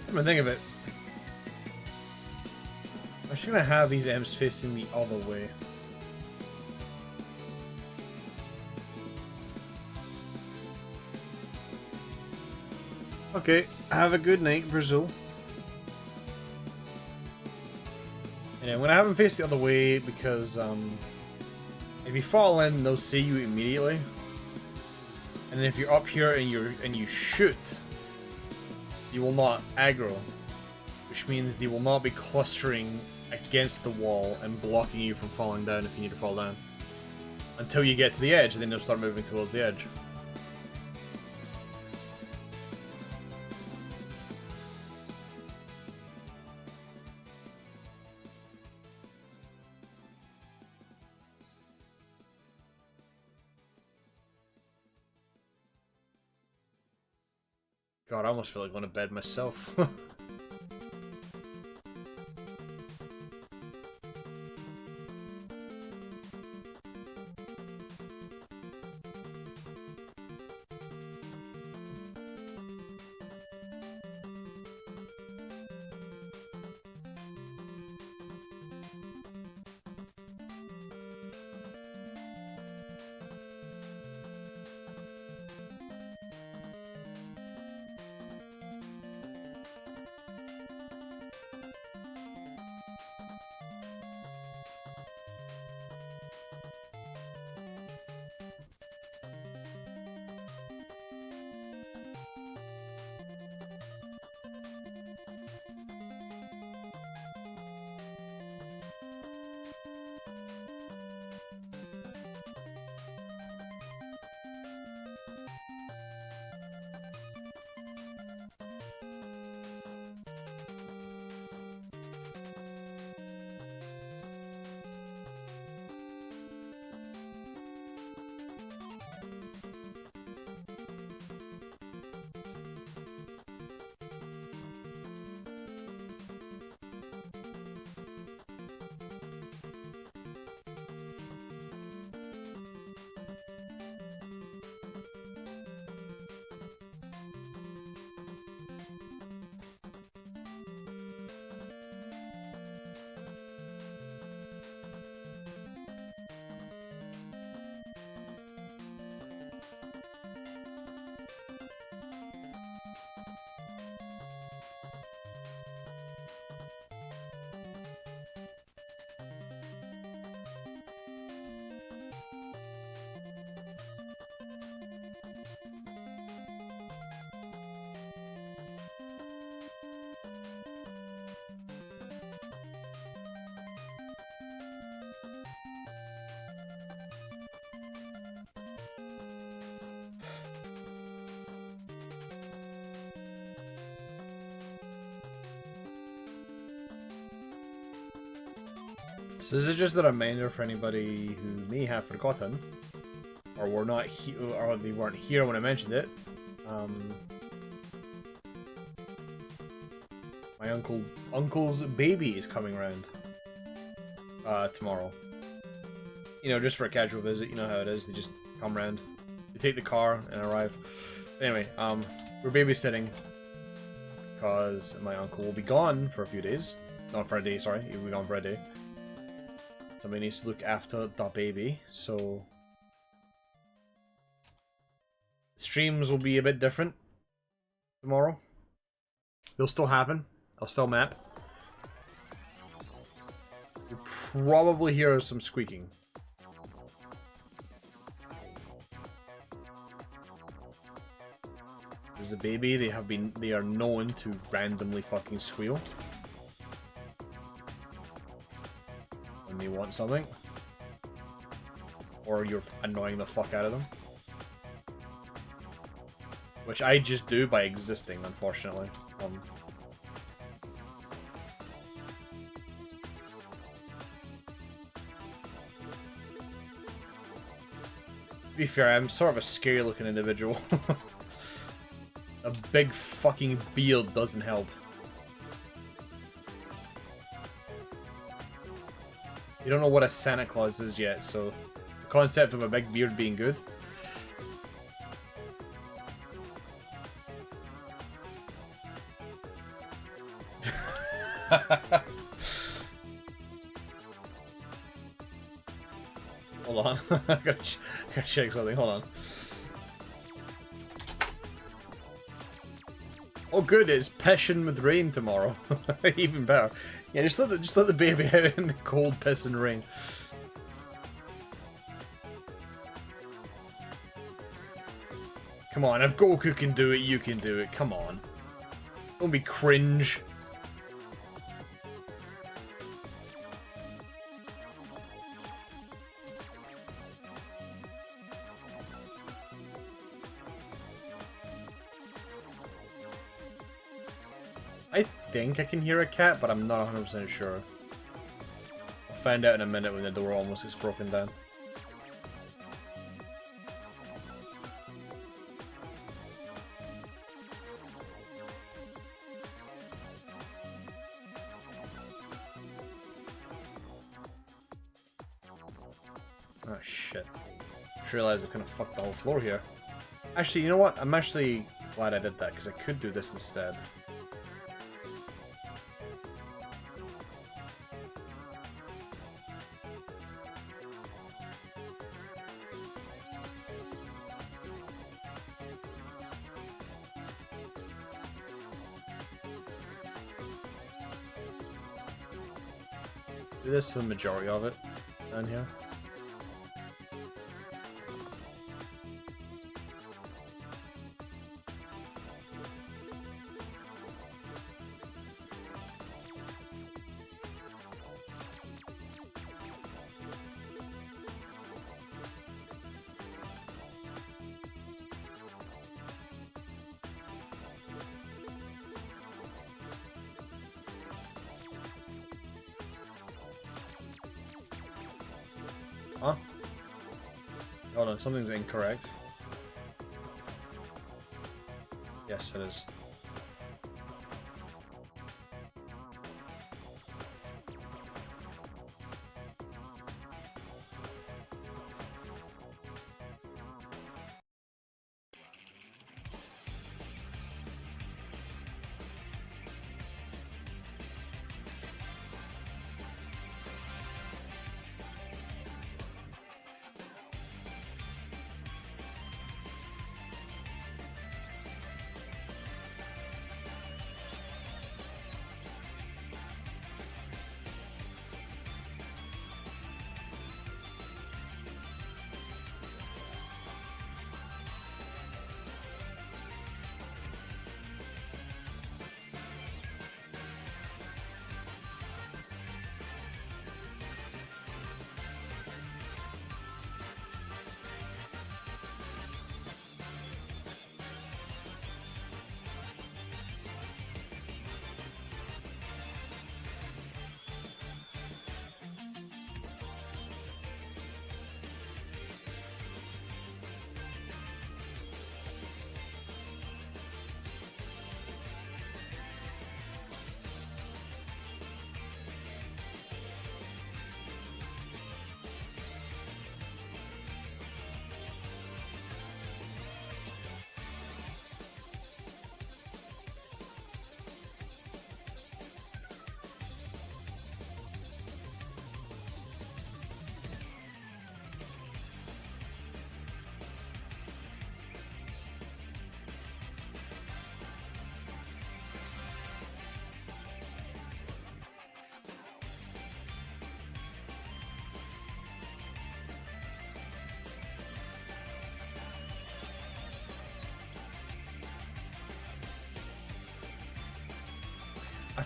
Come to think of it, I'm just gonna have these M's facing the other way. Okay, have a good night, Brazil. And I'm gonna have them face the other way because if you fall in, they'll see you immediately. And then if you're up here and you shoot, you will not aggro, which means they will not be clustering against the wall and blocking you from falling down if you need to fall down. Until you get to the edge, and then they'll start moving towards the edge. God, I almost feel like going to bed myself. So this is just a reminder for anybody who may have forgotten, or were not or they weren't here when I mentioned it. My uncle's baby is coming around tomorrow. You know, just for a casual visit. You know how it is. They just come around. They take the car and arrive. Anyway, we're babysitting because my uncle will be gone for a few days. Not for a day, sorry. He'll be gone for a day. Somebody needs to look after the baby, so streams will be a bit different tomorrow. They'll still happen. I'll still map. You'll probably hear some squeaking. As a baby, they are known to randomly fucking squeal when they want something, or you're annoying the fuck out of them, which I just do by existing, unfortunately. To be fair, I'm sort of a scary looking individual. A big fucking beard doesn't help. You don't know what a Santa Claus is yet, so the concept of a big beard being good. Hold on. I gotta check something, hold on. Oh good, it's pissing with rain tomorrow. Even better. Yeah, just let the baby out in the cold piss and rain. Come on, if Goku can do it, you can do it. Come on. Don't be cringe. I think I can hear a cat, but I'm not 100% sure. I'll find out in a minute when the door almost gets broken down. Oh shit. Just realized I kind of fucked the whole floor here. Actually, you know what? I'm actually glad I did that, because I could do this instead. Do this for the majority of it down here. Huh? Hold on, something's incorrect. Yes, it is.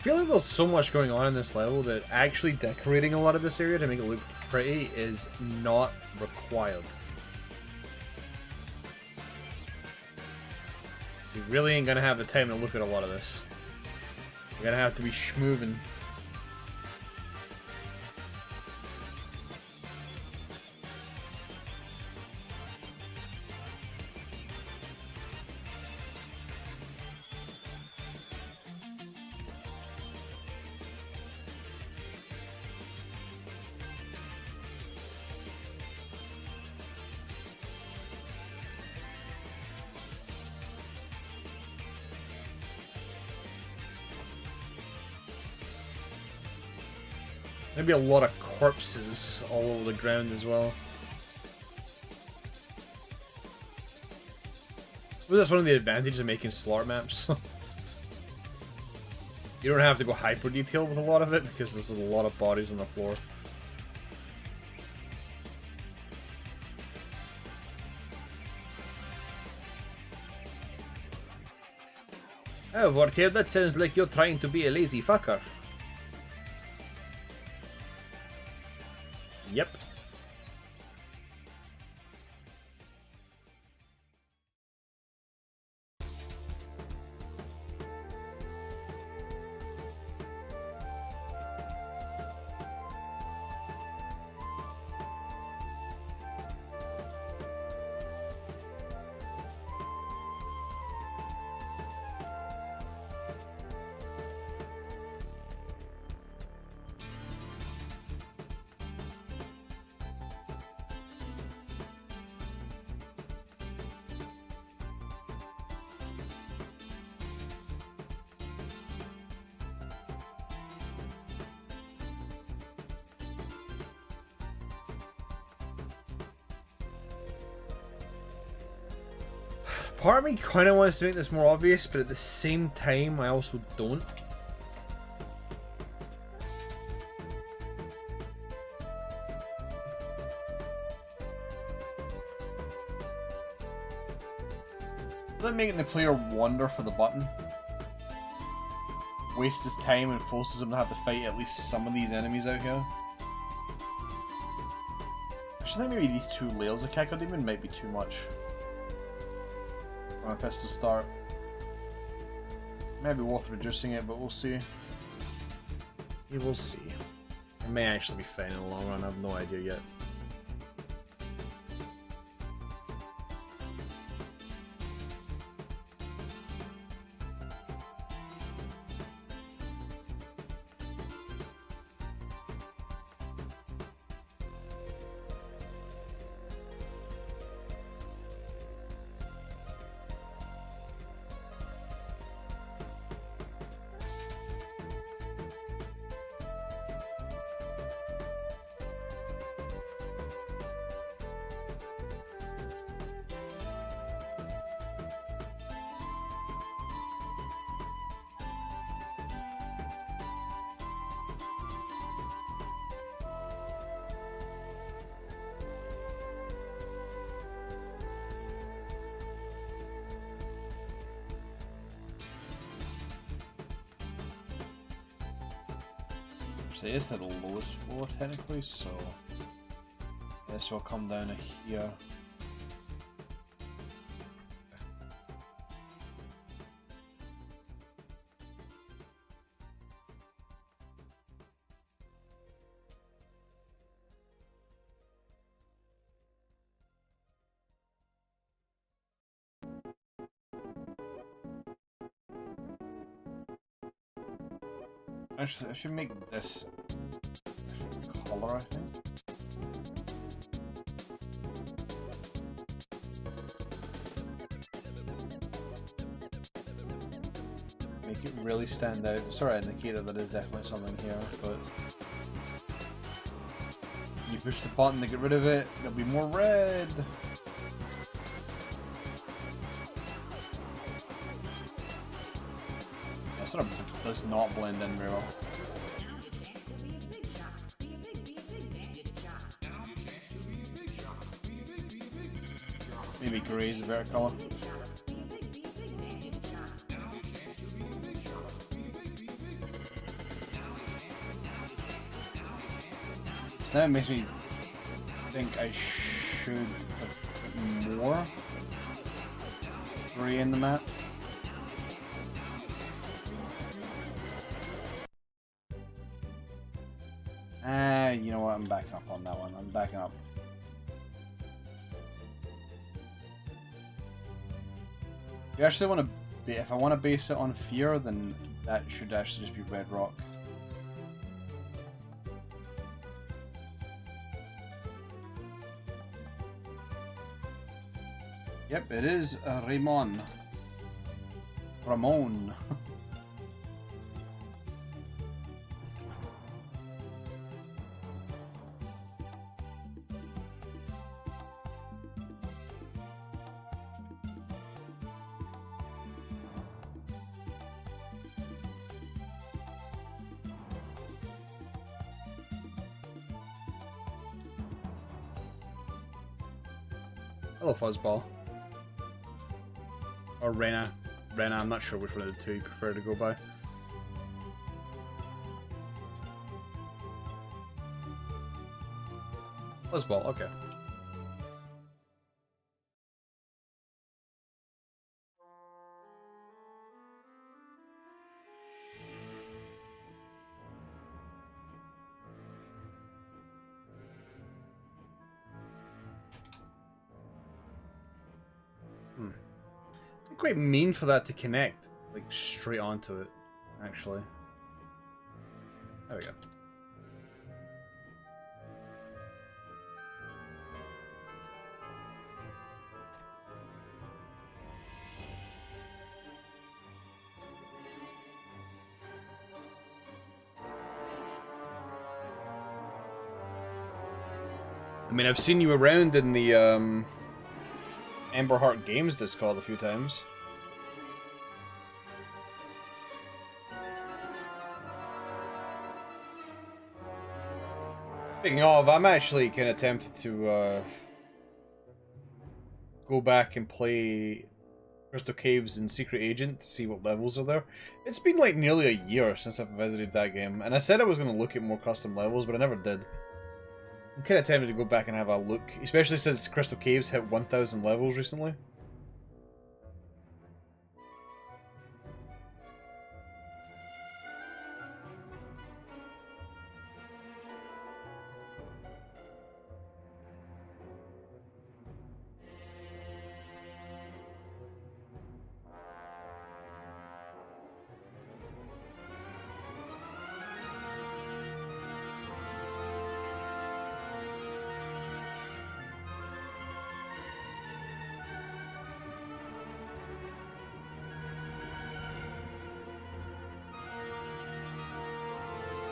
feel like there's so much going on in this level that actually decorating a lot of this area to make it look pretty is not required. So you really ain't gonna have the time to look at a lot of this. You're gonna have to be schmoovin'. Maybe a lot of corpses all over the ground as well. Well, that's one of the advantages of making slaughter maps. You don't have to go hyper detailed with a lot of it because there's a lot of bodies on the floor. Oh, Vortier, that sounds like you're trying to be a lazy fucker. Yep. Part of me kind of wants to make this more obvious, but at the same time, I also don't. Without making the player wander for the button, wastes his time and forces him to have to fight at least some of these enemies out here. Actually, I think maybe these 2 layers of Cacodemon might be too much. On a pistol start. Maybe worth reducing it, but we'll see. We will see. It may actually be fine in the long run, I have no idea yet. It is the lowest floor technically, so this will come down to here. Actually, I should make this different color, I think. Make it really stand out. Sorry, indicator that is definitely something here, but you push the button to get rid of it, there'll be more red. That sort of does not blend in very well. Maybe grey is a better colour. this. Now it makes me think I should have put more gray in the map. You know what? I'm backing up on that one. I'm backing up. If you actually want to, if I want to base it on fear, then that should actually just be red rock. Yep, it is Ramon. Ramon. Hello, Fuzzball. Or Rena. Rena, I'm not sure which one of the two you prefer to go by. Fuzzball, okay. Quite mean for that to connect, like, straight onto it, actually. There we go. I mean, I've seen you around in the, Amberheart Games Discord a few times. Speaking of, I'm actually kind of tempted to go back and play Crystal Caves and Secret Agent to see what levels are there. It's been like nearly a year since I've visited that game, and I said I was going to look at more custom levels, but I never did. I'm kind of tempted to go back and have a look, especially since Crystal Caves hit 1,000 levels recently.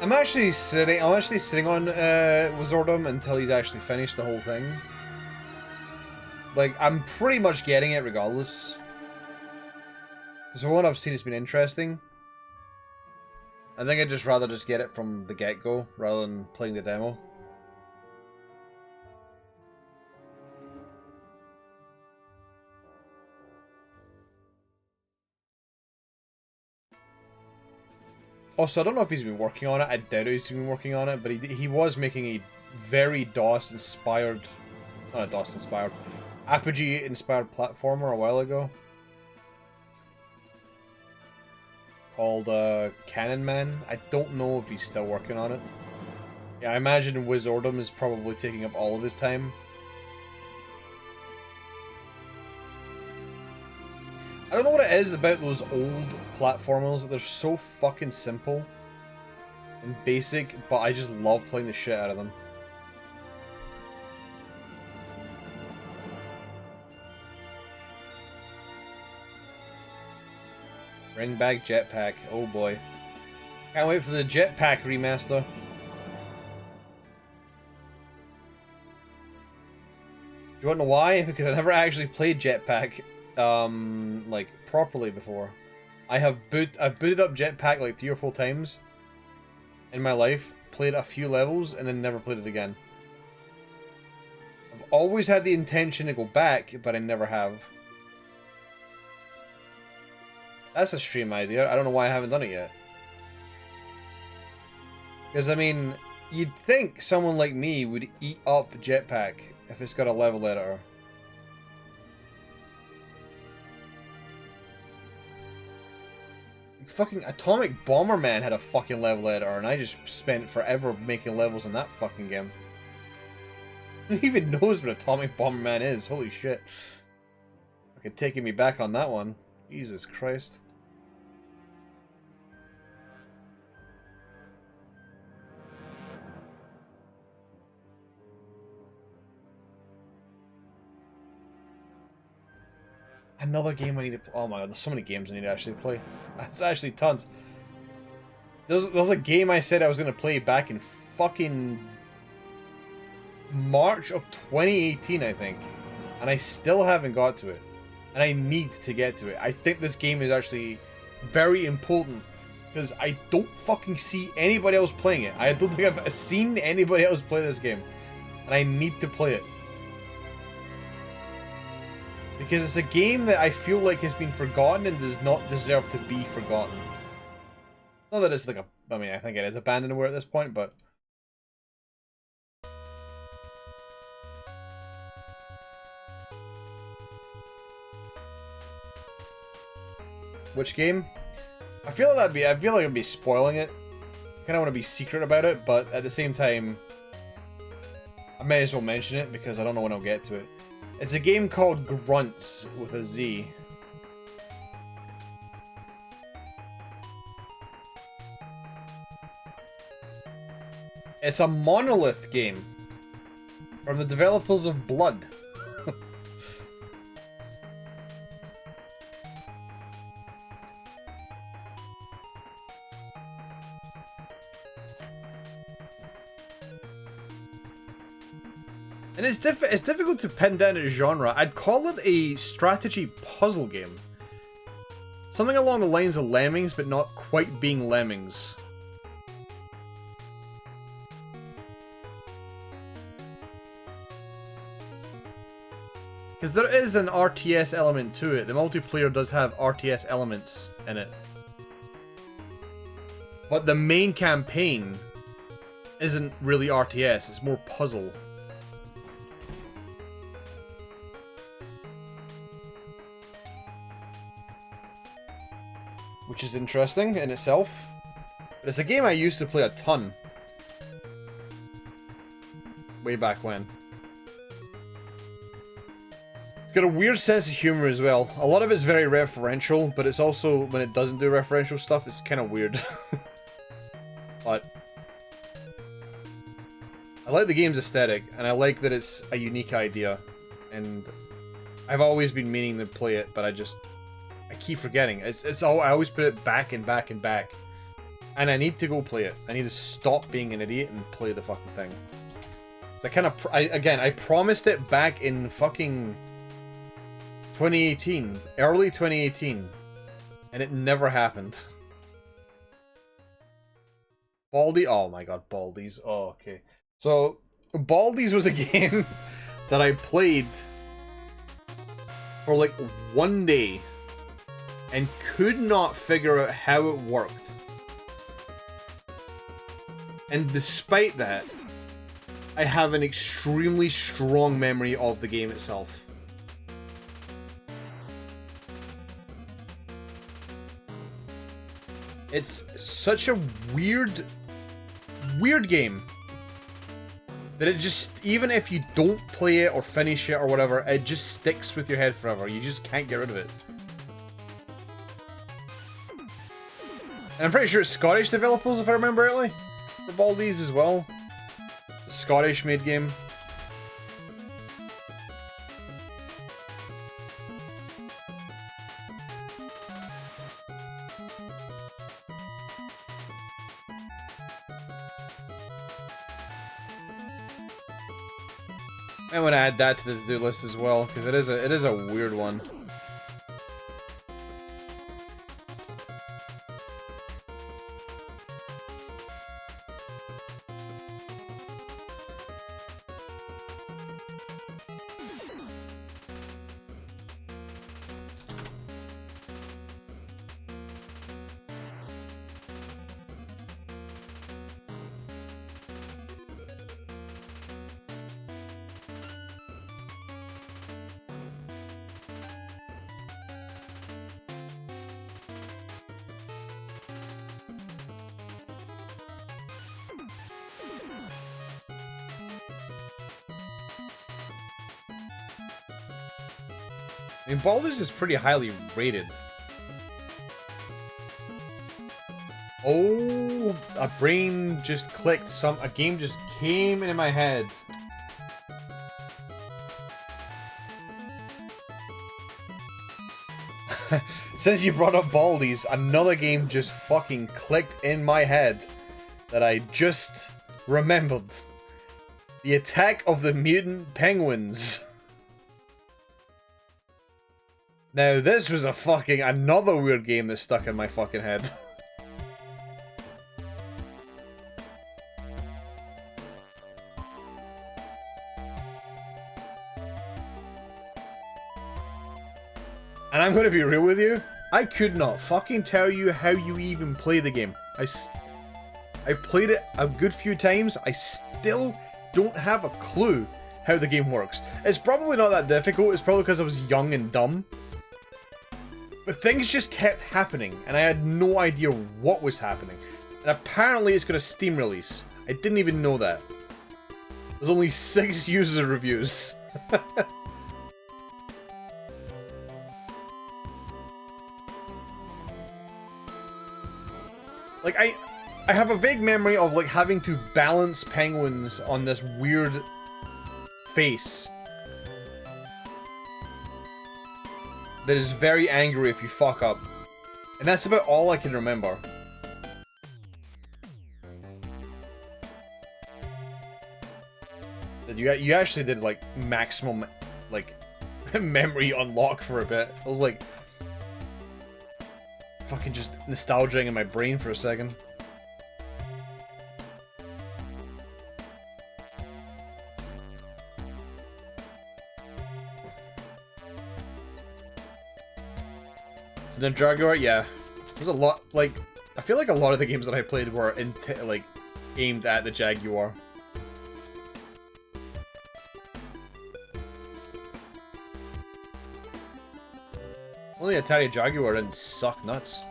I'm actually sitting on Wizardom until he's actually finished the whole thing. Like, I'm pretty much getting it regardless. Because from what I've seen, it's been interesting. I think I'd just rather just get it from the get-go, rather than playing the demo. Also, I don't know if he's been working on it. I doubt he's been working on it, but he was making a very DOS-inspired... Not a DOS-inspired. Apogee-inspired platformer a while ago. Called Cannon Man. I don't know if he's still working on it. Yeah, I imagine Wizardom is probably taking up all of his time. I don't know what it is about those old platformers. They're so fucking simple and basic, but I just love playing the shit out of them. Bring back Jetpack. Oh boy. Can't wait for the Jetpack remaster. Do you want to know why? Because I never actually played Jetpack like properly before. I've booted up Jetpack like 3 or 4 times in my life, played a few levels, and then never played it again. I've always had the intention to go back, but I never have. That's a stream idea. I don't know why I haven't done it yet. Because, I mean, You'd think someone like me would eat up Jetpack if it's got a level editor. Fucking Atomic Bomberman had a fucking level editor, and I just spent forever making levels in that fucking game. Who even knows what Atomic Bomberman is? Holy shit. Fucking taking me back on that one. Jesus Christ. Another game I need to play. Oh my god, there's so many games I need to actually play. That's actually tons. There's a game I said I was going to play back in fucking March of 2018, I think. And I still haven't got to it. And I need to get to it. I think this game is actually very important. Because I don't fucking see anybody else playing it. I don't think I've seen anybody else play this game. And I need to play it. Because it's a game that I feel like has been forgotten and does not deserve to be forgotten. Not that it's like a... I mean, I think it is abandonware at this point, but... Which game? I feel like I'd be spoiling it. I kind of want to be secret about it, but at the same time... I may as well mention it because I don't know when I'll get to it. It's a game called Grunts with a Z. It's a Monolith game from the developers of Blood. And it's difficult to pin down a genre. I'd call it a strategy puzzle game. Something along the lines of Lemmings, but not quite being Lemmings. Because there is an RTS element to it. The multiplayer does have RTS elements in it. But the main campaign isn't really RTS, it's more puzzle. Which is interesting in itself. But it's a game I used to play a ton. Way back when. It's got a weird sense of humor as well. A lot of it's very referential, but it's also, when it doesn't do referential stuff, it's kind of weird. But I like the game's aesthetic, and I like that it's a unique idea. And I've always been meaning to play it, but I keep forgetting. I always put it back and back and back. And I need to go play it. I need to stop being an idiot and play the fucking thing. So I promised it back in fucking 2018. Early 2018. And it never happened. Baldi? Oh my god, Baldi's. Oh, okay. So, Baldi's was a game that I played for like one day and could not figure out how it worked. And despite that, I have an extremely strong memory of the game itself. It's such a weird game that it just, even if you don't play it or finish it or whatever, it just sticks with your head forever. You just can't get rid of it. And I'm pretty sure it's Scottish developers, if I remember rightly, for Baldi's as well. It's a Scottish-made game. I want to add that to the to-do list as well, because it is a weird one. I mean, Baldur's is pretty highly rated. Oh, a brain just clicked. A game just came into my head. Since you brought up Baldi's, another game just fucking clicked in my head that I just remembered. The Attack of the Mutant Penguins. Now, this was another weird game that stuck in my fucking head. And I'm gonna be real with you, I could not fucking tell you how you even play the game. I played it a good few times, I still don't have a clue how the game works. It's probably not that difficult, it's probably because I was young and dumb. But things just kept happening, and I had no idea what was happening. And apparently it's got a Steam release. I didn't even know that. There's only 6 user reviews. Like, I have a vague memory of, like, having to balance penguins on this weird face that is very angry if you fuck up. And that's about all I can remember. You actually did, like, maximum, like, memory unlock for a bit. I was like... fucking just nostalgizing in my brain for a second. So then Jaguar, yeah. There's a lot, like, I feel like a lot of the games that I played were, like, aimed at the Jaguar. Only Atari Jaguar didn't suck nuts.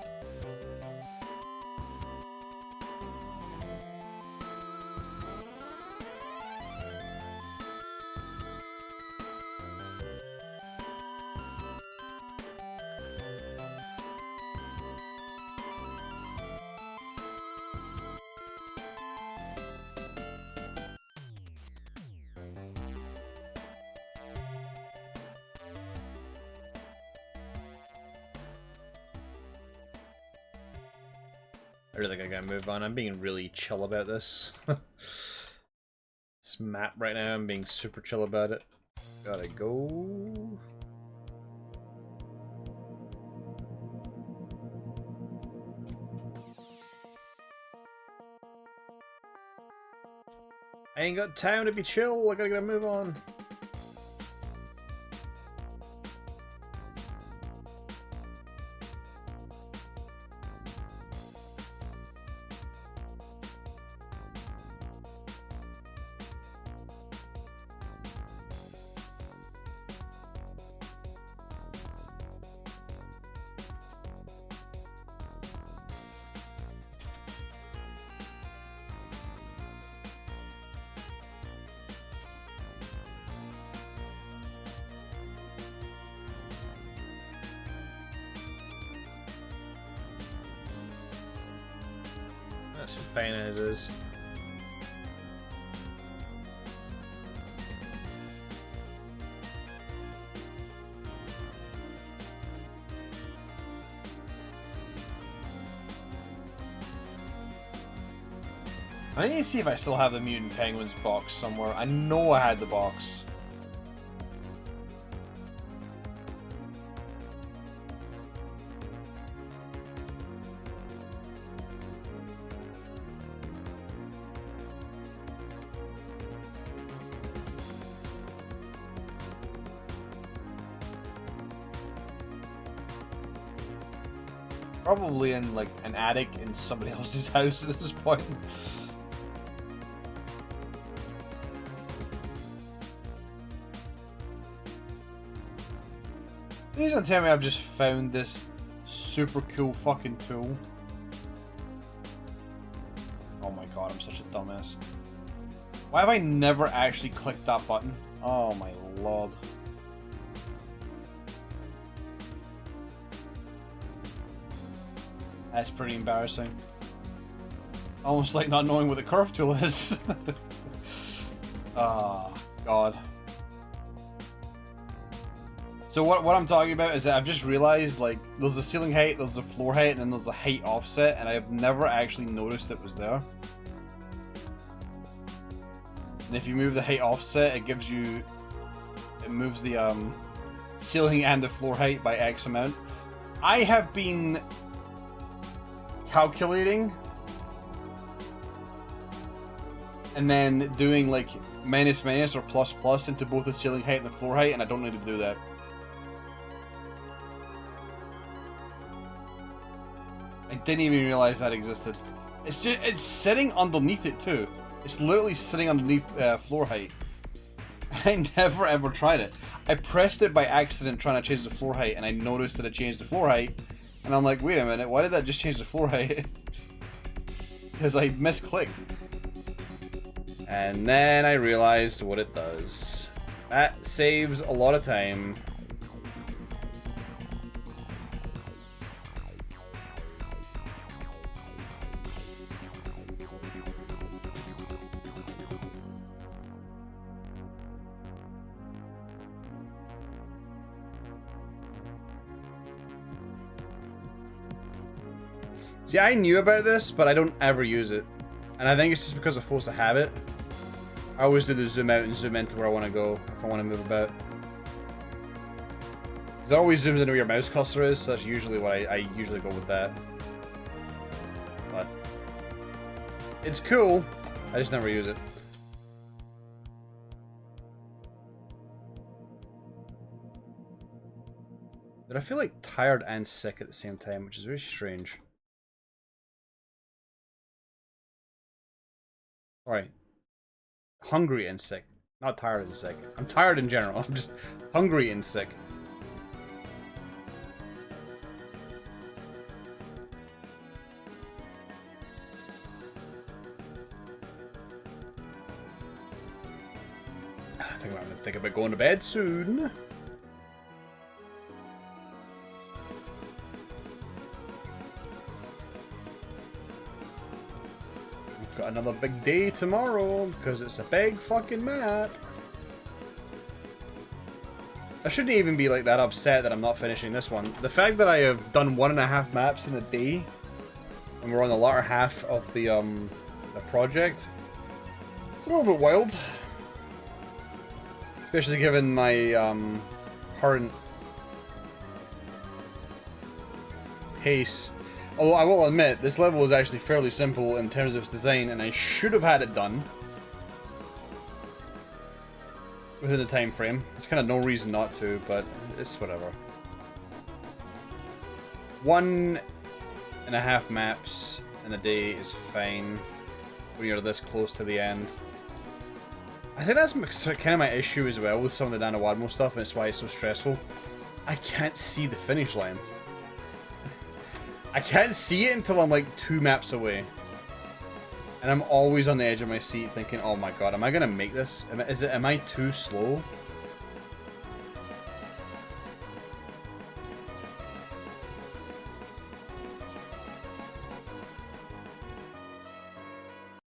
I really think I gotta move on. I'm being really chill about this. This map right now, I'm being super chill about it. Gotta go. I ain't got time to be chill, I gotta move on. That's fine as is. I need to see if I still have the Mutant Penguins box somewhere. I know I had the box. Probably in, like, an attic in somebody else's house at this point. Please don't tell me I've just found this super cool fucking tool. Oh my god, I'm such a dumbass. Why have I never actually clicked that button? Oh my lord. That's pretty embarrassing. Almost like not knowing what the curve tool is. Oh, God. So what I'm talking about is that I've just realized, like, there's a ceiling height, there's a floor height, and then there's a height offset, and I've never actually noticed it was there. And if you move the height offset, it gives you... It moves the ceiling and the floor height by X amount. I have been calculating and then doing like minus minus or plus plus into both the ceiling height and the floor height, and I don't need to do that. I didn't even realize that existed. It's sitting underneath it too. It's literally sitting underneath floor height. I never ever tried it. I pressed it by accident trying to change the floor height, and I noticed that it changed the floor height. And I'm like, wait a minute, why did that just change the floor height? Because I misclicked. And then I realized what it does. That saves a lot of time. See, I knew about this, but I don't ever use it. And I think it's just because I'm supposed to have it. I always do the zoom out and zoom into where I want to go, if I want to move about. Because it always zooms into where your mouse cursor is, so that's usually what I usually go with that. But it's cool, I just never use it. But I feel like tired and sick at the same time, which is very strange. Alright. Hungry and sick. Not tired and sick. I'm tired in general. I'm just hungry and sick. I think I'm gonna think about going to bed soon. Got another big day tomorrow because it's a big fucking map. I shouldn't even be like that upset that I'm not finishing this one. The fact that I have done 1.5 maps in a day and we're on the latter half of the project, it's a little bit wild. Especially given my current pace. Although I will admit, this level is actually fairly simple in terms of its design, and I should have had it done within the time frame. There's kind of no reason not to, but it's whatever. 1.5 maps in a day is fine when you're this close to the end. I think that's kind of my issue as well with some of the Nanowadmo stuff, and it's why it's so stressful. I can't see the finish line. I can't see it until I'm like 2 maps away. And I'm always on the edge of my seat thinking, oh my god, am I gonna make this? Am I too slow?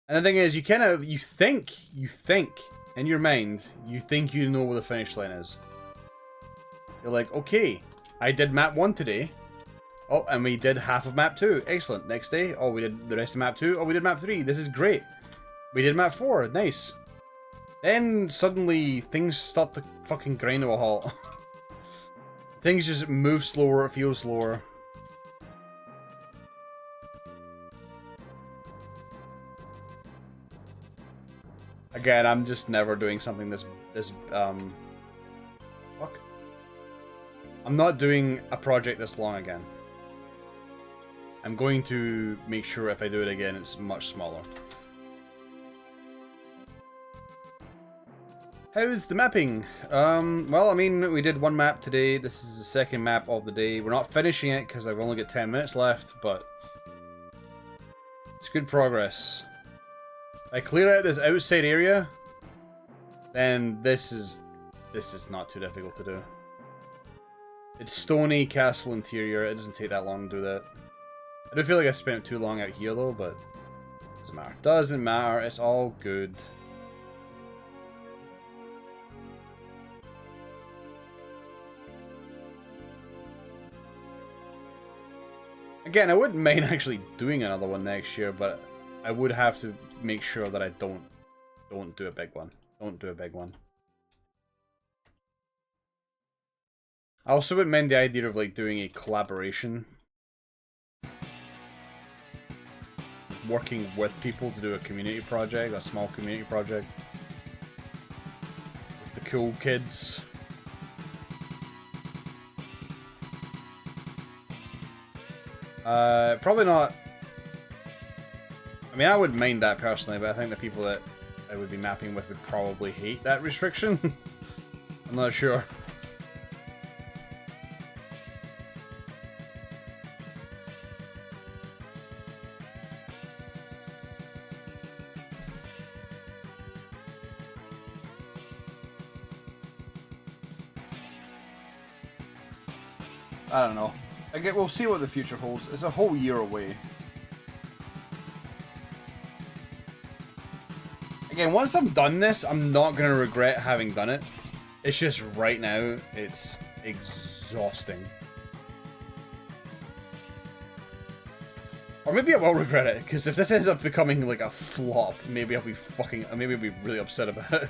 And the thing is, you think in your mind, you think you know where the finish line is. You're like, okay, I did map 1 today. Oh, and we did half of map 2. Excellent. Next day, oh, we did the rest of map 2. Oh, we did map 3. This is great. We did map 4. Nice. Then suddenly things start to fucking grind to a halt. Things just move slower, it feels slower. Again, I'm just never doing something this fuck. I'm not doing a project this long again. I'm going to make sure if I do it again, it's much smaller. How's the mapping? Well, I mean, we did 1 map today. This is the 2nd map of the day. We're not finishing it because I've only got 10 minutes left, but it's good progress. If I clear out this outside area, then this is not too difficult to do. It's stony castle interior. It doesn't take that long to do that. I do feel like I spent too long out here though, but doesn't matter. Doesn't matter. It's all good. Again, I wouldn't mind actually doing another one next year, but I would have to make sure that I don't do a big one. Don't do a big one. I also wouldn't mind the idea of like doing a collaboration. Working with people to do a community project, a small community project. With the cool kids. Probably not. I mean, I wouldn't mind that personally, but I think the people that I would be mapping with would probably hate that restriction. I'm not sure. I don't know. We'll see what the future holds. It's a whole year away. Again, once I've done this, I'm not going to regret having done it. It's just right now, it's exhausting. Or maybe I will regret it, because if this ends up becoming like a flop, maybe I'll be really upset about it.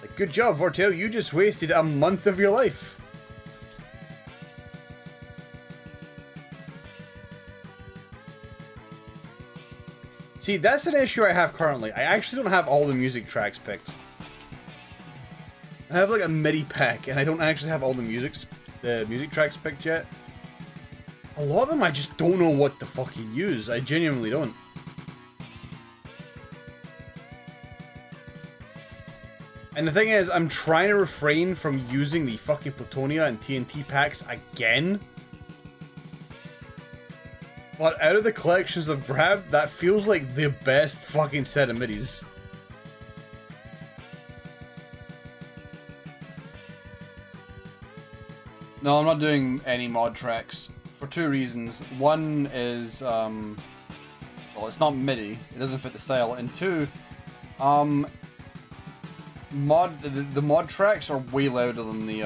Like, good job, Vortail, you just wasted a month of your life. See, that's an issue I have currently. I actually don't have all the music tracks picked. I have like a MIDI pack, and I don't actually have all the music tracks picked yet. A lot of them I just don't know what the fuck you use. I genuinely don't. And the thing is, I'm trying to refrain from using the fucking Plutonia and TNT packs again. But out of the collections I've grabbed, that feels like the best fucking set of midis. No, I'm not doing any mod tracks for two reasons. One is, well, it's not MIDI. It doesn't fit the style. And two, the mod tracks are way louder than the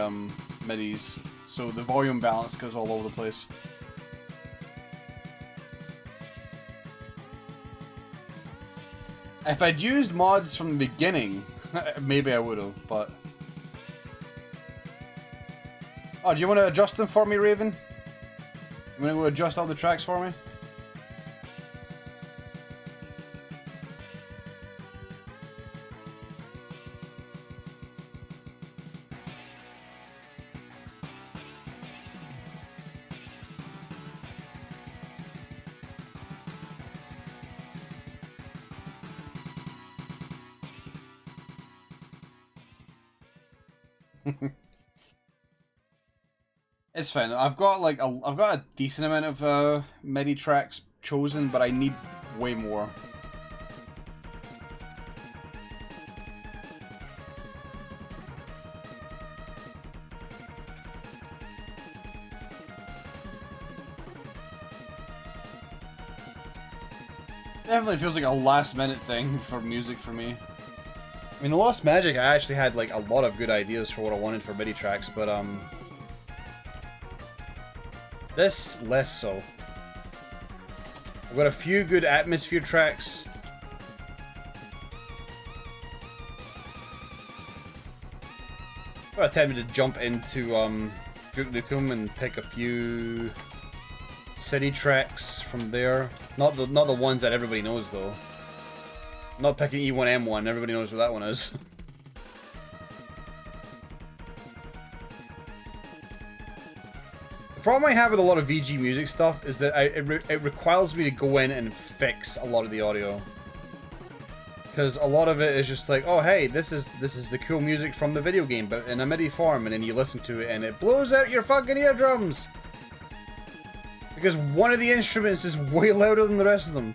midis, so the volume balance goes all over the place. If I'd used mods from the beginning, maybe I would have, but... Oh, do you want to adjust them for me, Raven? You want to go adjust all the tracks for me? It's fine. I've got a decent amount of MIDI tracks chosen, but I need way more. Definitely feels like a last minute thing for music for me. I mean, the Lost Magic, I actually had like a lot of good ideas for what I wanted for MIDI tracks, but this, less so. I've got a few good atmosphere tracks. I'm tempted to jump into Duke Nukem and pick a few city tracks from there. Not the ones that everybody knows though. I'm not picking E1M1, everybody knows what that one is. The problem I have with a lot of VG music stuff is that it requires me to go in and fix a lot of the audio. Because a lot of it is just like, oh hey, this is the cool music from the video game, but in a MIDI form, and then you listen to it and it blows out your fucking eardrums! Because one of the instruments is way louder than the rest of them.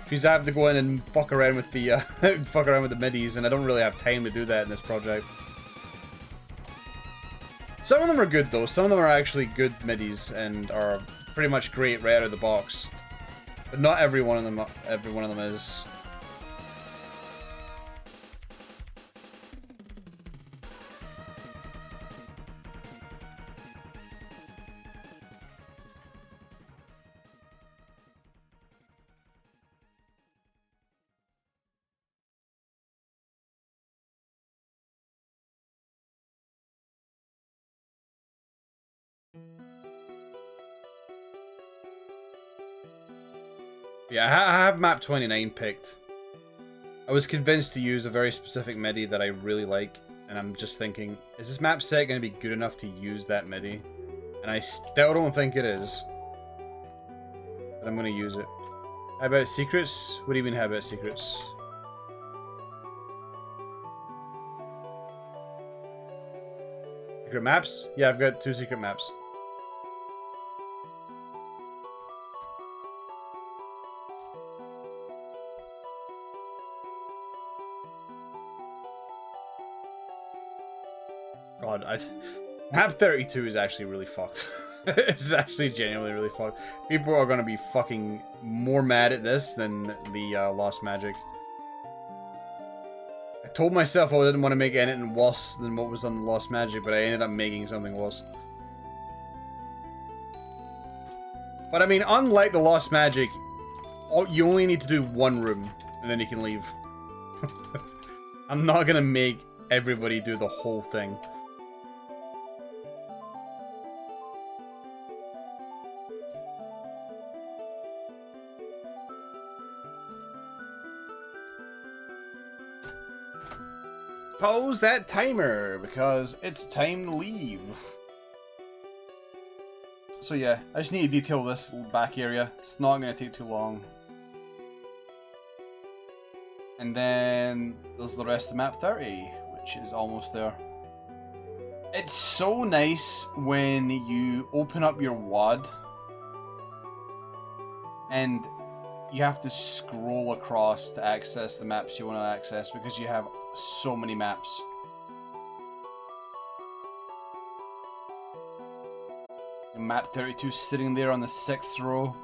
Because I have to go in and fuck around with the MIDIs, and I don't really have time to do that in this project. Some of them are good though. Some of them are actually good midis and are pretty much great right out of the box. But not every one of them. Every one of them is. Yeah, I have map 29 picked. I was convinced to use a very specific MIDI that I really like, and I'm just thinking, is this map set going to be good enough to use that MIDI? And I still don't think it is. But I'm going to use it. How about secrets? What do you mean, how about secrets? Secret maps? Yeah, I've got 2 secret maps. God, map 32 is actually really fucked. It's actually genuinely really fucked. People are gonna be fucking more mad at this than the Lost Magic. I told myself I didn't want to make anything worse than what was on the Lost Magic, but I ended up making something worse. But I mean, unlike the Lost Magic, you only need to do 1 room, and then you can leave. I'm not gonna make everybody do the whole thing. Pause that timer, because it's time to leave. So yeah, I just need to detail this back area. It's not going to take too long. And then there's the rest of map 30, which is almost there. It's so nice when you open up your WOD and you have to scroll across to access the maps you want to access because you have so many maps. And map 32 sitting there on the 6th row.